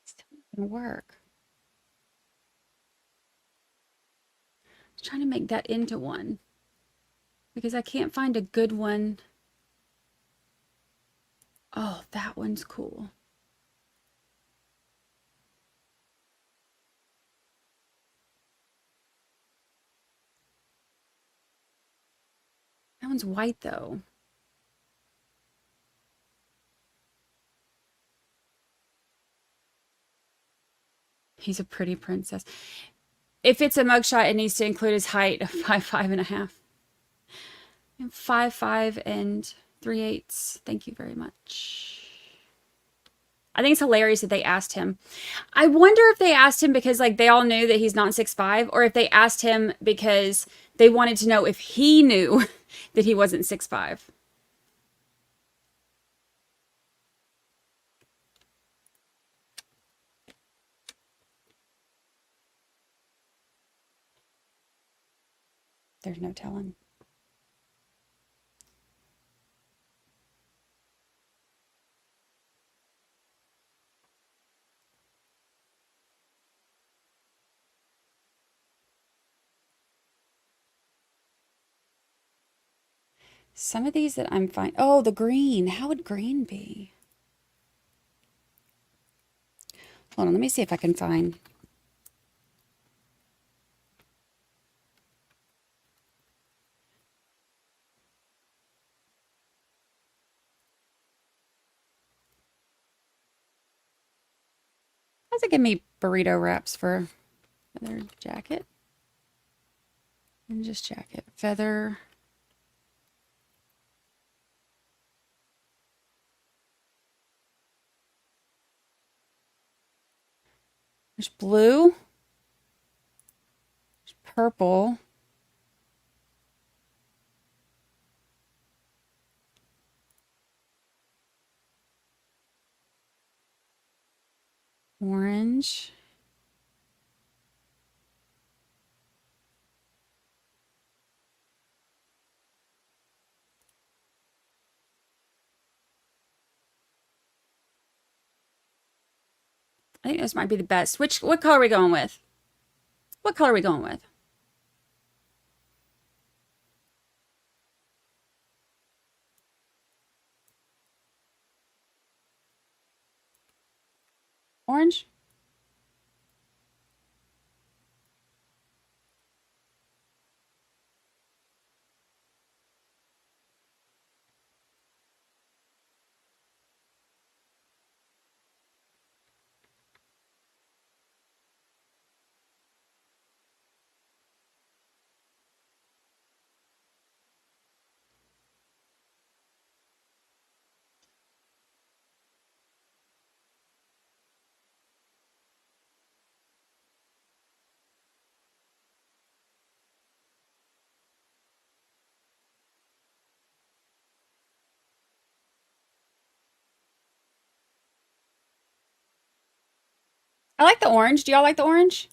It's still not gonna work. I'm trying to make that into one because I can't find a good one. Oh, that one's cool. That one's white though. He's a pretty princess. If it's a mugshot, it needs to include his height of 5'5.5". 5'5" and 3/8". Thank you very much. I think it's hilarious that they asked him. I wonder if they asked him because like they all knew that he's not 6'5", or if they asked him because they wanted to know if he knew that he wasn't 6'5". There's no telling. Some of these that I'm fine. Oh, the green. How would green be? Hold on, let me see if I can find. How's it give me burrito wraps for feather jacket? And just jacket. Feather. There's blue. purple. Orange. I think this might be the best. What color are we going with? What color are we going with? Orange? I like the orange. Do y'all like the orange?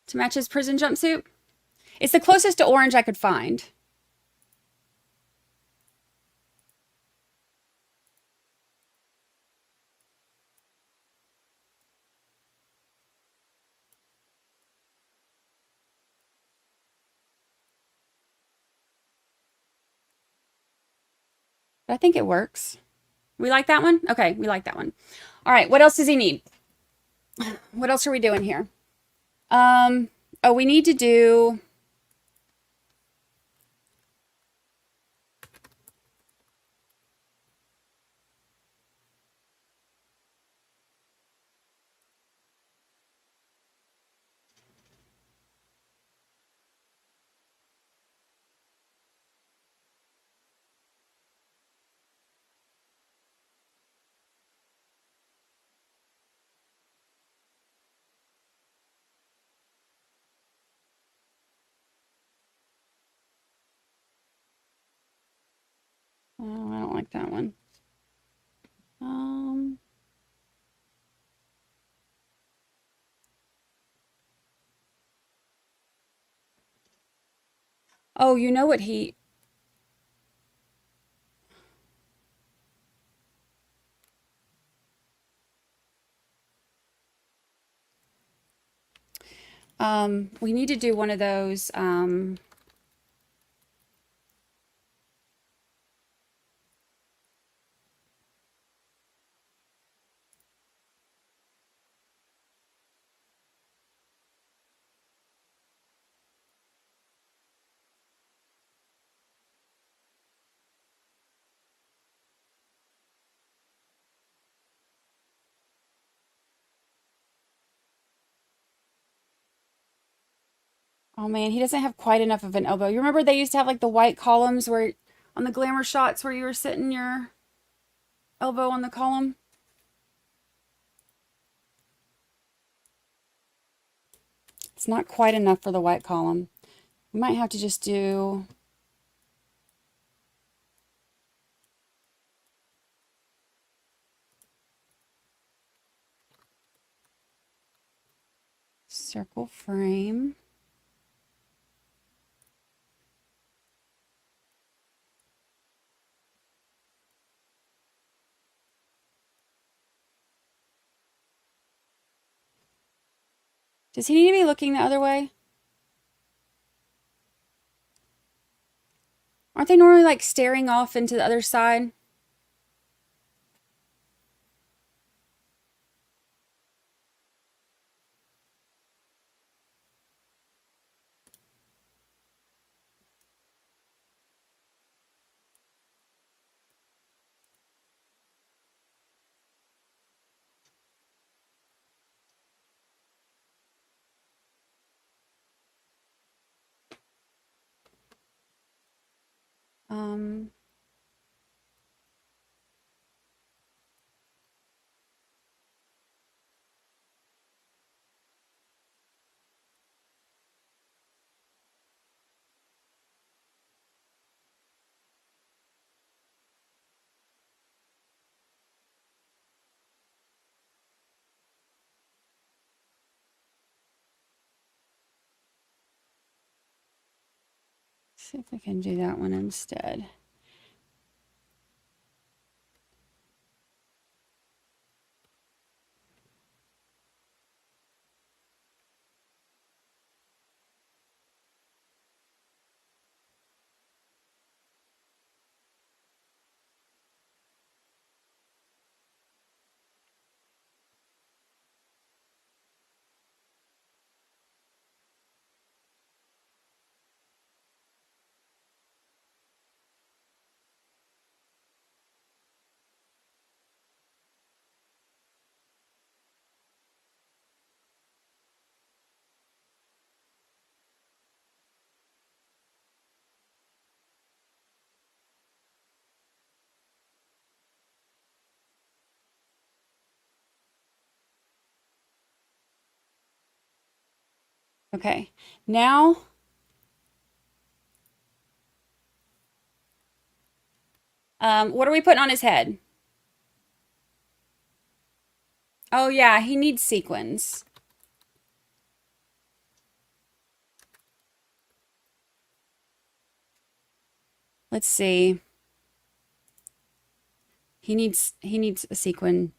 To match his prison jumpsuit? It's the closest to orange I could find. But I think it works. We like that one? Okay, we like that one. All right, what else does he need? What else are we doing here? Oh, we need to do... Oh, I don't like that one. Oh, you know what he... we need to do one of those, oh man, he doesn't have quite enough of an elbow. You remember they used to have like the white columns where on the glamour shots where you were sitting your elbow on the column? It's not quite enough for the white column. We might have to just do... circle frame. Does he need to be looking the other way? Aren't they normally like staring off into the other side? Um, see if we can do that one instead. Okay, now what are we putting on his head? Oh yeah, he needs sequins. Let's see. He needs a sequin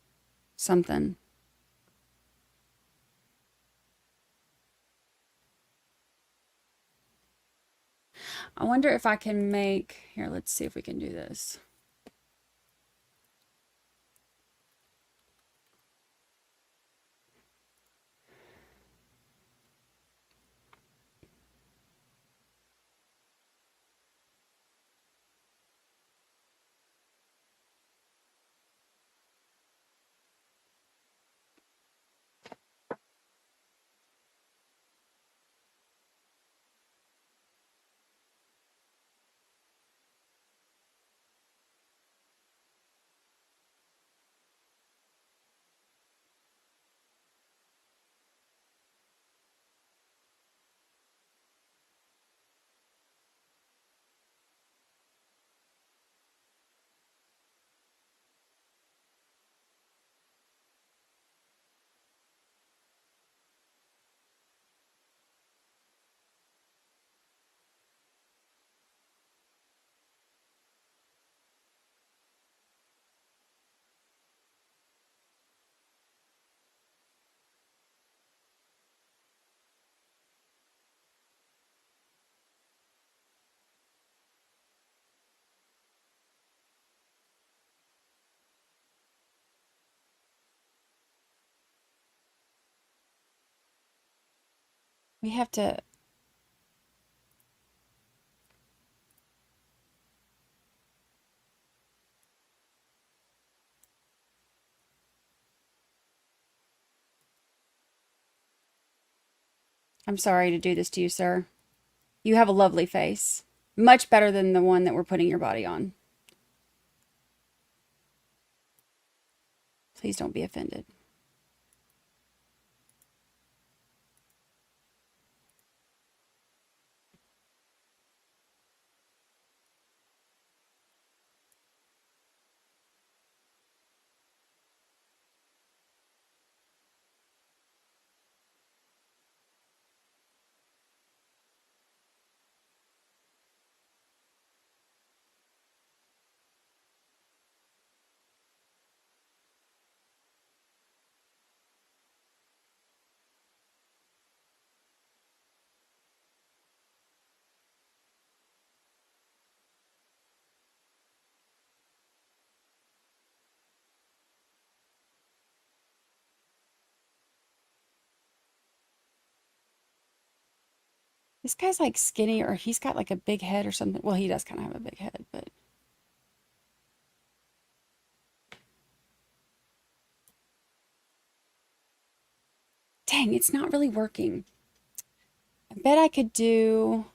something. I wonder if I can make, here, let's see if we can do this. We have to. I'm sorry to do this to you, sir. You have a lovely face. Much better than the one that we're putting your body on. Please don't be offended. This guy's like skinny, or he's got like a big head or something. Well, he does kind of have a big head, but. Dang, it's not really working. I bet I could do.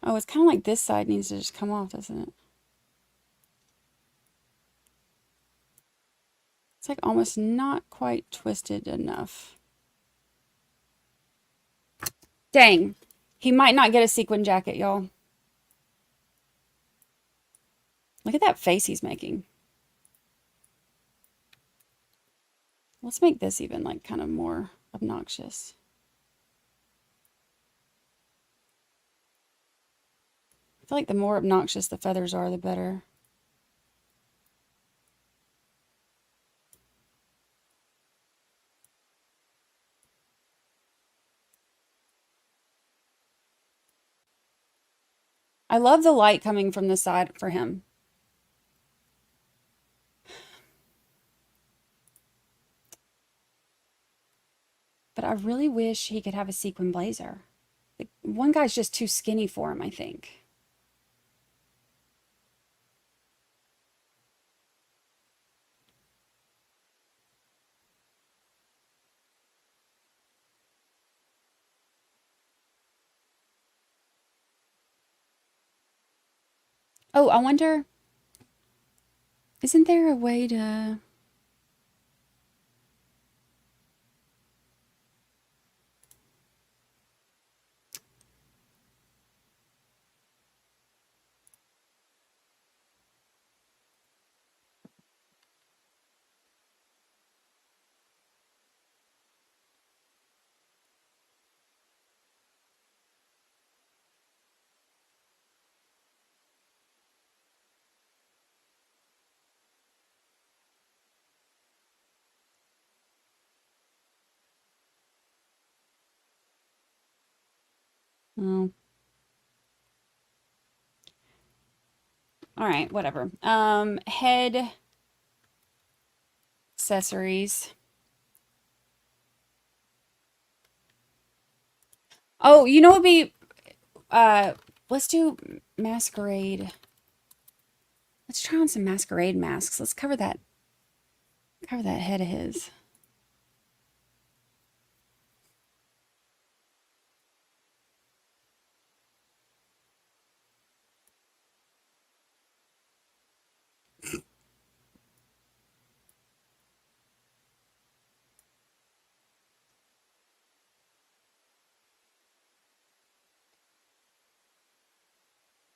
Oh, it's kind of like this side needs to just come off, doesn't it? It's like almost not quite twisted enough. Dang. He might not get a sequin jacket, y'all. Look at that face he's making. Let's make this even like kind of more obnoxious. I feel like the more obnoxious the feathers are, the better. I love the light coming from the side for him. But I really wish he could have a sequin blazer. One guy's just too skinny for him, I think. Oh, I wonder, isn't there a way to... Oh. All right, whatever. Head accessories. Oh, you know what would be, let's do masquerade. Let's try on some masquerade masks. Let's cover that head of his.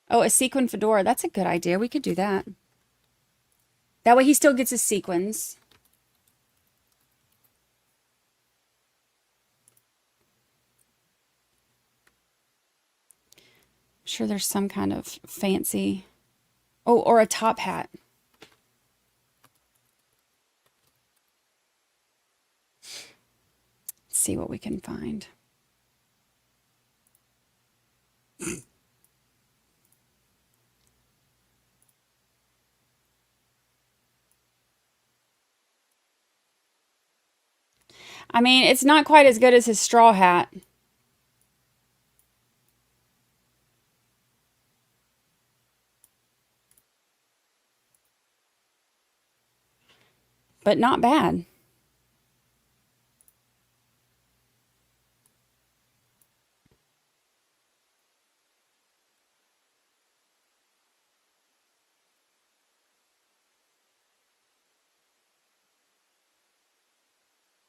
Oh, a sequin fedora. That's a good idea. We could do that. That way he still gets his sequins. I'm sure there's some kind of fancy... Oh, or a top hat. Let's see what we can find. I mean, it's not quite as good as his straw hat. But not bad.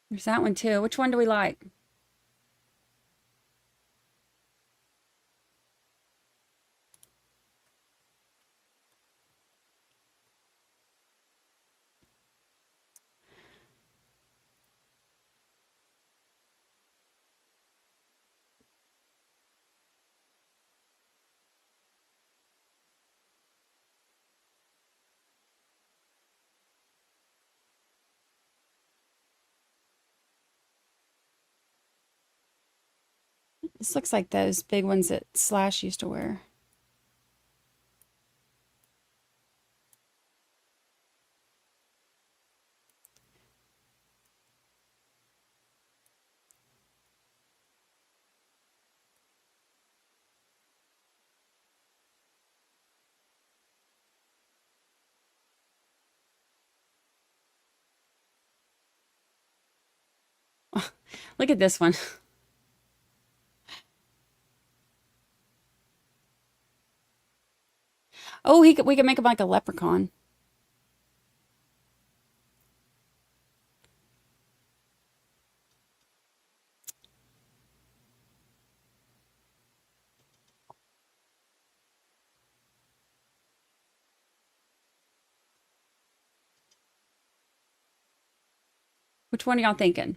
There's that one too. Which one do we like? This looks like those big ones that Slash used to wear. Look at this one. Oh, we could make him like a leprechaun. Which one are y'all thinking?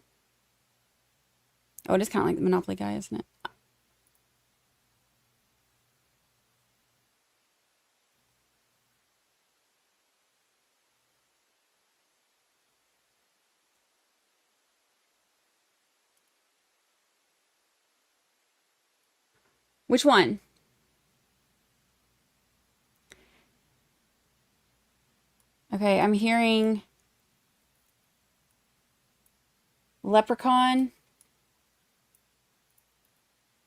Oh, it is kind of like the Monopoly guy, isn't it? Which one? Okay, I'm hearing Leprechaun.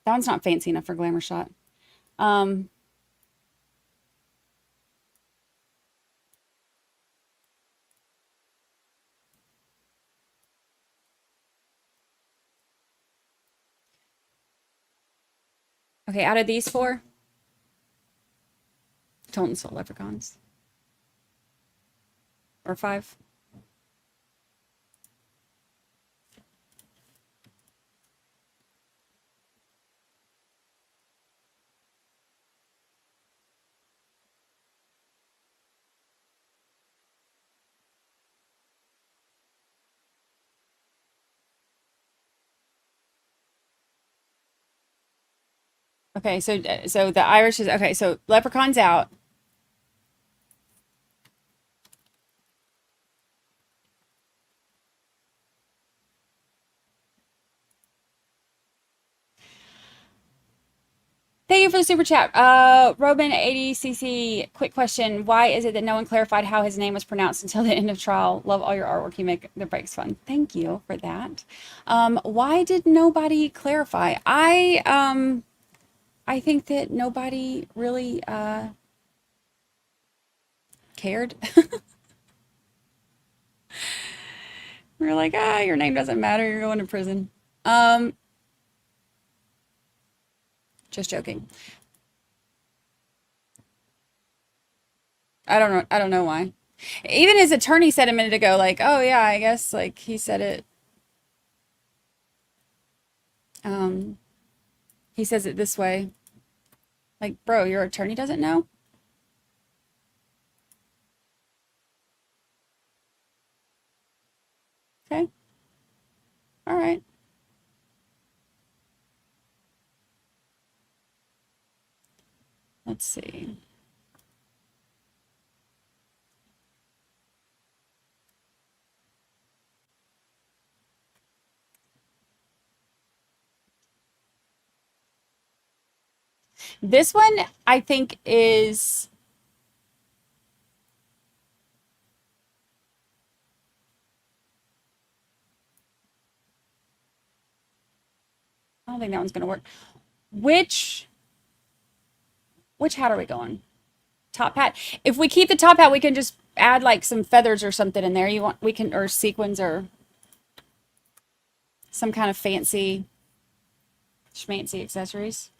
That one's not fancy enough for Glamour Shot. Okay, out of these four, Tolton sold Leprechauns. Or five. Okay, so the Irish is okay. So Leprechaun's out. Thank you for the super chat. Robin 80cc, quick question. Why is it that no one clarified how his name was pronounced until the end of trial? Love all your artwork. You make the breaks fun. Thank you for that. Why did nobody clarify? I think that nobody really cared. We're like, your name doesn't matter. You're going to prison. Just joking. I don't know why. Even his attorney said a minute ago, like, oh yeah, I guess like he said it. He says it this way. Like, bro, your attorney doesn't know? Okay. All right. Let's see. This one, I think, is I don't think that one's gonna work. Which hat are we going? Top hat. If we keep the top hat, we can just add like some feathers or something in there. We can, or sequins or some kind of fancy schmancy accessories.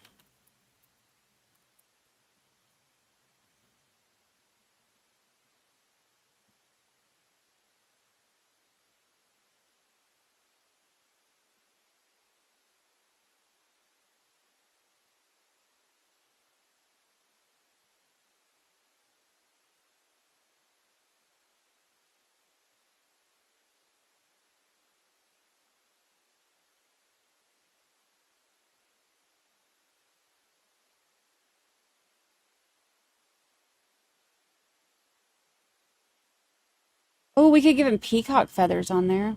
Oh, we could give him peacock feathers on there.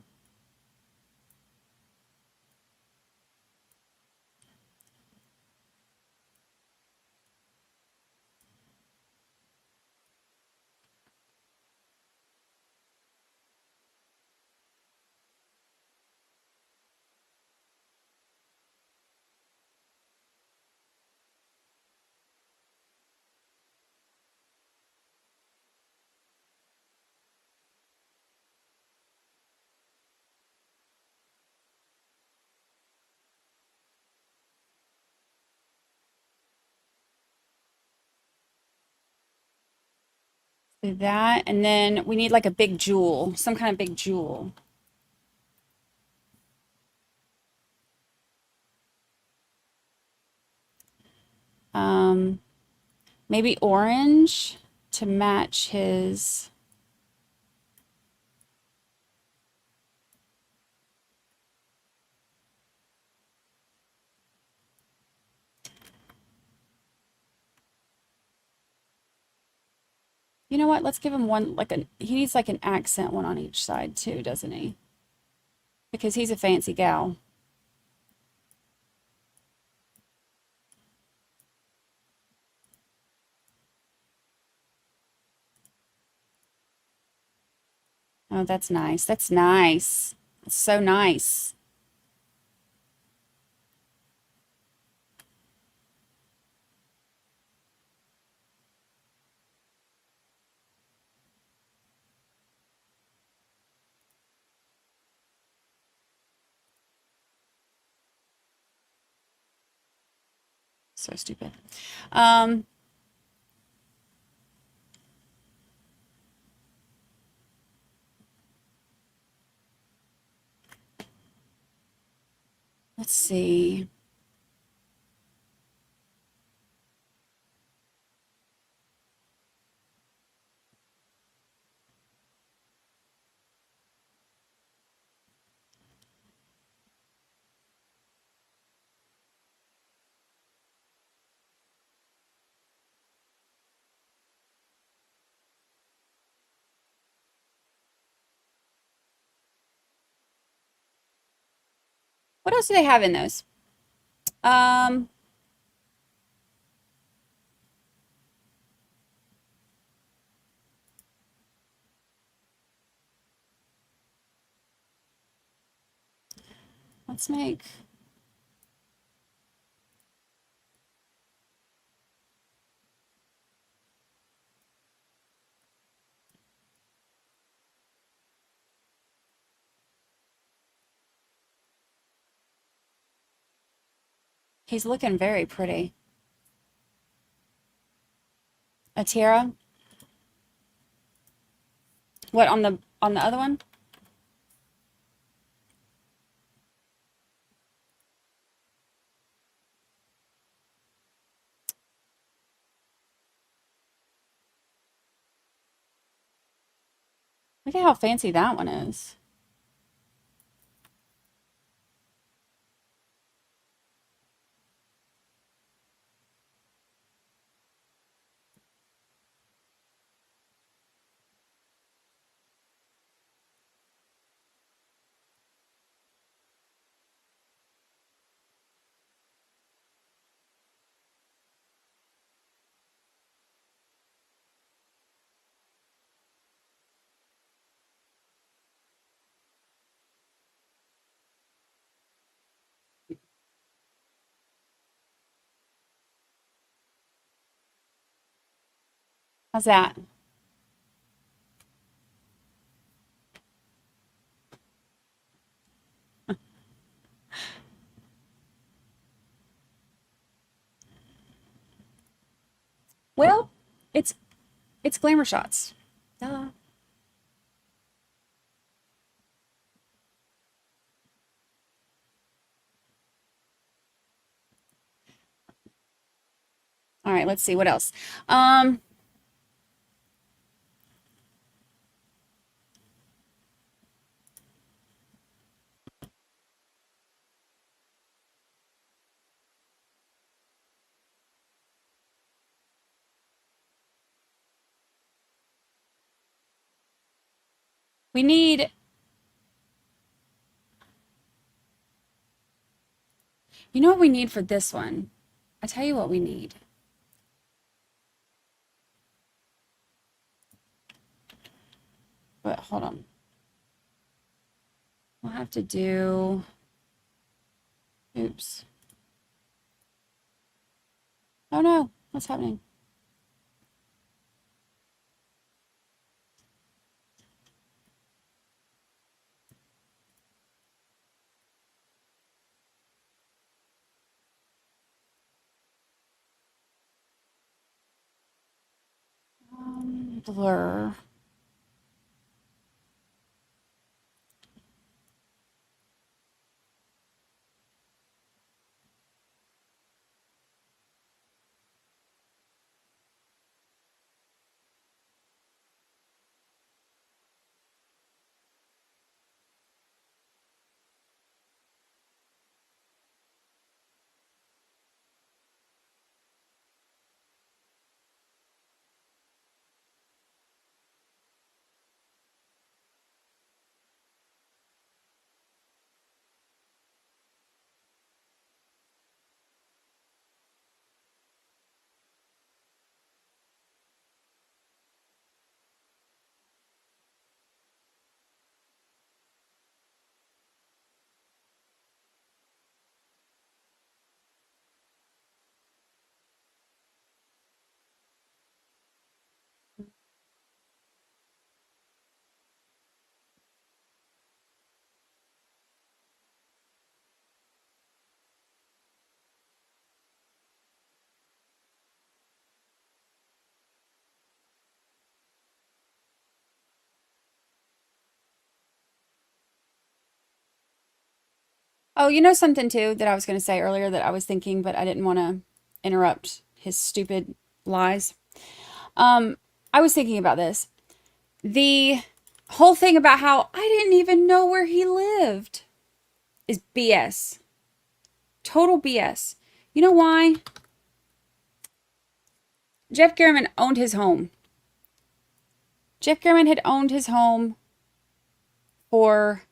Do that, and then we need like a big jewel, some kind of big jewel. Maybe orange to match his. You know what? Let's give him one, he needs like an accent one on each side too, doesn't he? Because he's a fancy gal. Oh, that's nice. That's nice. That's so nice. So stupid. Let's see. What else do they have in those? Let's make. He's looking very pretty. A tiara? What, on the other one? Look at how fancy that one is. How's that? Well, it's glamour shots. Duh. All right, let's see what else. We need. You know what we need for this one? I tell you what we need. But hold on. We'll have to do. Oops. Oh no, what's happening? Blur. Oh, you know something too that I was going to say earlier that I was thinking, but I didn't want to interrupt his stupid lies. I was thinking about this. The whole thing about how I didn't even know where he lived is BS. Total BS. You know why? Jeff Garriman owned his home. Jeff Garriman had owned his home for,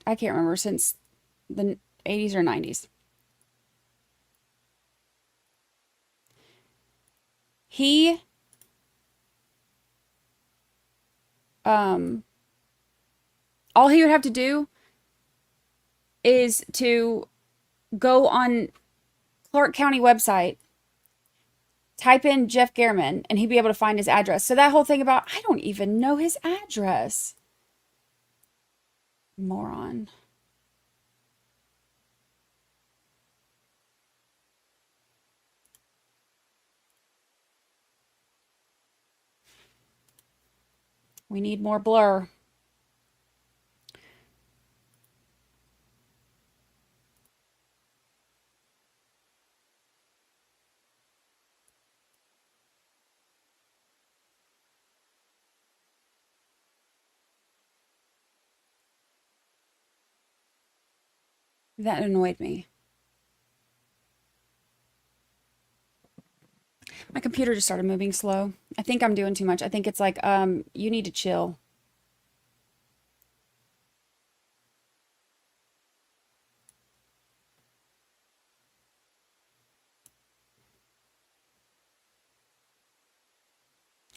I can't remember, since the 80s or 90s. He all he would have to do is to go on Clark County website, type in Jeff Garriman, and he'd be able to find his address. So that whole thing about, I don't even know his address. Moron. We need more blur. That annoyed me. My computer just started moving slow. I think I'm doing too much. I think it's like, you need to chill.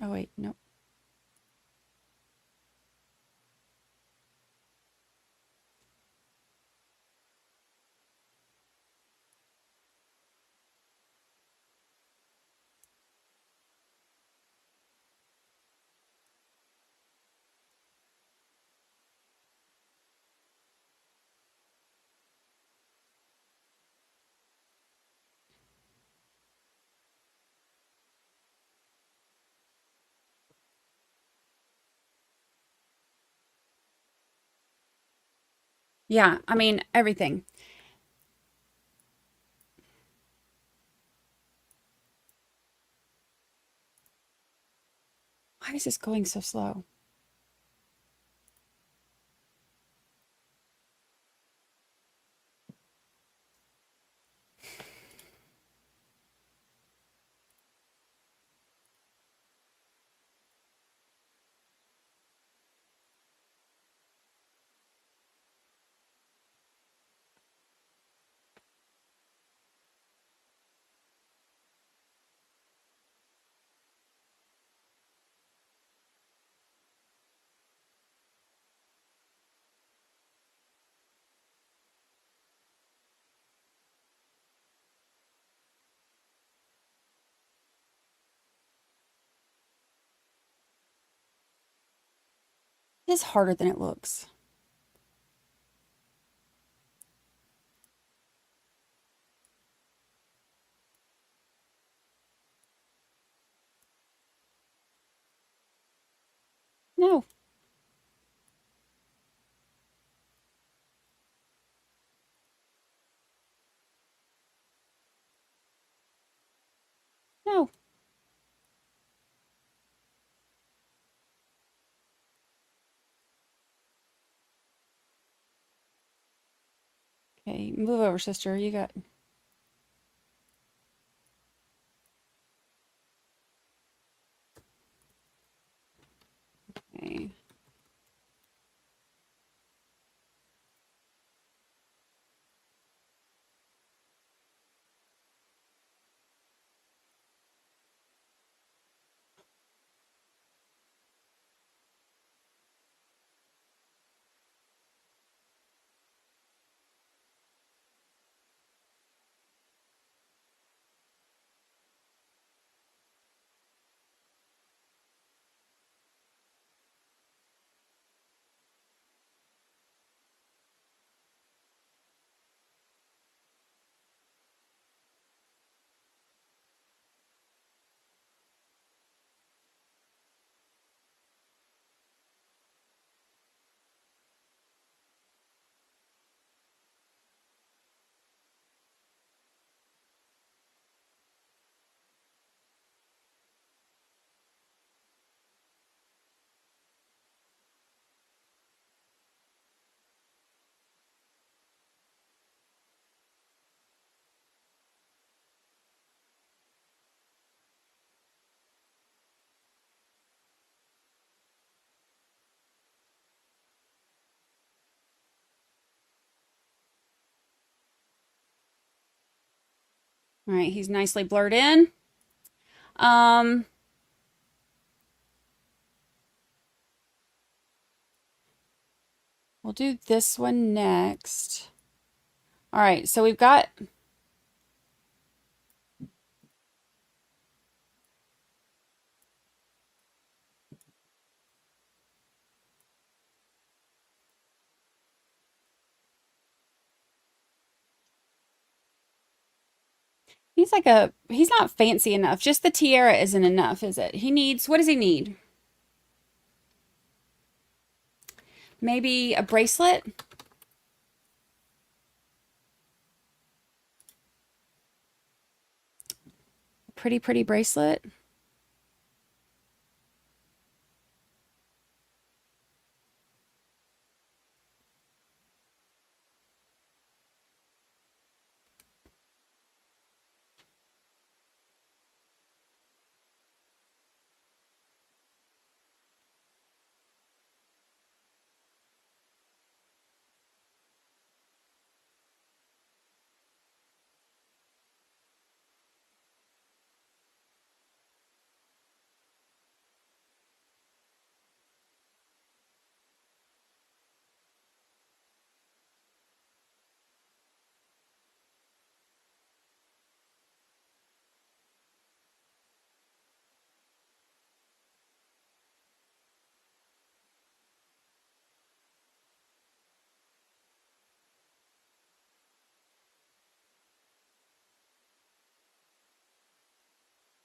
Oh, wait, nope. Yeah, I mean, everything. Why is this going so slow? It is harder than it looks. No. No. Okay, move over, sister. You got... Okay. All right, he's nicely blurred in. We'll do this one next. All right, so we've got... he's not fancy enough. Just the tiara isn't enough, is it? He needs, what does he need? Maybe a bracelet? Pretty, pretty bracelet.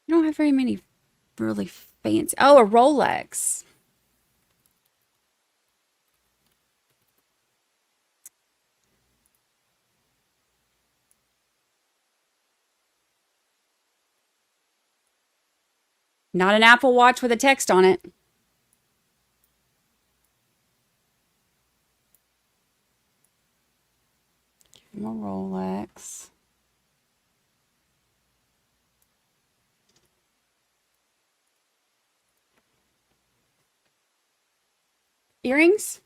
I don't have very many really fancy. Oh, a Rolex. Not an Apple Watch with a text on it. A Rolex. Earrings?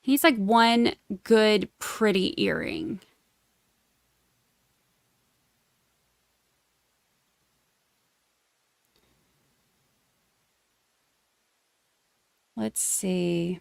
He's like one good, pretty earring. Let's see.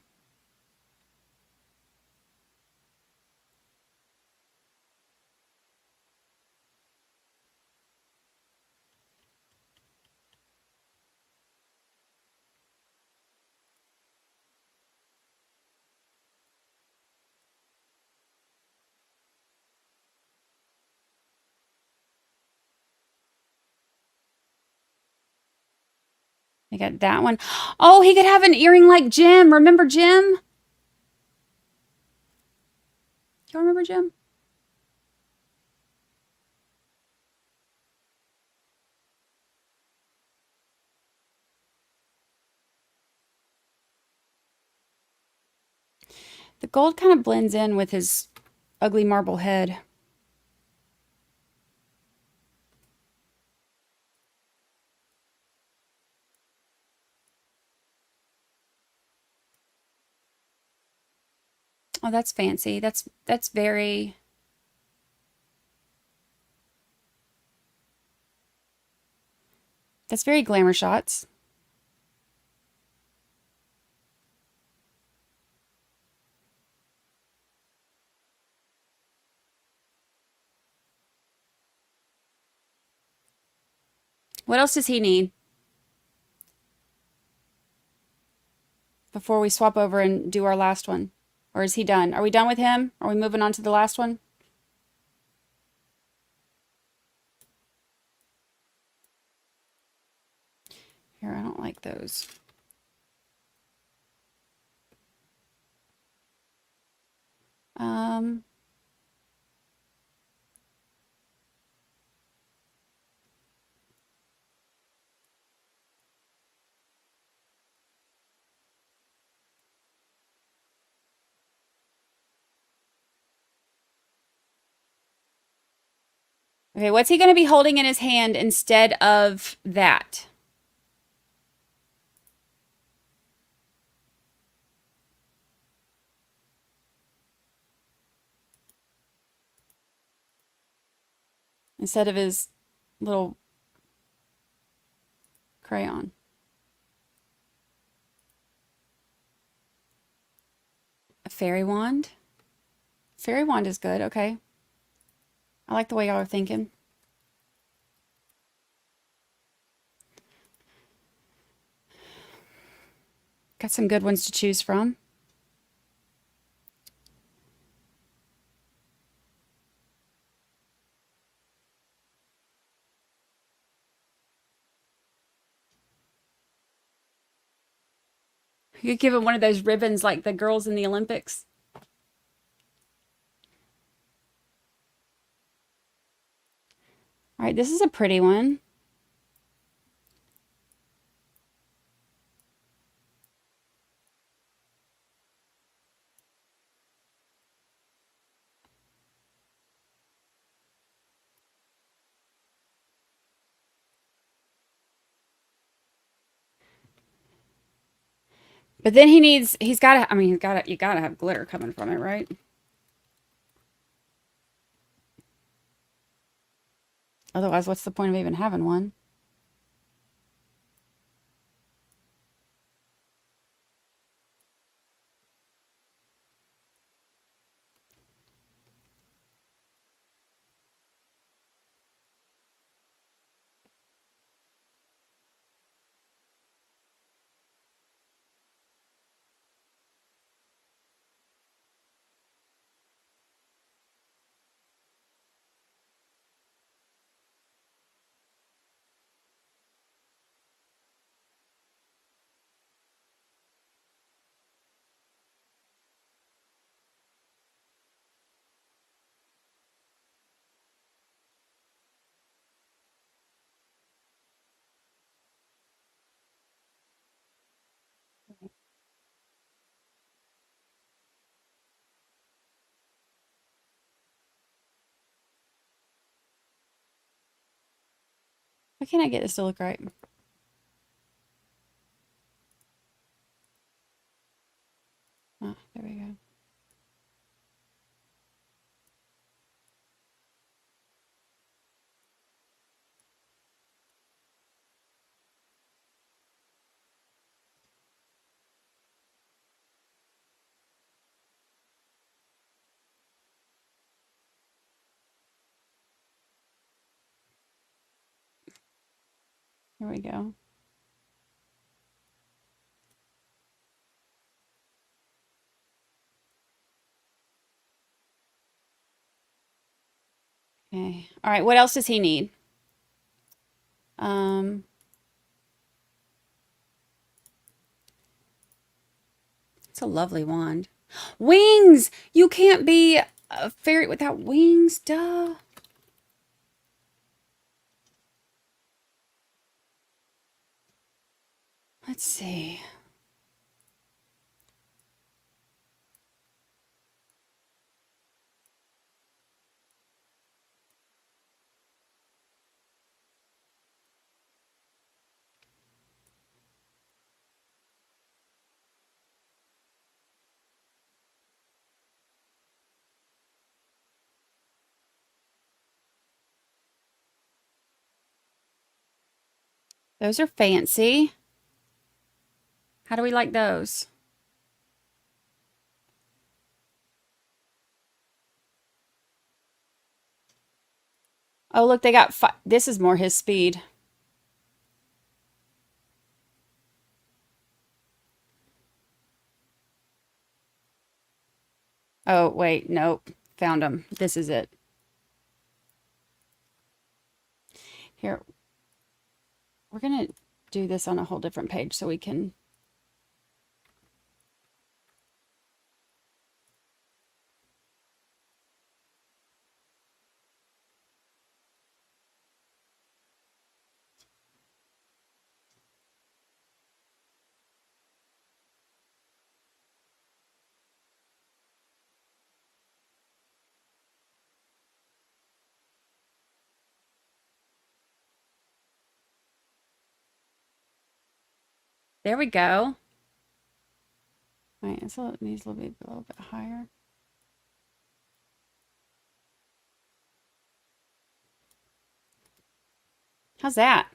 I got that one. Oh, he could have an earring like Jim. Remember Jim? Y'all remember Jim? The gold kind of blends in with his ugly marble head. Oh, that's fancy. That's very... That's very glamour shots. What else does he need? Before we swap over and do our last one. Or is he done? Are we done with him? Are we moving on to the last one? Here, I don't like those. Um... Okay, what's he going to be holding in his hand instead of that? Instead of his little crayon. A fairy wand? Fairy wand is good, okay. I like the way y'all are thinking. Got some good ones to choose from. You could give him one of those ribbons like the girls in the Olympics. All right, this is a pretty one. But then he's got to, I mean, you got to have glitter coming from it, right? Otherwise, what's the point of even having one? Why can't I get this to look right? Oh, there we go. Here we go. Okay. All right, what else does he need? It's a lovely wand. Wings! You can't be a fairy without wings, duh. Let's see. Those are fancy. How do we like those? Oh, look, they got this is more his speed. Oh, wait, nope. Found them. This is it. Here. We're going to do this on a whole different page so we can... There we go. All right, so it needs a little bit higher. How's that?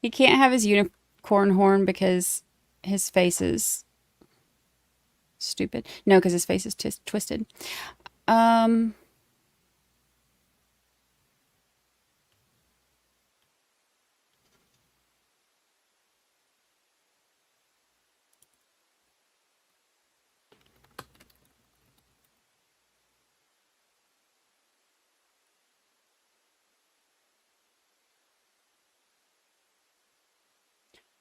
He can't have his unicorn horn because his face is stupid. No, because his face is twisted.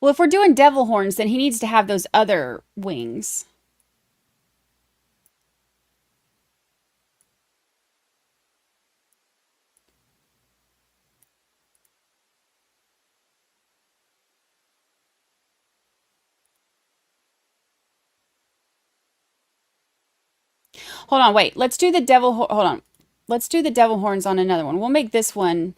Well, if we're doing devil horns, then he needs to have those other wings. Hold on, wait. Let's do the hold on. Let's do the devil horns on another one. We'll make this one.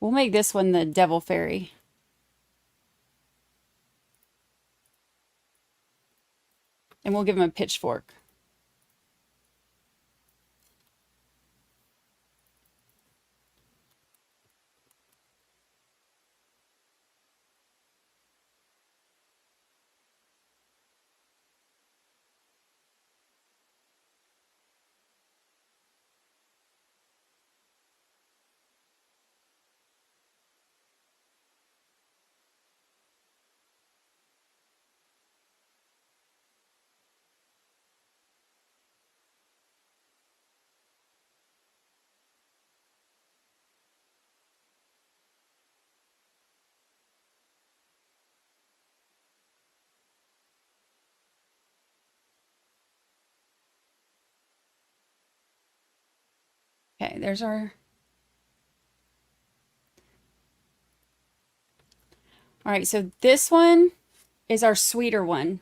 We'll make this one the devil fairy. And we'll give him a pitchfork. Okay, there's our... All right, so this one is our sweeter one.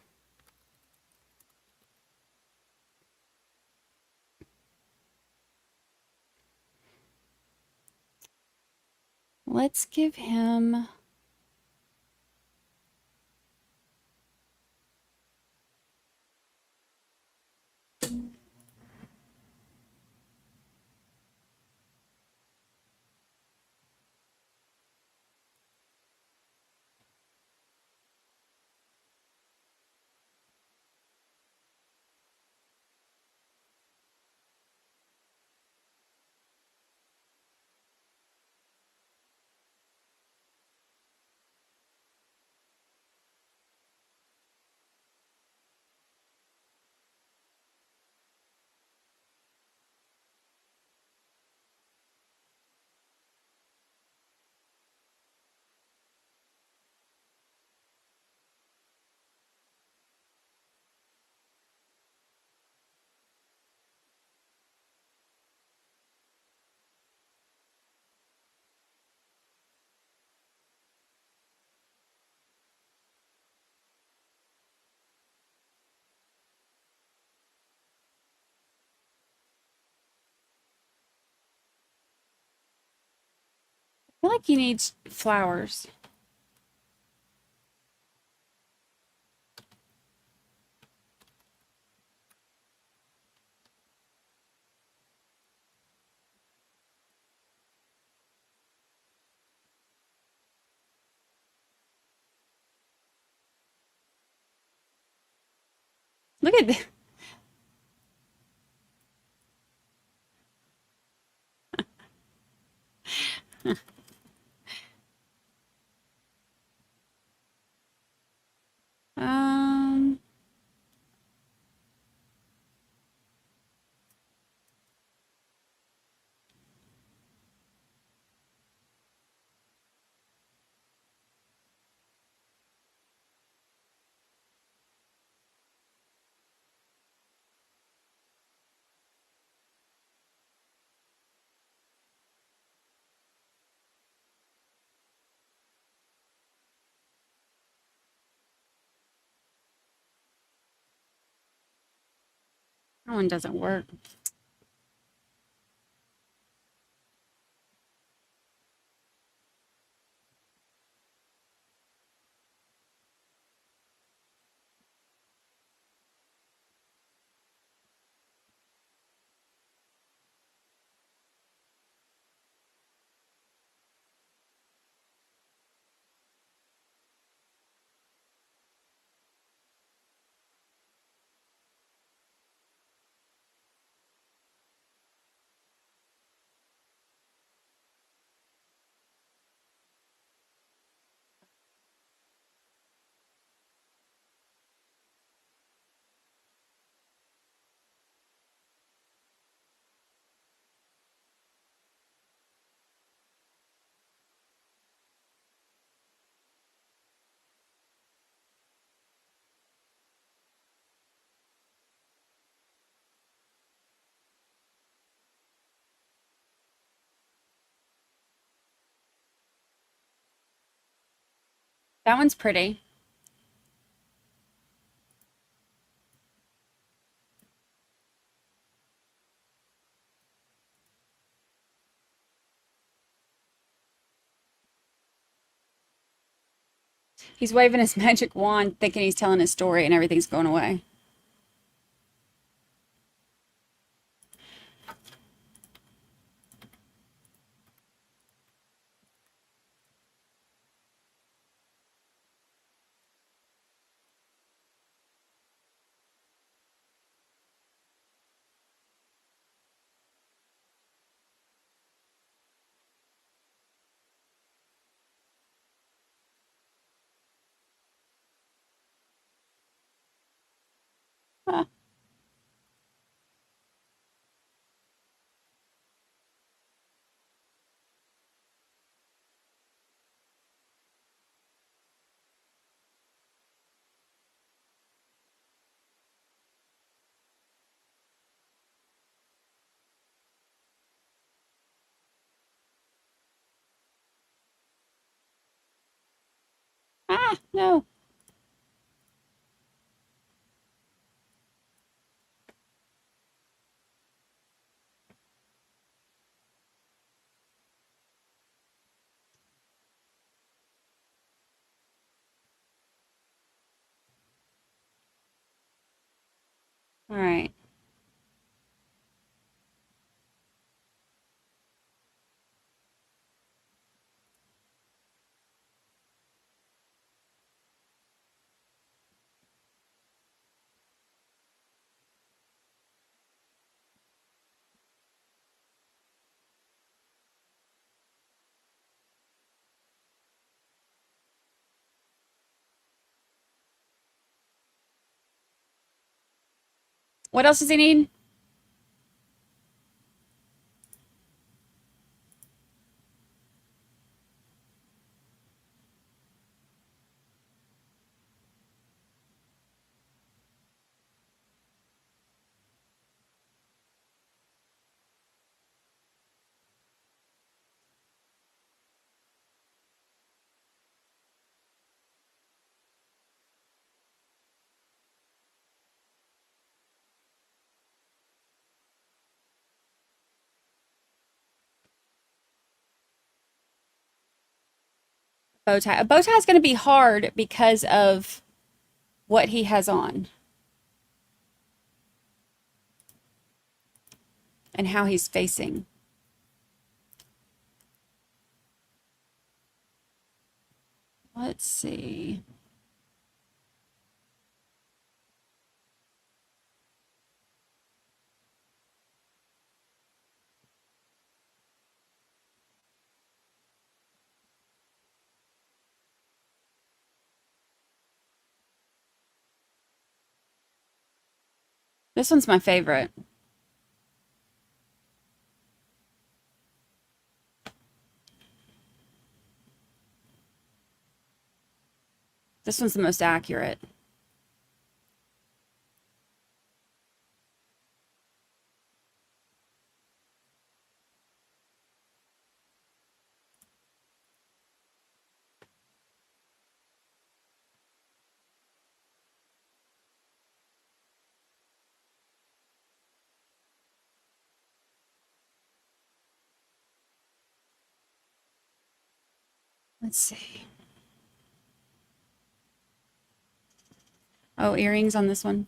Let's give him... like he needs flowers. Look at this. Um, that one doesn't work. That one's pretty. He's waving his magic wand, thinking he's telling his story, and everything's going away. Huh. Ah, no. All right. What else does he need? bow tie. A bow tie is going to be hard because of what he has on and how he's facing. Let's see. This one's my favorite. This one's the most accurate. Let's see. Oh, earrings on this one.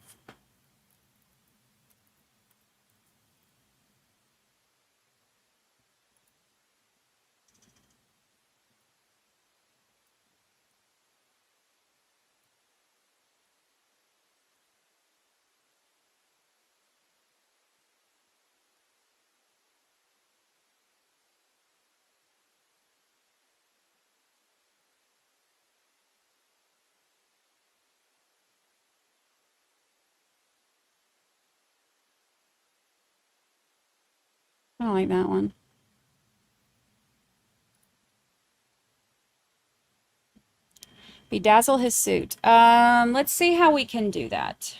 I don't like that one. Bedazzle his suit. Let's see how we can do that.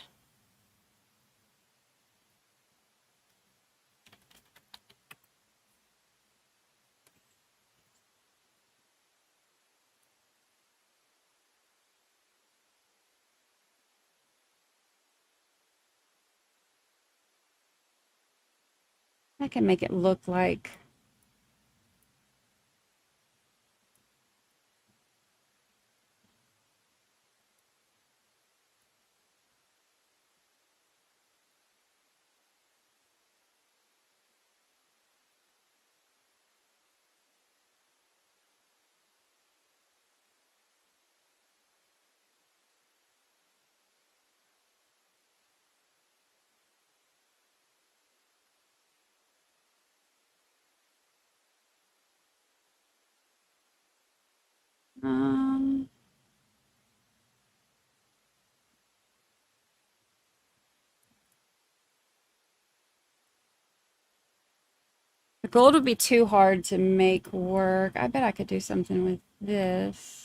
I can make it look like um the gold would be too hard to make work. I bet I could do something with this.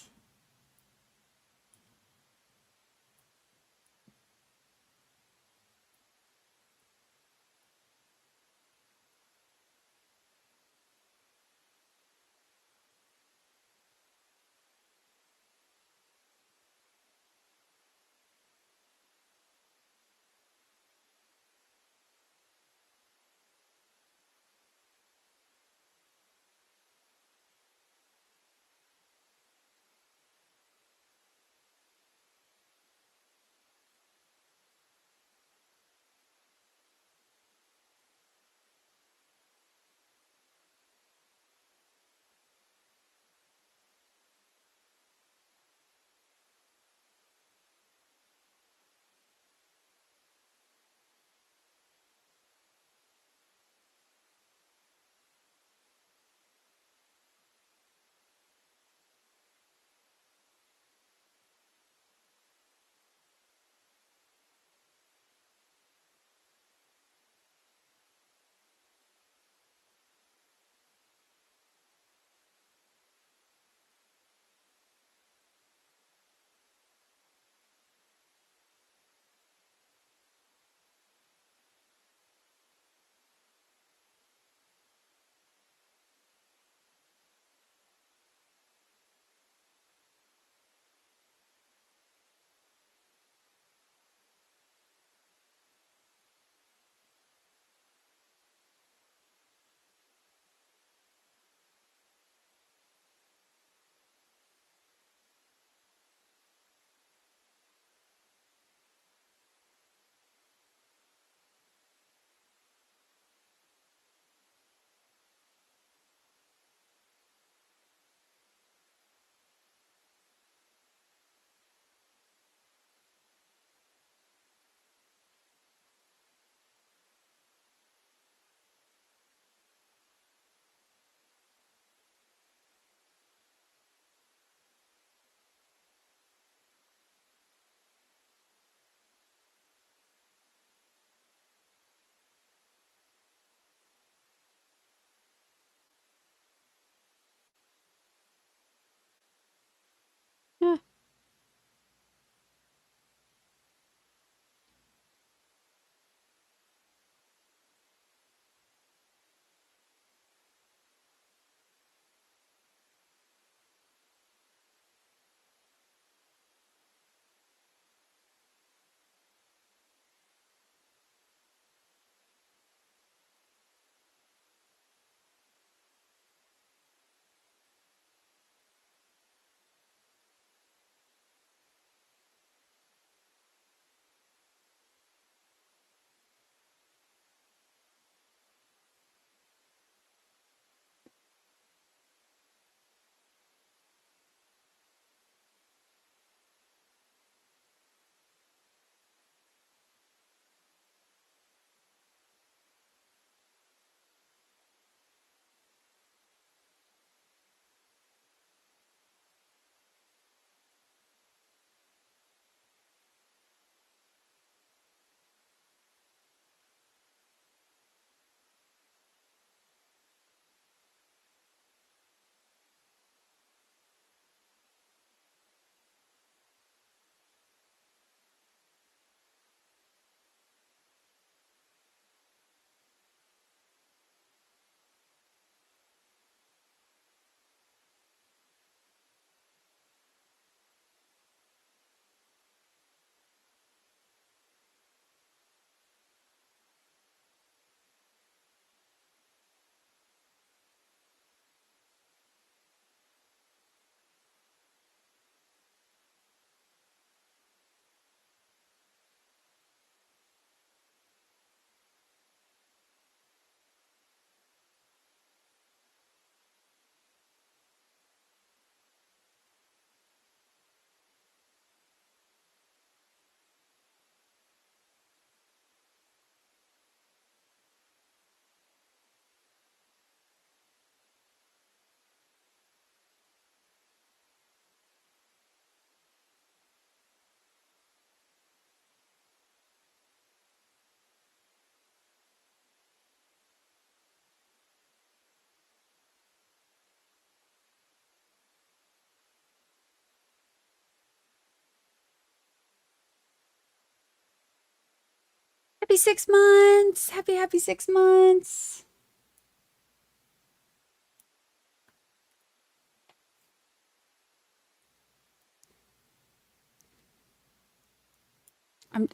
6 months. Happy 6 months.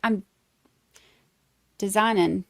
I'm designing.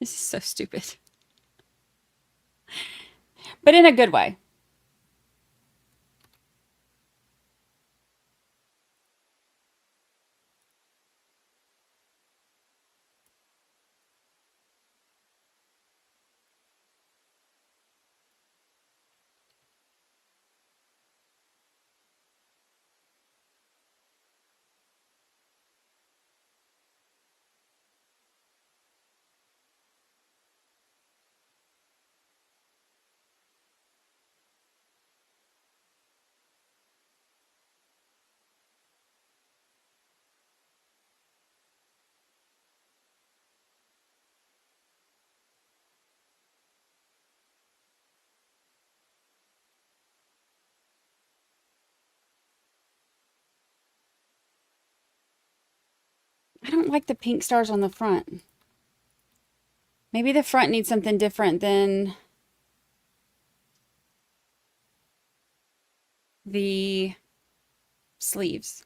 This is so stupid. But in a good way. I don't like the pink stars on the front. Maybe the front needs something different than the sleeves.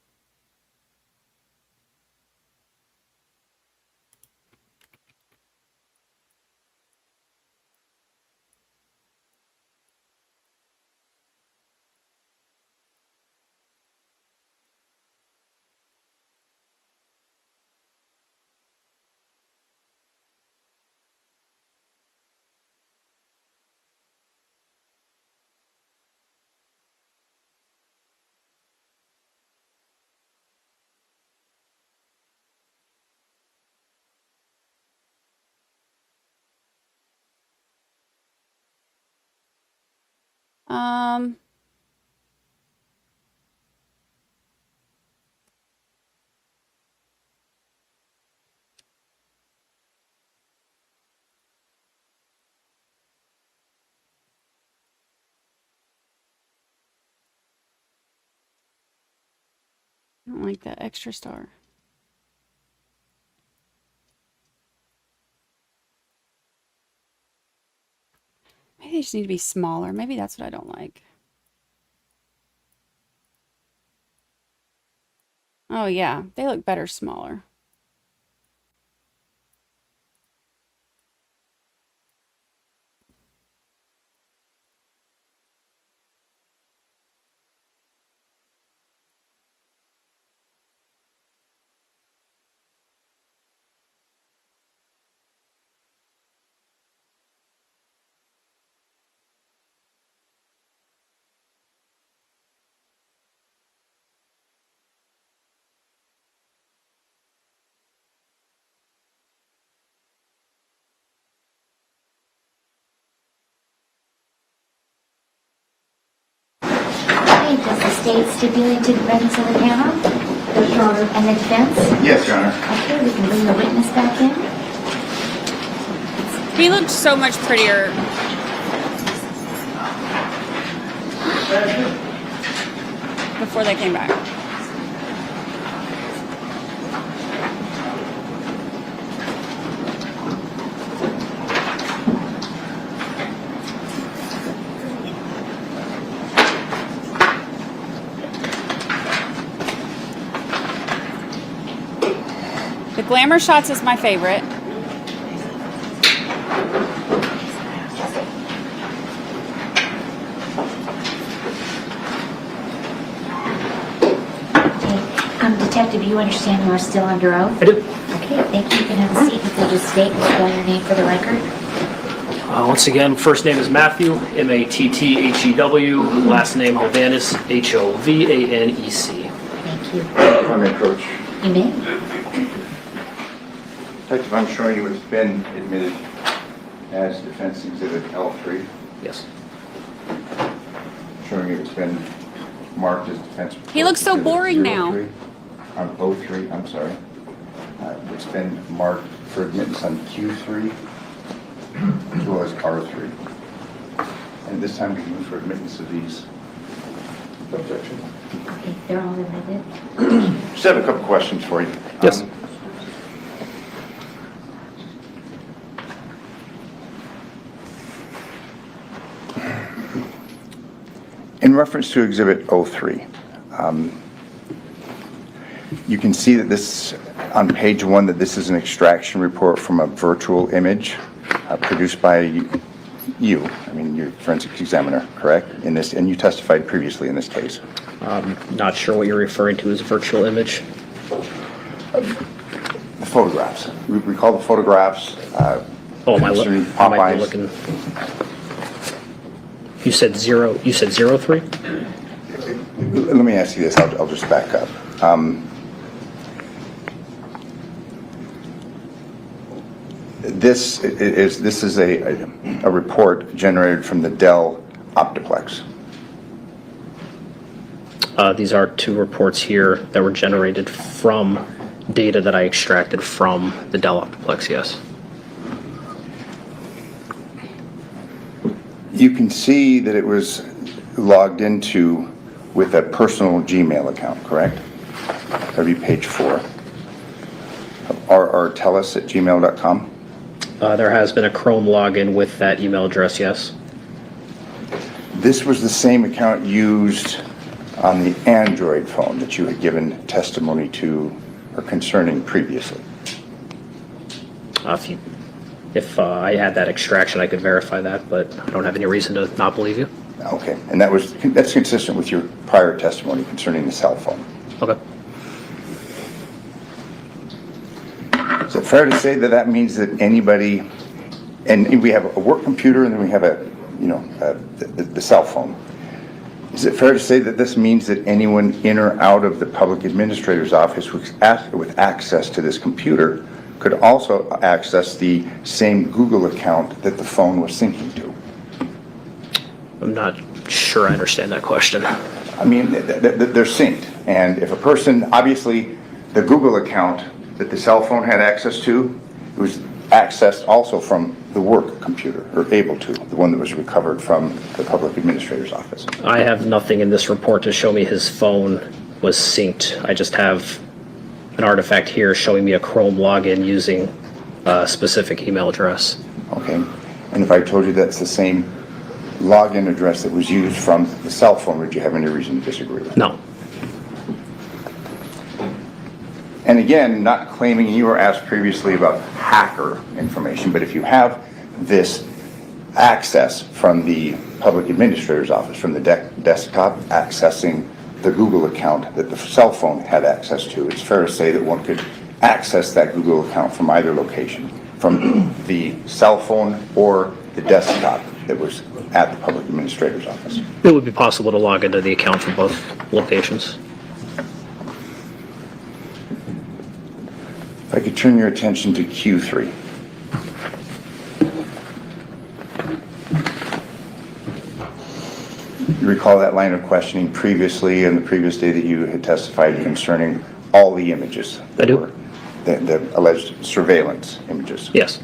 I don't like that extra star. Maybe they just need to be smaller. Maybe that's what I don't like. Oh yeah, they look better smaller. Okay, does the state stipulate to the presence of the panel? Yes, Your Honor. And the defense? Yes, Your Honor. Okay, we can bring the witness back in. He looked so much prettier. Before they came back. Glamour shots is my favorite. Detective, you understand you are still under oath? I do. Okay, thank you. You can have a seat. If you'll just state and spell your name for the record. Once again, first name is Matthew, M-A-T-T-H-E-W. Last name Hovanes, H-O-V-A-N-E-C. Thank you. If I may approach. You may. Detective, I'm showing you it's been admitted as defense exhibit L3. Yes. Showing you it's been marked as defense. He looks so boring now. On O3, I'm sorry. It's been marked for admittance on Q3 as well as R3. And this time we can move for admittance of these. Objection. Okay, they're all admitted. Just have a couple questions for you. Yes. In reference to Exhibit 03, you can see that this, on page 1, that this is an extraction report from a virtual image produced by you. I mean, you're forensic examiner, correct? In this, and you testified previously in this case. Not sure what you're referring to as virtual image. The photographs. We recall the photographs. Am I concerning might be Popeyes. looking. You said 03? Let me ask you this. I'll just back up. This is a report generated from the Dell Optiplex. These are two reports here that were generated from data that I extracted from the Dell Optiplex, yes. You can see that it was logged into with a personal Gmail account, correct? That'd be page 4. rrtellis@gmail.com. There has been a Chrome login with that email address, yes. This was the same account used on the Android phone that you had given testimony to or concerning previously. If I had that extraction, I could verify that, but I don't have any reason to not believe you. Okay, and that's consistent with your prior testimony concerning the cell phone. Okay. Is it fair to say that that means that anybody, and we have a work computer and then we have the cell phone. Is it fair to say that this means that anyone in or out of the public administrator's office with access to this computer could also access the same Google account that the phone was syncing to? I'm not sure I understand that question. I mean, they're synced. And if a person, obviously, the Google account that the cell phone had access to, it was accessed also from the work computer, or able to, the one that was recovered from the public administrator's office. I have nothing in this report to show me his phone was synced. I just have an artifact here showing me a Chrome login using a specific email address. Okay. And if I told you that's the same login address that was used from the cell phone, would you have any reason to disagree with that? No. And again, not claiming, you were asked previously about hacker information, but if you have this access from the public administrator's office, from the desktop accessing the Google account that the cell phone had access to, it's fair to say that one could access that Google account from either location, from the cell phone or the desktop that was at the public administrator's office. It would be possible to log into the account from both locations. If I could turn your attention to Q3. You recall that line of questioning previously in the previous day that you had testified concerning all the images? I do. The alleged surveillance images? Yes.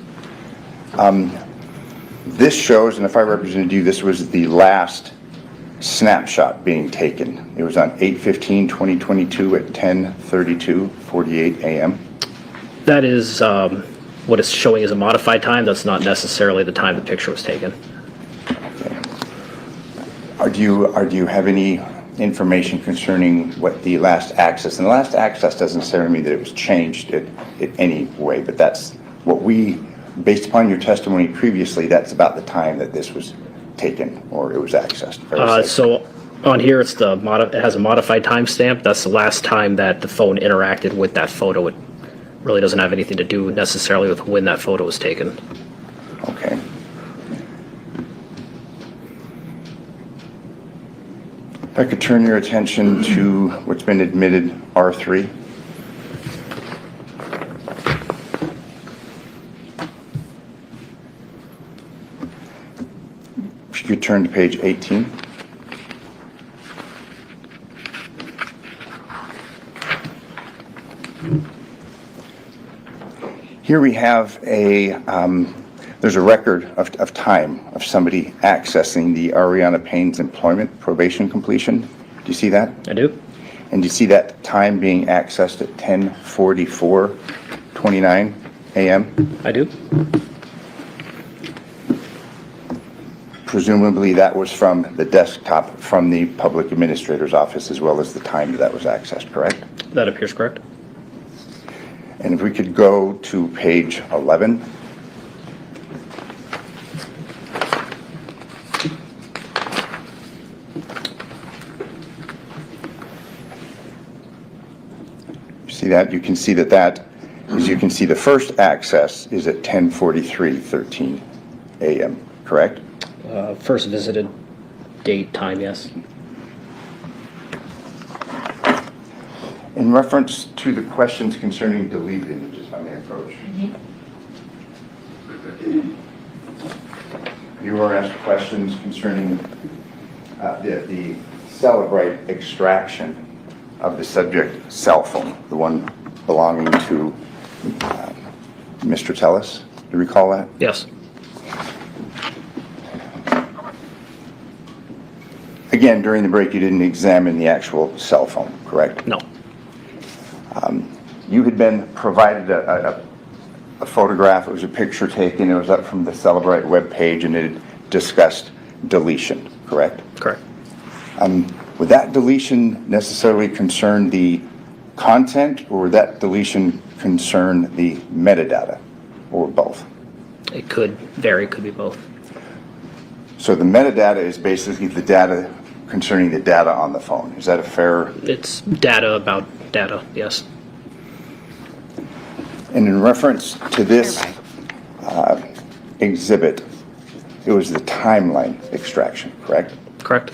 This shows, and if I represented you, this was the last snapshot being taken. It was on 8/15/2022 at 10:32:48 a.m. That is what it's showing as a modified time. That's not necessarily the time the picture was taken. Okay. Do you have any information concerning what the last access, and the last access doesn't necessarily mean that it was changed in any way, but that's what we, based upon your testimony previously, that's about the time that this was taken or it was accessed. So on here, it has a modified timestamp. That's the last time that the phone interacted with that photo. It really doesn't have anything to do necessarily with when that photo was taken. Okay. If I could turn your attention to what's been admitted, R3. If you could turn to page 18. Here we have there's a record of time of somebody accessing the Ariana Payne's employment probation completion. Do you see that? I do. And do you see that time being accessed at 10:44:29 a.m.? I do. Presumably that was from the desktop from the public administrator's office as well as the time that was accessed, correct? That appears correct. And if we could go to page 11. See that? You can see that as you can see, the first access is at 10:43:13 a.m., correct? First visited date, time, yes. In reference to the questions concerning deleted images, if I may approach. You were asked questions concerning the Celebrite extraction of the subject cell phone, the one belonging to Mr. Tellis. Do you recall that? Yes. Again, during the break, you didn't examine the actual cell phone, correct? No. You had been provided a photograph. It was a picture taken. It was up from the Celebrite webpage, and it discussed deletion, correct? Correct. Would that deletion necessarily concern the content, or would that deletion concern the metadata, or both? It could vary. It could be both. So the metadata is basically the data concerning the data on the phone. Is that a fair? It's data about data, yes. And in reference to this exhibit, it was the timeline extraction, correct? Correct.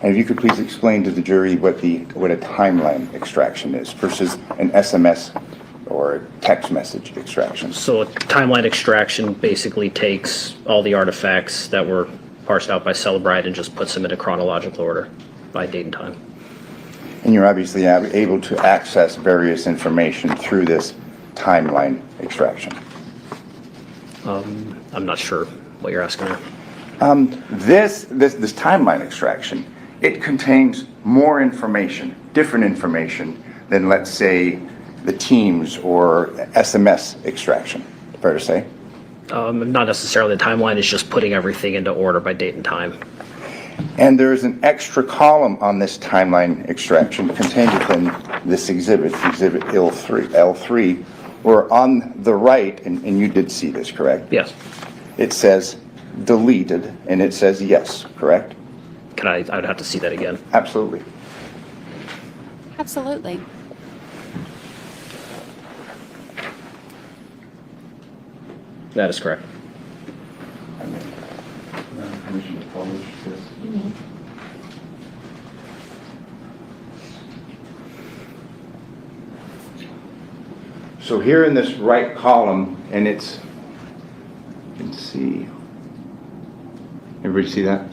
And if you could please explain to the jury what a timeline extraction is versus an SMS or a text message extraction. So a timeline extraction basically takes all the artifacts that were parsed out by Celebrite and just puts them in a chronological order by date and time. And you're obviously able to access various information through this timeline extraction. I'm not sure what you're asking there. This timeline extraction, it contains more information, different information than, let's say, the Teams or SMS extraction. Fair to say? Not necessarily. The timeline is just putting everything into order by date and time. And there's an extra column on this timeline extraction contained within this exhibit L3, where on the right, and you did see this, correct? Yes. It says deleted, and it says yes, correct? I'd have to see that again. Absolutely. Absolutely. That is correct. Permission to publish this. So here in this right column, and it's, you can see, everybody see that?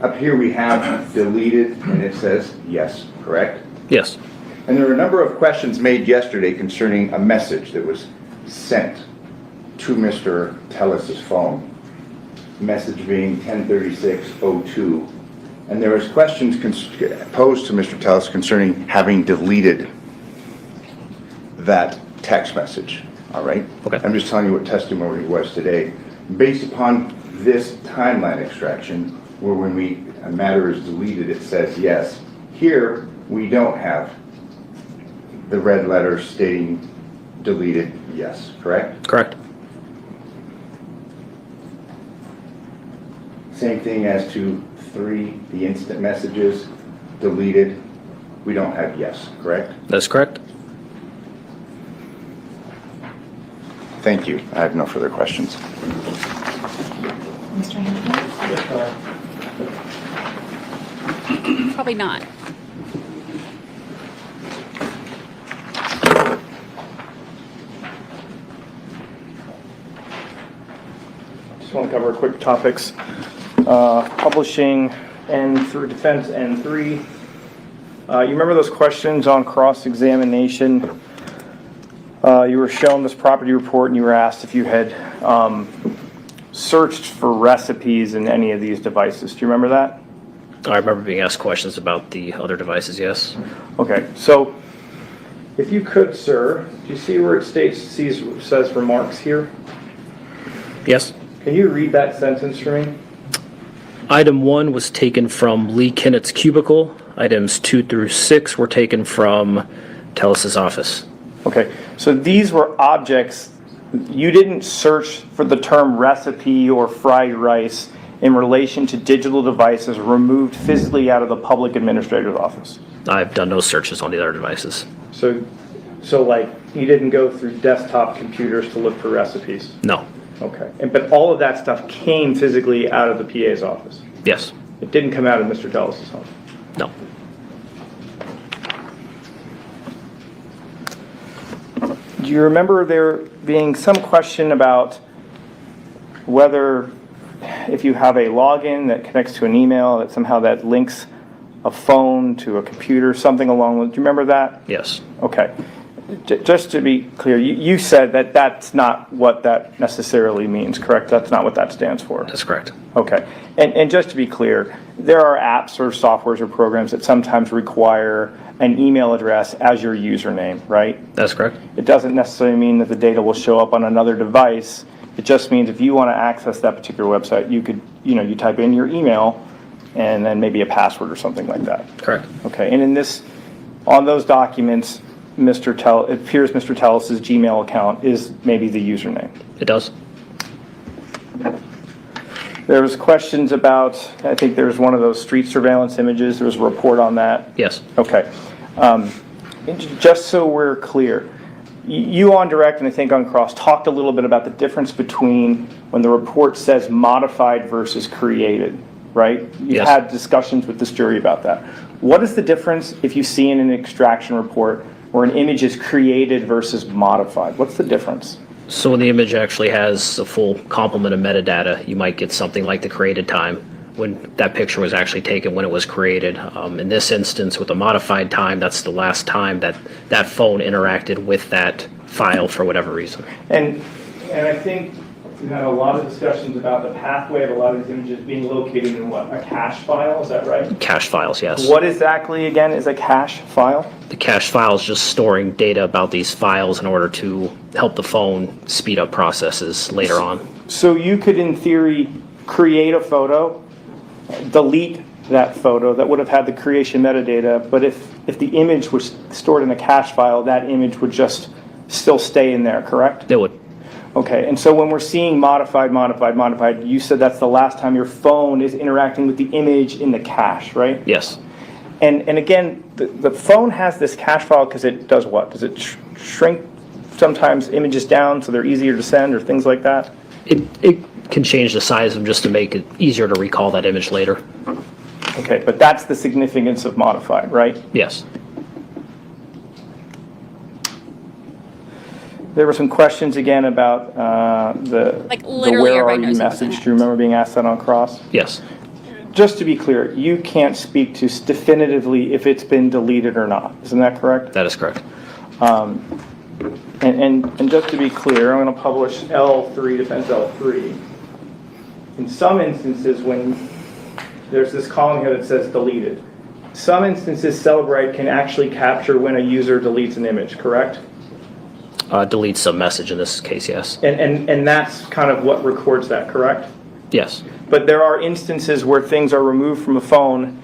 Up here we have deleted, and it says yes, correct? Yes. And there were a number of questions made yesterday concerning a message that was sent to Mr. Tellis's phone. Message being 10:36:02. And there was questions posed to Mr. Tellis concerning having deleted that text message. All right? Okay. I'm just telling you what testimony was today. Based upon this timeline extraction, where when a matter is deleted, it says yes. Here, we don't have the red letter stating deleted yes, correct? Correct. Same thing as to 3, the instant messages deleted. We don't have yes, correct? That's correct. Thank you. I have no further questions. Mr. Hanford? Probably not. Just want to cover quick topics. Publishing N3 defense N3. You remember those questions on cross-examination? You were shown this property report and you were asked if you had searched for recipes in any of these devices. Do you remember that? I remember being asked questions about the other devices, yes. Okay, so if you could, sir, do you see where it says remarks here? Yes. Can you read that sentence for me? Item 1 was taken from Lee Kinnett's cubicle. Items 2 through 6 were taken from Tellis's office. Okay, so these were objects. You didn't search for the term recipe or fried rice in relation to digital devices removed physically out of the public administrator's office. I've done no searches on the other devices. So like you didn't go through desktop computers to look for recipes? No. Okay, but all of that stuff came physically out of the PA's office? Yes. It didn't come out of Mr. Tellis's home? No. Do you remember there being some question about whether if you have a login that connects to an email, that somehow that links a phone to a computer, something along with, do you remember that? Yes. Okay. Just to be clear, you said that that's not what that necessarily means, correct? That's not what that stands for? That's correct. Okay. And just to be clear, there are apps or softwares or programs that sometimes require an email address as your username, right? That's correct. It doesn't necessarily mean that the data will show up on another device. It just means if you want to access that particular website, you could, you type in your email and then maybe a password or something like that. Correct. Okay. And on those documents, it appears Mr. Tellis's Gmail account is maybe the username. It does. There was questions about, I think there was one of those street surveillance images. There was a report on that. Yes. Okay. Just so we're clear, you on direct and I think on cross talked a little bit about the difference between when the report says modified versus created, right? You Yes. had discussions with this jury about that. What is the difference if you see in an extraction report where an image is created versus modified? What's the difference? So when the image actually has a full complement of metadata, you might get something like the created time when that picture was actually taken when it was created. In this instance, with a modified time, that's the last time that that phone interacted with that file for whatever reason. And I think we had a lot of discussions about the pathway of a lot of these images being located in what? A cache file, is that right? Cache files, yes. What exactly, again, is a cache file? The cache file is just storing data about these files in order to help the phone speed up processes later on. So you could, in theory, create a photo, delete that photo that would have had the creation metadata, but if the image was stored in a cache file, that image would just still stay in there, correct? It would. Okay, and so when we're seeing modified, you said that's the last time your phone is interacting with the image in the cache, right? Yes. And again, the phone has this cache file because it does what? Does it shrink sometimes images down so they're easier to send or things like that? It can change the size of them just to make it easier to recall that image later. Okay, but that's the significance of modified, right? Yes. There were some questions again about the literally where are everybody you knows what's in message. it. Do you remember being asked that on cross? Yes. Just to be clear, you can't speak to definitively if it's been deleted or not. Isn't that correct? That is correct. And just to be clear, I'm going to publish L3, defense L3. In some instances, when there's this column here that says deleted, some instances Celebrite can actually capture when a user deletes an image, correct? Delete some message in this case, yes. And that's kind of what records that, correct? Yes. But there are instances where things are removed from a phone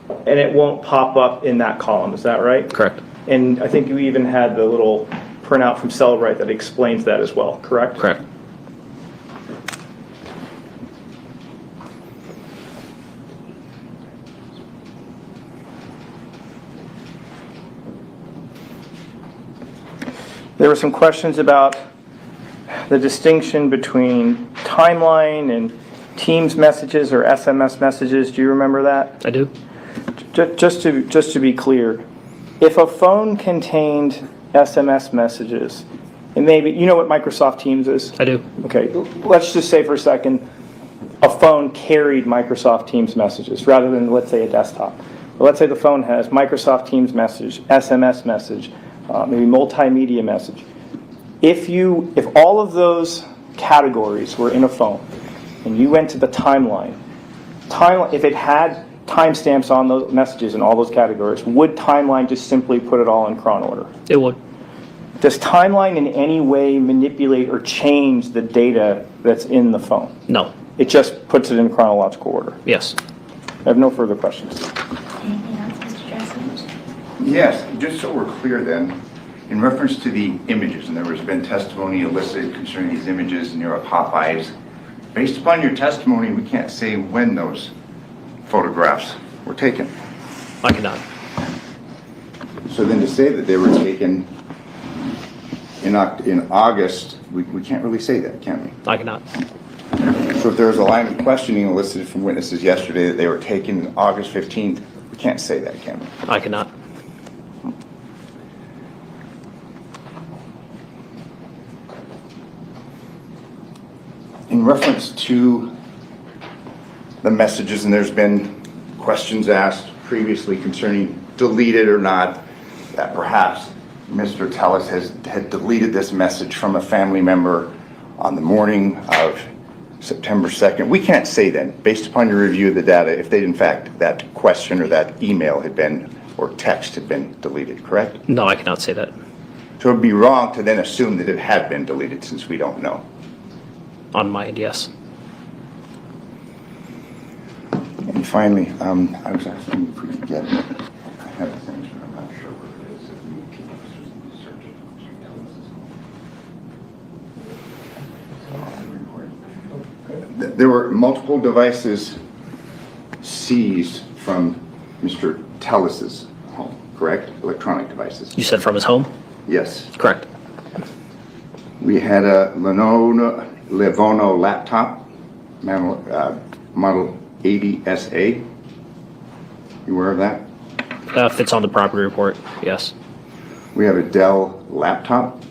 and it won't pop up in that column. Is that right? Correct. And I think you even had the little printout from Celebrite that explains that as well, correct? Correct. There were some questions about the distinction between timeline and Teams messages or SMS messages. Do you remember that? I do. Just to be clear, if a phone contained SMS messages, and maybe, you know what Microsoft Teams is? I do. Okay, let's just say for a second, a phone carried Microsoft Teams messages rather than, let's say, a desktop. But let's say the phone has Microsoft Teams message, SMS message, maybe multimedia message. If all of those categories were in a phone, and you went to the timeline, if it had timestamps on those messages in all those categories, would timeline just simply put it all in chron order? It would. Does timeline in any way manipulate or change the data that's in the phone? No. It just puts it in chronological order? Yes. I have no further questions. Anything else, Mr. Dressage? Yes, just so we're clear then, in reference to the images, and there has been testimony elicited concerning these images and your Popeyes, based upon your testimony, we can't say when those photographs were taken. I cannot. So then to say that they were taken in August, we can't really say that, can we? I cannot. So if there was a line of questioning elicited from witnesses yesterday that they were taken August 15th, we can't say that, can we? I cannot. In reference to the messages, and there's been questions asked previously concerning deleted or not, that perhaps Mr. Tellis had deleted this message from a family member on the morning of September 2nd. We can't say then, based upon your review of the data, if they in fact that question or that email had been, or text had been deleted, correct? No, I cannot say that. So it would be wrong to then assume that it had been deleted since we don't know. On my end, yes. And finally, I was asking if we could get, I have the things, but I'm not sure what it is. There were multiple devices seized from Mr. Tellis's home, correct? Electronic devices. You said from his home? Yes. Correct. We had a Lenovo laptop, model 80SA. You aware of that? If it's on the property report, yes. We have a Dell laptop.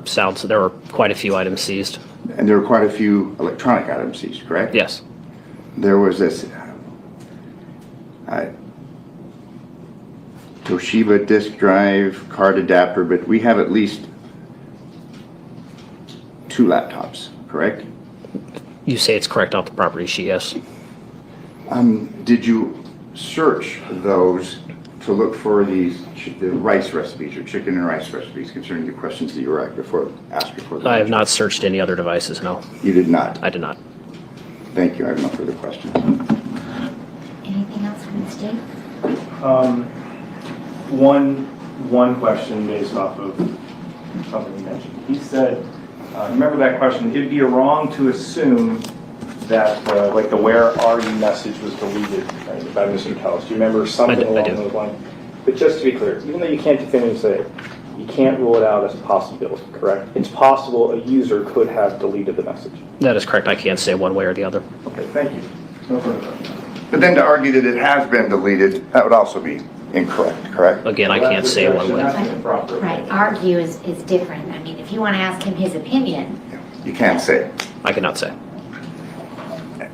Sounds there were quite a few items seized. And there were quite a few electronic items seized, correct? Yes. There was this Toshiba disk drive, card adapter, but we have at least 2 laptops, correct? You say it's correct off the property sheet, yes. Did you search those to look for the rice recipes or chicken and rice recipes concerning the questions that you were asked before? I have not searched any other devices, no. You did not? I did not. Thank you. I have no further questions. Anything else from the state? One question based off of something you mentioned. He said, remember that question, it'd be wrong to assume that like the where are you message was deleted by Mr. Tellis. Do you remember something along those lines? But just to be clear, even though you can't definitively say it, you can't rule it out as a possibility, correct? It's possible a user could have deleted the message. That is correct. I can't say one way or the other. Okay, thank you. No further questions. But then to argue that it has been deleted, that would also be incorrect, correct? Again, I can't say one way. Right, argue is different. I mean, if you want to ask him his opinion. You can't say. I cannot say.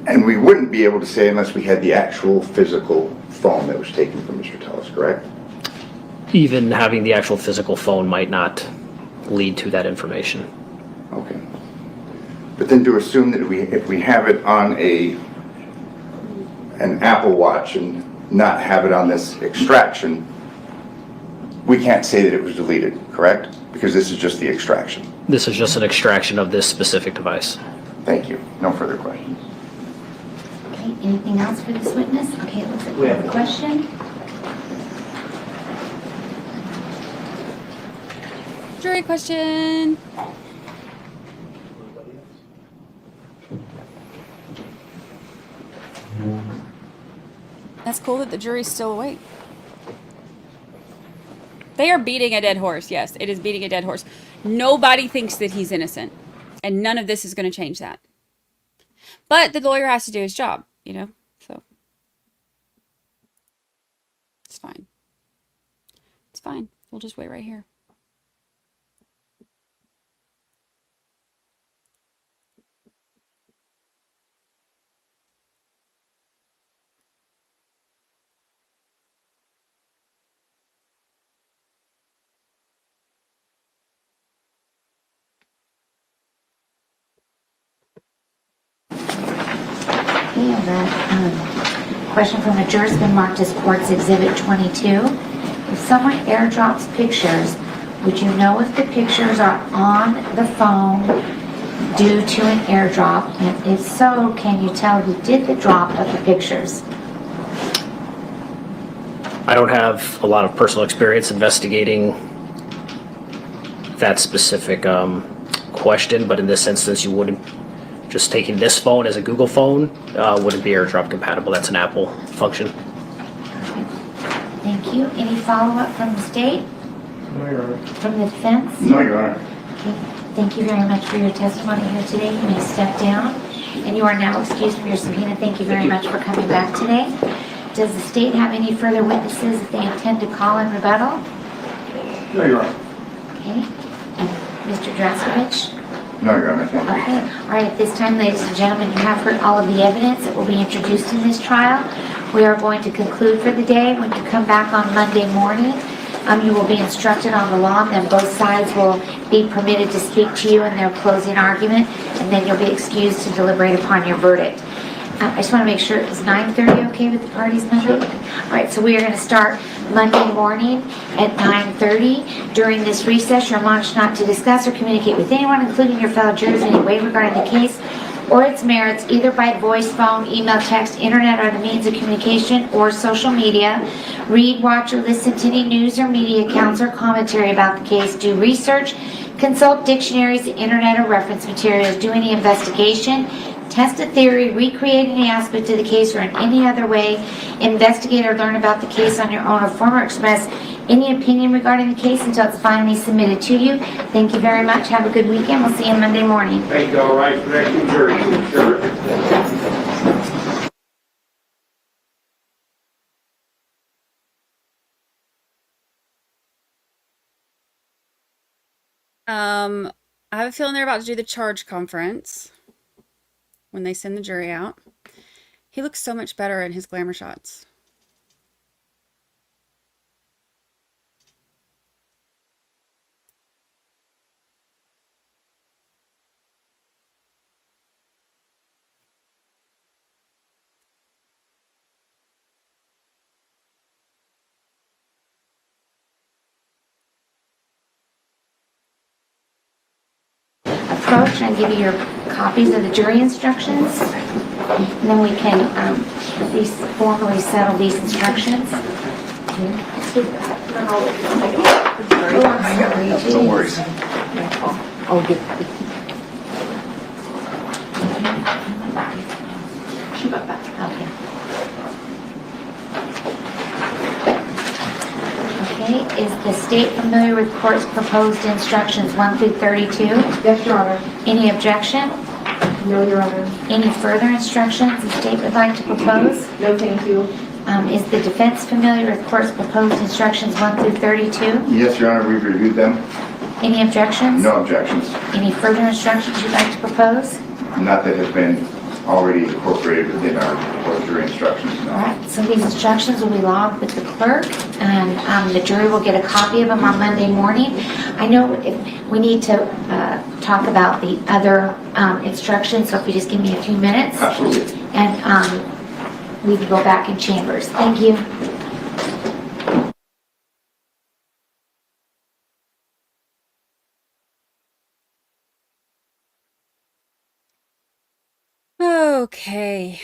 And we wouldn't be able to say unless we had the actual physical phone that was taken from Mr. Tellis, correct? Even having the actual physical phone might not lead to that information. Okay. But then to assume that if we have it on an Apple Watch and not have it on this extraction, we can't say that it was deleted, correct? Because this is just the extraction. This is just an extraction of this specific device. Thank you. No further questions. Okay, anything else for this witness? Okay, it looks like we have a question. Jury question. That's cool that the jury's still awake. They are beating a dead horse. Yes, it is beating a dead horse. Nobody thinks that he's innocent. And none of this is going to change that. But the lawyer has to do his job, you know? So it's fine. It's fine. We'll just wait right here. Okay, and that question from the juror's been marked as Court's Exhibit 22. If someone airdrops pictures, would you know if the pictures are on the phone due to an airdrop? And if so, can you tell who did the drop of the pictures? I don't have a lot of personal experience investigating that specific question, but in this instance, you wouldn't. Just taking this phone as a Google phone wouldn't be AirDrop compatible. That's an Apple function. Thank you. Any follow-up from the state? No, Your Honor. From the defense? No, Your Honor. Okay. Thank you very much for your testimony here today. You may step down. And you are now excused from your subpoena. Thank you very much for coming back today. Does the state have any further witnesses that they intend to call in rebuttal? No, Your Honor. Okay. And Mr. Draskovich? No, Your Honor. Thank you. Okay. All right. At this time, ladies and gentlemen, you have heard all of the evidence that will be introduced in this trial. We are going to conclude for the day. When you come back on Monday morning, you will be instructed on the law, and then both sides will be permitted to speak to you in their closing argument, and then you'll be excused to deliberate upon your verdict. I just want to make sure, is 9:30 okay with the parties Monday? All right, so we are going to start Monday morning at 9:30. During this recess, you're admonished not to discuss or communicate with anyone, including your fellow jurors, in any way regarding the case or its merits, either by voice, phone, email, text, internet, or the means of communication, or social media. Read, watch, or listen to any news or media accounts or commentary about the case. Do research, consult dictionaries, internet, or reference materials. Do any investigation. Test a theory, recreate any aspect of the case, or in any other way investigate or learn about the case on your own, or form or express any opinion regarding the case until it's finally submitted to you. Thank you very much. Have a good weekend. We'll see you Monday morning. Thank you. All right. Thank you, jury. Sure. I have a feeling they're about to do the charge conference when they send the jury out. He looks so much better in his glamour shots. Approach, and I give you your copies of the jury instructions, and then we can at least formally settle these instructions. No worries. Oh, good. Okay, is the state familiar with court's proposed instructions 1 through 32? Yes, Your Honor. Any objection? No, Your Honor. Any further instructions the state would like to propose? No, thank you. Is the defense familiar with court's proposed instructions 1 through 32? Yes, Your Honor, we've reviewed them. Any objections? No objections. Any further instructions you'd like to propose? Not that have been already incorporated within our jury instructions. No. All right, so these instructions will be logged with the clerk, and the jury will get a copy of them on Monday morning. I know if we need to talk about the other instructions, so if you just give me a few minutes. Absolutely. And we can go back in chambers. Thank you. Okay.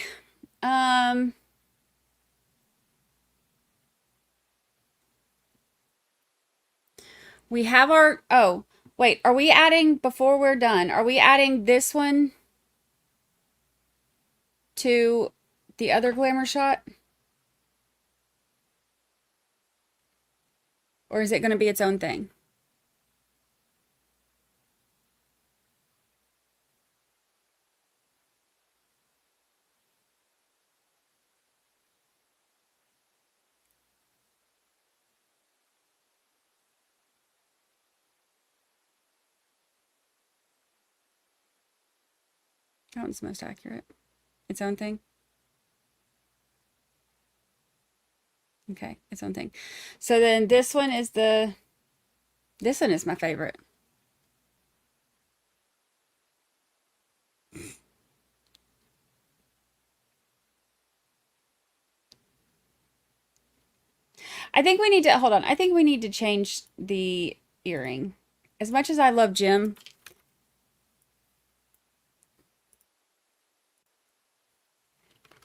We have our, oh, wait, are we adding, before we're done, are we adding this one to the other glamour shot? Or is it going to be its own thing? That one's the most accurate. Its own thing? Okay, its own thing. So then this one is this one is my favorite. I think we need to, hold on. I think we need to change the earring. As much as I love Jim,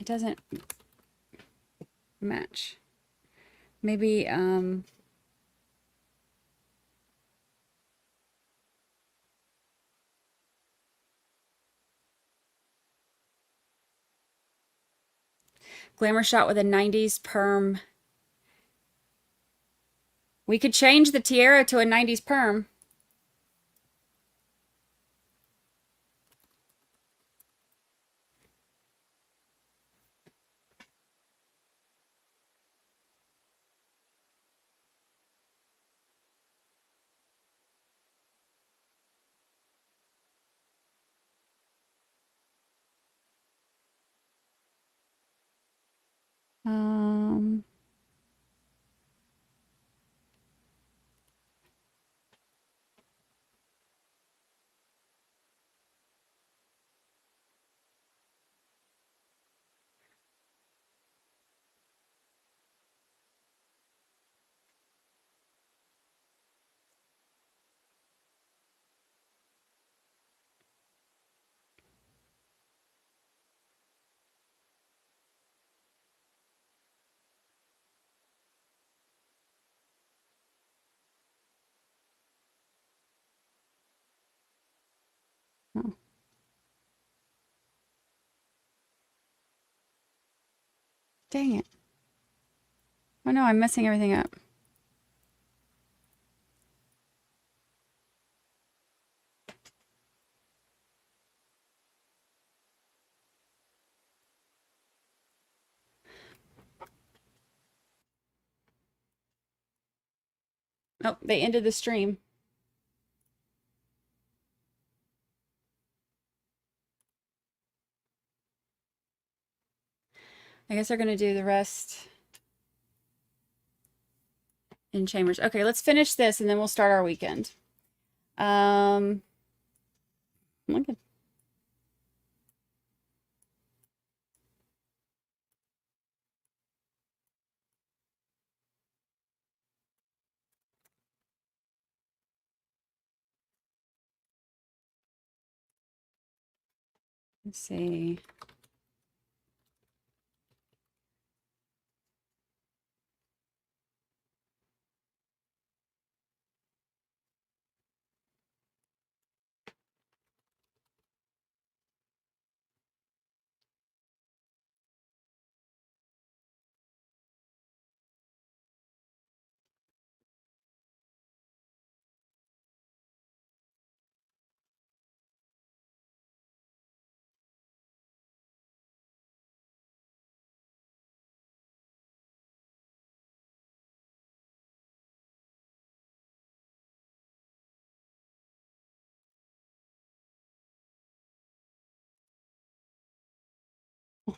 it doesn't match. Maybe, glamour shot with a 90s perm. We could change the tiara to a 90s perm. Um, oh. Dang it. Oh no, I'm messing everything up. Oh, they ended the stream. I guess they're going to do the rest in chambers. Okay, let's finish this and then we'll start our weekend. Look at, let's see.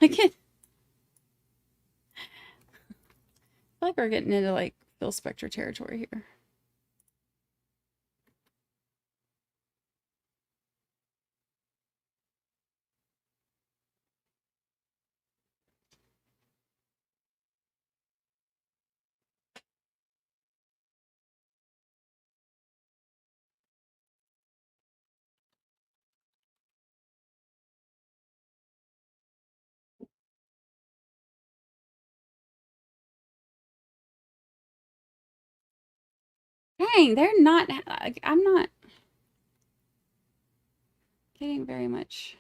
Look at, I feel like we're getting into like Phil Spector territory here. Dang, they're not, I'm not getting very much.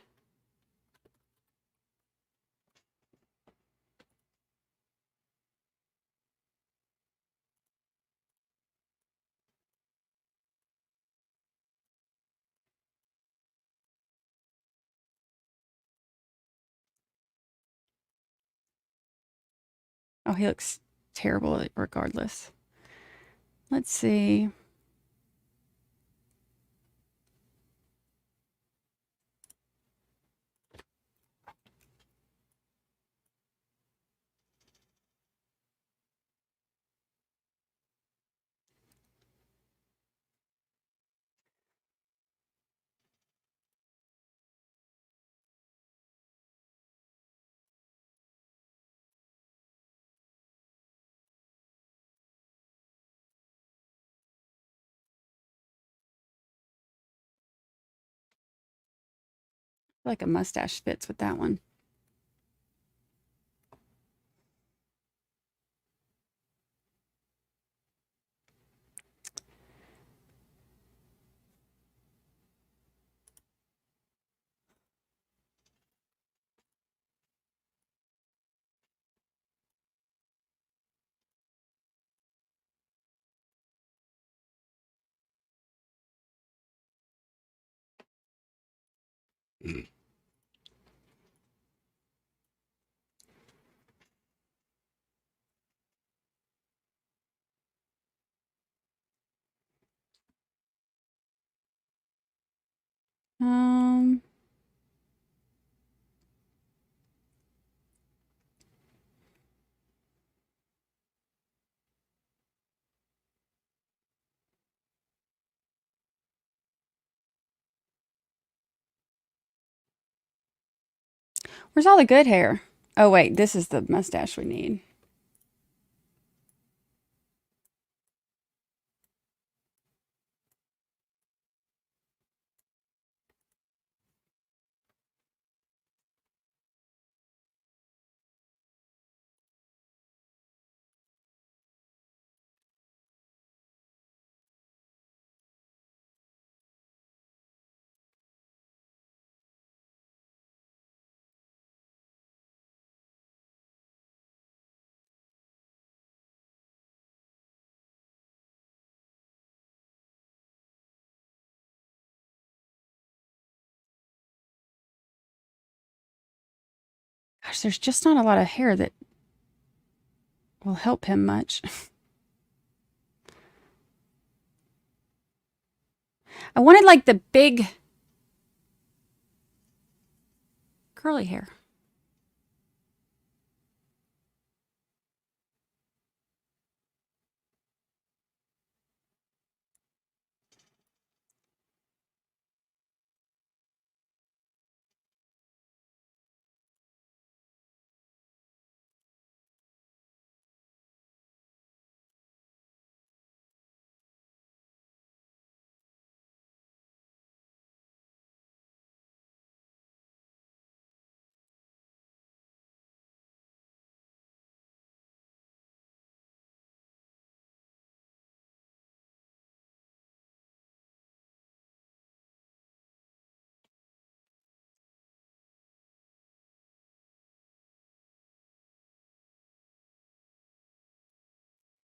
Oh, he looks terrible regardless. Let's see. I feel like a mustache fits with that one. Um, where's all the good hair? Oh, wait, this is the mustache we need. Gosh, there's just not a lot of hair that will help him much. I wanted like the big curly hair.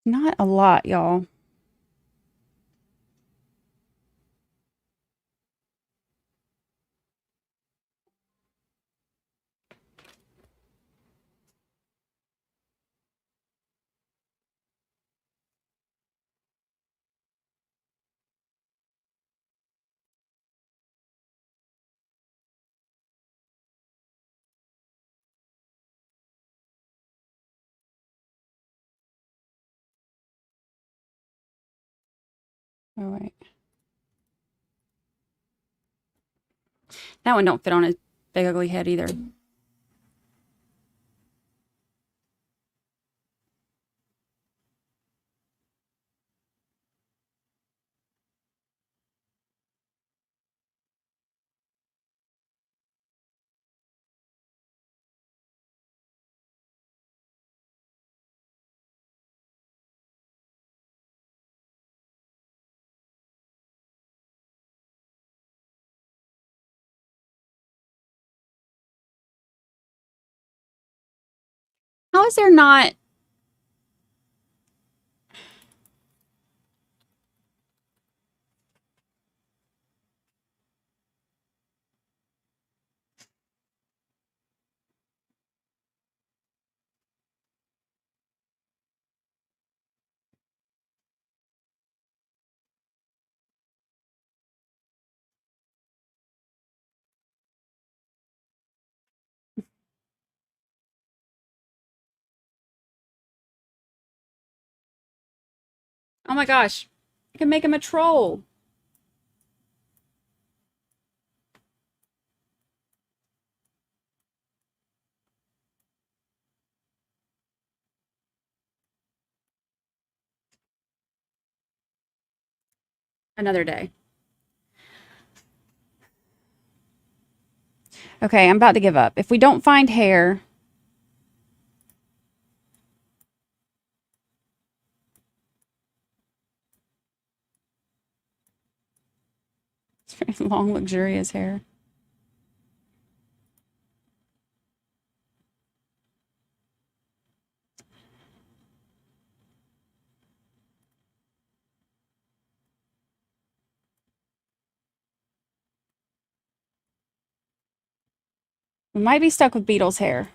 Not a lot, y'all. All right. That one don't fit on his big ugly head either. is there not... Oh my gosh. I can make him a troll. Another day. Okay, I'm about to give up. If we don't find hair... It's very long, luxurious hair. We might be stuck with Beetle's hair.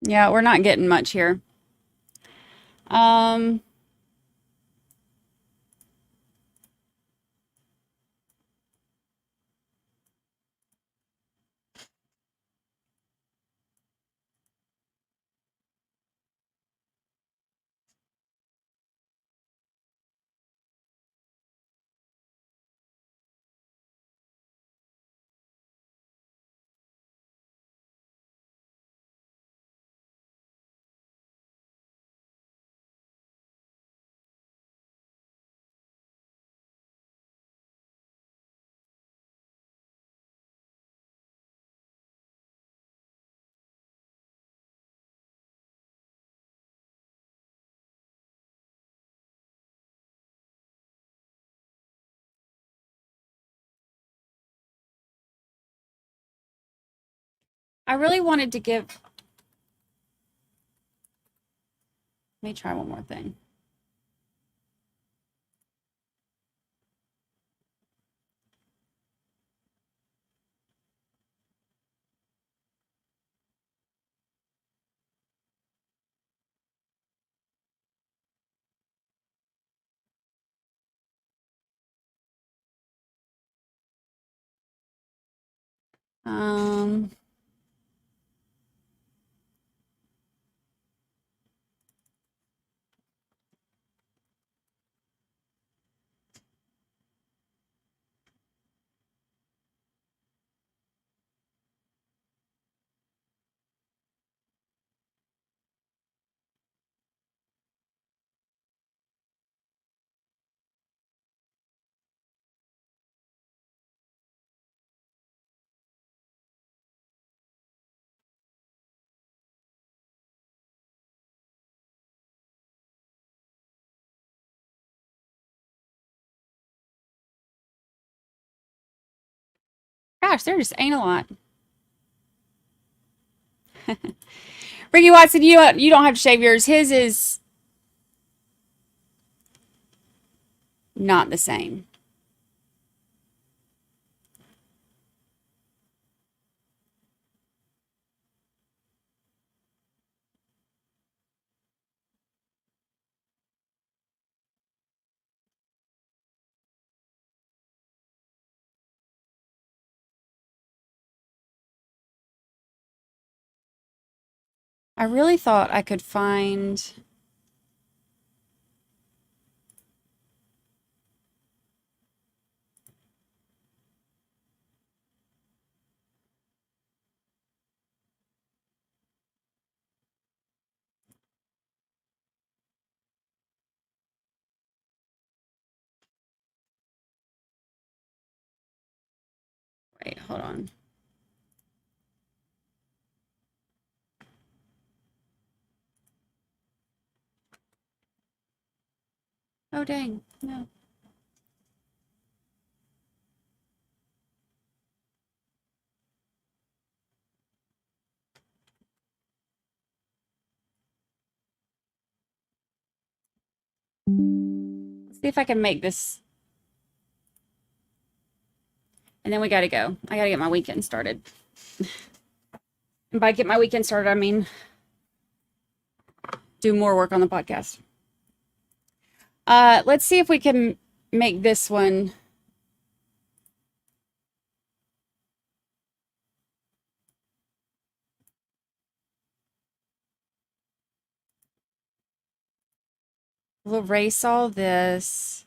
Yeah, we're not getting much here. Um... I really wanted to give... Let me try one more thing. Um... Gosh, there just ain't a lot. Ricky Watson, you don't have to shave yours. His is not the same. I really thought I could find... Wait, hold on. Oh, dang. No. Let's see if I can make this. And then we got to go. I got to get my weekend started. And by get my weekend started, I mean do more work on the podcast. Let's see if we can make this one. We'll erase all this.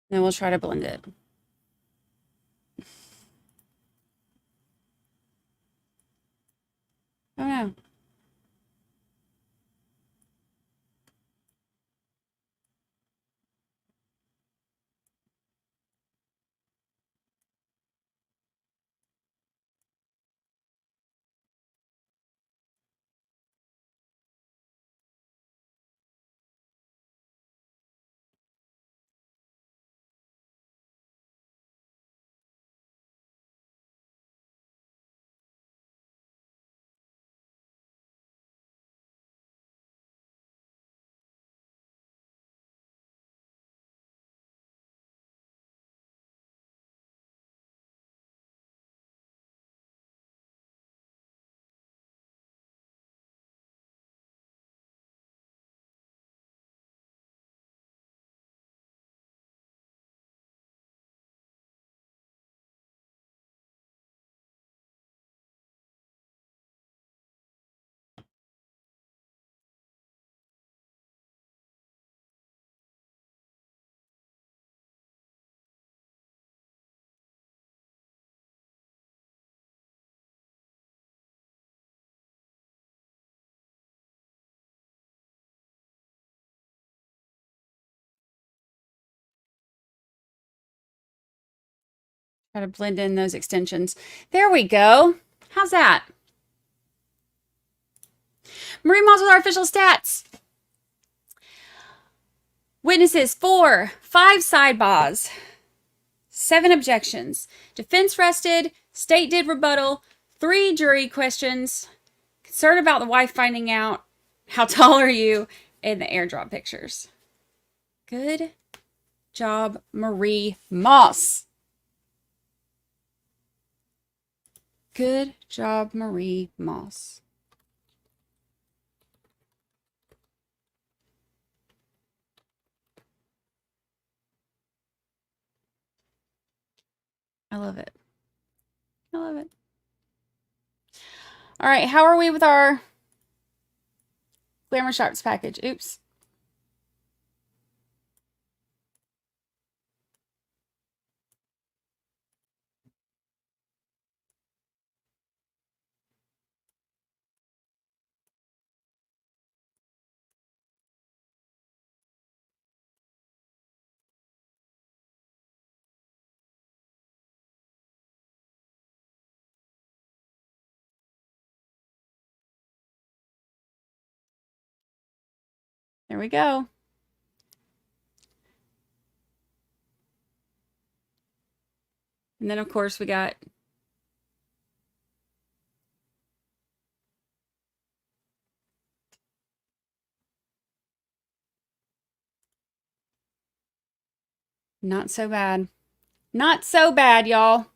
Then we'll try to blend it. Oh no. Try to blend in those extensions. There we go. How's that? Marie Moss with our official stats. Witnesses 4, 5 sidebars, 7 objections. Defense rested, state did rebuttal, 3 jury questions, concern about the wife finding out, how tall are you, and the airdrop pictures. Good job, Marie Moss. Good job, Marie Moss. I love it. I love it. All right, how are we with our Glamour Sharps package? Oops. There we go. And then, of course, we got not so bad. Not so bad, y'all.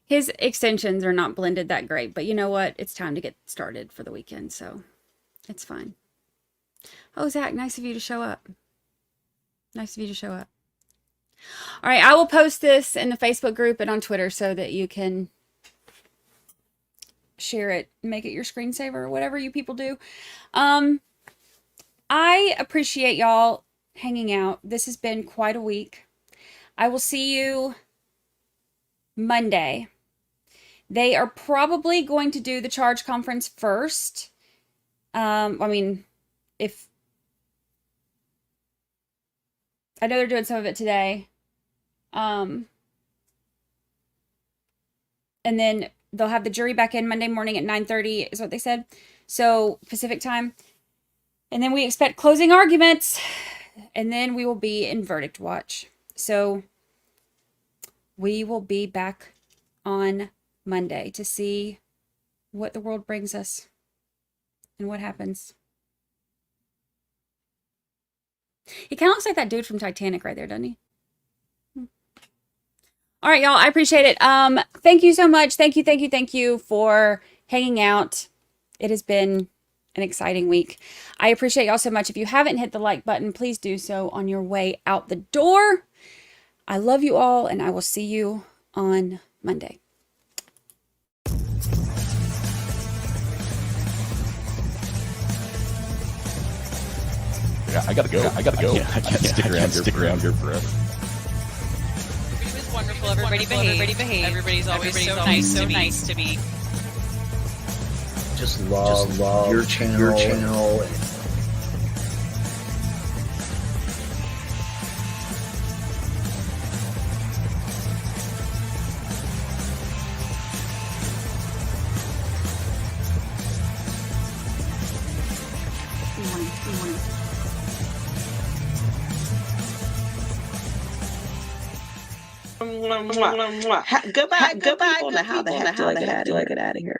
His extensions are not blended that great, but you know what? It's time to get started for the weekend, so it's fine. Oh, Zach, nice of you to show up. Nice of you to show up. All right, I will post this in the Facebook group and on Twitter so that you can share it, make it your screensaver, or whatever you people do. I appreciate y'all hanging out. This has been quite a week. I will see you Monday. They are probably going to do the charge conference first. I mean, if I know they're doing some of it today. And then they'll have the jury back in Monday morning at 9:30 is what they said. So Pacific time. And then we expect closing arguments. And then we will be in verdict watch. So we will be back on Monday to see what the world brings us and what happens. He kind of looks like that dude from Titanic right there, doesn't he? All right, y'all, I appreciate it. Thank you so much. Thank you for hanging out. It has been an exciting week. I appreciate y'all so much. If you haven't hit the like button, please do so on your way out the door. I love you all, and I will see you on Monday. Yeah, I gotta go. I can't stick around here forever. It was wonderful. Everybody behaved. Everybody's always so nice to me. Just love your channel. Goodbye. Goodbye. How the heck do I get out of here?